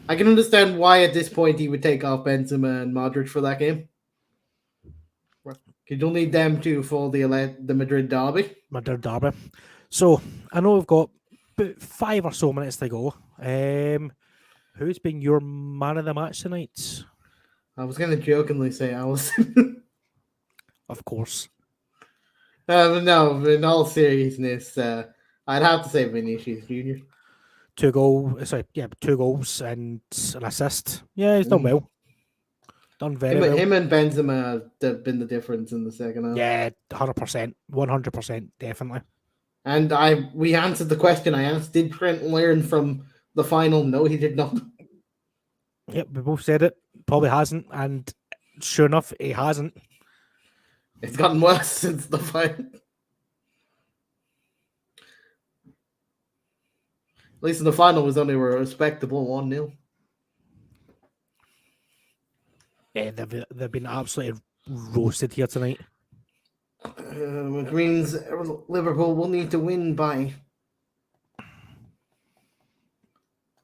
I can understand why at this point he would take off Benzema and Modric for that game. You'll need them too for the Madrid derby. So I know we've got about 5 or so minutes to go. Who's been your man of the match tonight? I was going to jokingly say Alisson. Of course. No, in all seriousness, I'd have to say Vinicius Jr. 2 goals and an assist. Yeah, he's done well. Done very well. Him and Benzema have been the difference in the second half. Yeah, 100%. 100%, definitely. And we answered the question I asked. Did Trent learn from the final? No, he did not. Yep, we both said it. Probably hasn't. And sure enough, he hasn't. It's gotten worse since the final. At least in the final was only a respectable 1-0. Yeah, they've been absolutely roasted here tonight. Which means Liverpool will need to win by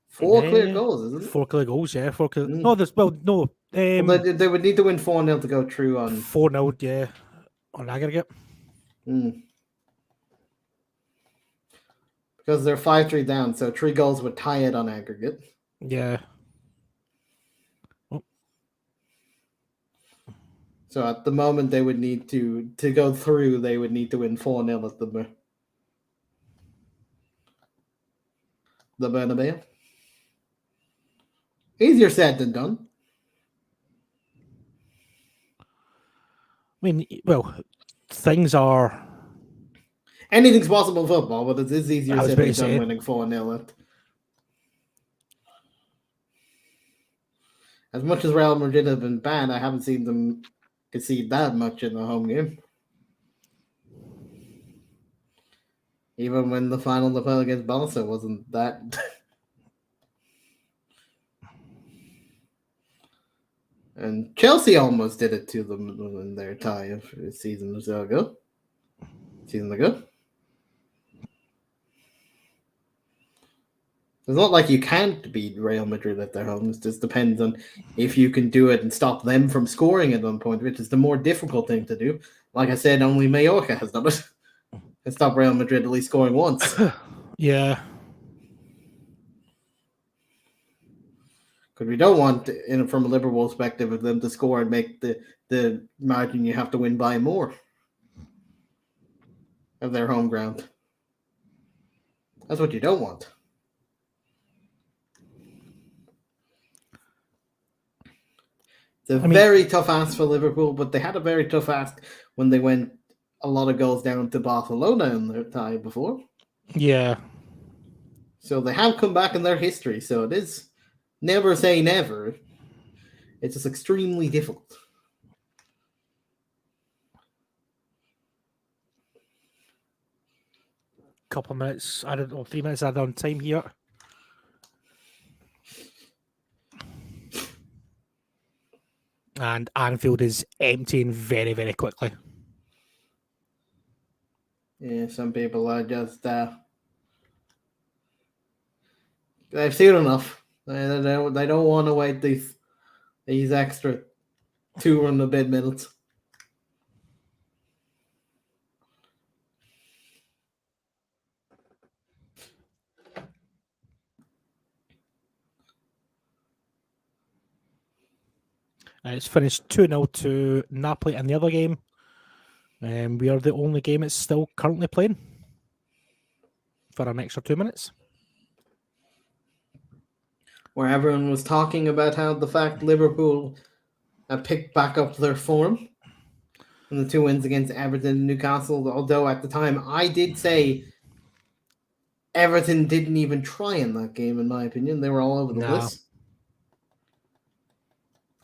4 clear goals, isn't it? 4 clear goals, yeah. 4 clear. No, no. They would need to win 4-0 to go through on 4-0, yeah, on aggregate. Because they're 5-3 down, so 3 goals would tie it on aggregate. Yeah. So at the moment, they would need to go through. They would need to win 4-0 at the Bernabeu. Easier said than done. I mean, well, things are. Anything's possible in football, but it is easier said than done winning 4-0. As much as Real Madrid have been bad, I haven't seen them concede that much in the home game. Even when the final they played against Barca wasn't that. And Chelsea almost did it to them in their tie a season or so ago. Season ago. It's not like you can't beat Real Madrid at their home. It just depends on if you can do it and stop them from scoring at one point, which is the more difficult thing to do. Like I said, only Mallorca has done it. And stop Real Madrid at least scoring once. Yeah. Because we don't want, from a Liverpool perspective, of them to score and make the margin you have to win by more of their home ground. That's what you don't want. It's a very tough ask for Liverpool, but they had a very tough ask when they went a lot of goals down to Barcelona in their tie before. Yeah. So they have come back in their history. So it is never say never. It's just extremely difficult. Couple of minutes, 3 minutes added on time here. And Anfield is emptying very, very quickly. Yeah, some people are just they've seen enough. They don't want to wait these extra 2 and a bit minutes. And it's finished 2-0 to Napoli in the other game. We are the only game it's still currently playing for an extra 2 minutes. Where everyone was talking about how the fact Liverpool picked back up their form in the 2 wins against Everton and Newcastle, although at the time I did say Everton didn't even try in that game, in my opinion. They were all over the place.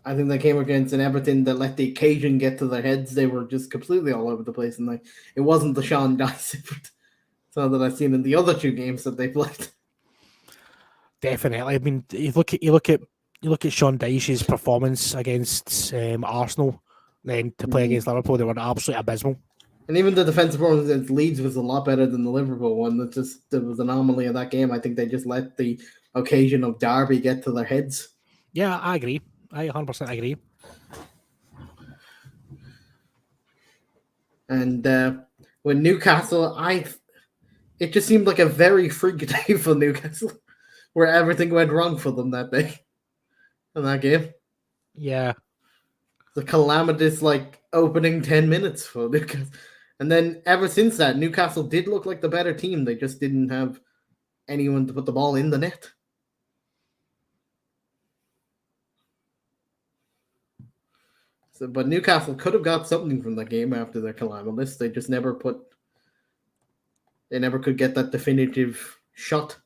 I think they came against an Everton that let the occasion get to their heads. They were just completely all over the place, and it wasn't the Sean Dyche so that I've seen in the other 2 games that they played. Definitely. I mean, you look at Sean Dyche's performance against Arsenal, then to play against Liverpool, they were absolutely abysmal. And even the defensive performance against Leeds was a lot better than the Liverpool one. There was an anomaly in that game. I think they just let the occasion of Derby get to their heads. Yeah, I agree. I 100% agree. And with Newcastle, it just seemed like a very freak day for Newcastle, where everything went wrong for them that day in that game. Yeah. The calamitous opening 10 minutes for Newcastle. And then ever since that, Newcastle did look like the better team. They just didn't have anyone to put the ball in the net. But Newcastle could have got something from the game after their calamitous. They just never could get that definitive shot.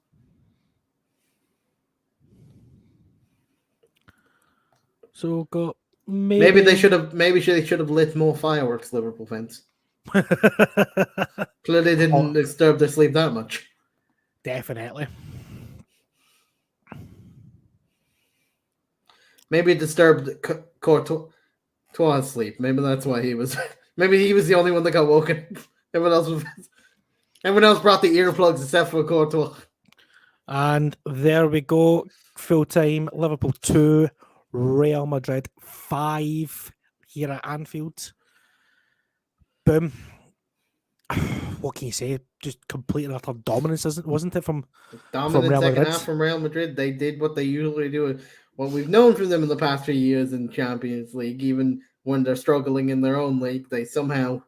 So maybe they should have lit more fireworks, Liverpool fans. Clearly didn't disturb their sleep that much. Definitely. Maybe it disturbed Courtois' sleep. Maybe that's why he was. Maybe he was the only one that got woken. Everyone else brought the earplugs except for Courtois. And there we go. Full time. Liverpool 2, Real Madrid 5 here at Anfield. Boom. What can you say? Just complete and utter dominance, wasn't it? From Real Madrid. Half from Real Madrid. They did what they usually do. What we've known from them in the past 3 years in Champions League, even when they're struggling in their own league, they somehow,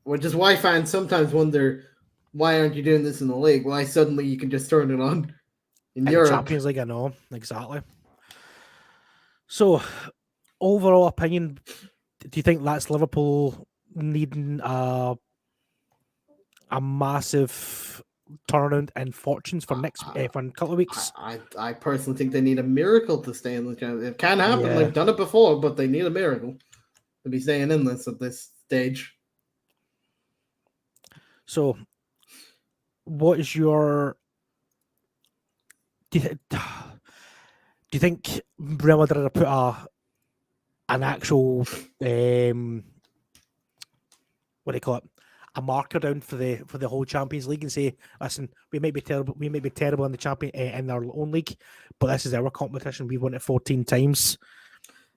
which is why fans sometimes wonder, why aren't you doing this in the league? Why suddenly you can just turn it on in Europe? Champions League, I know, exactly. So, overall opinion, do you think that's Liverpool needing a massive turnaround in fortunes for for a couple of weeks? I personally think they need a miracle to stay in the Champions League. It can happen. Yeah. They've done it before, but they need a miracle to be staying in this at this stage. So, what is your... Do you think Real Madrid have put an actual... what do you call it? A marker down for the whole Champions League and say, listen, we may be terrible in the in our own league, but this is our competition. We won it 14 times.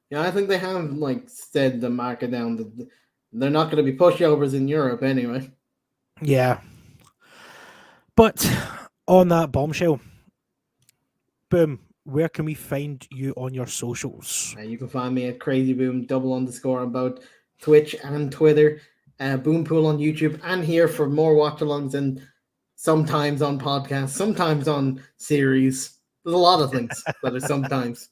Yeah, I think they have said the marker down that they're not going to be pushovers in Europe anyway. Yeah, but on that bombshell, boom, where can we find you on your socials? You can find me at CrazyBoom __ on both Twitch and Twitter. Boompool on YouTube, and here for more watch-alongs, and sometimes on podcasts, sometimes on series. There's a lot of things that are sometimes.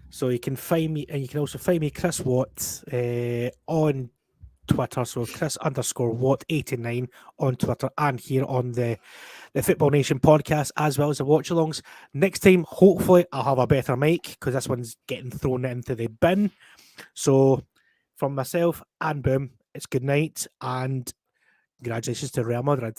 So you can find me, and you can also find me, Chris Watt, on Twitter. So Chris _Watt89 on Twitter, and here on the Football Nation podcast, as well as the watch-alongs. Next time, hopefully, I'll have a better mic, because this one's getting thrown into the bin. So from myself and Boom, it's good night, and congratulations to Real Madrid.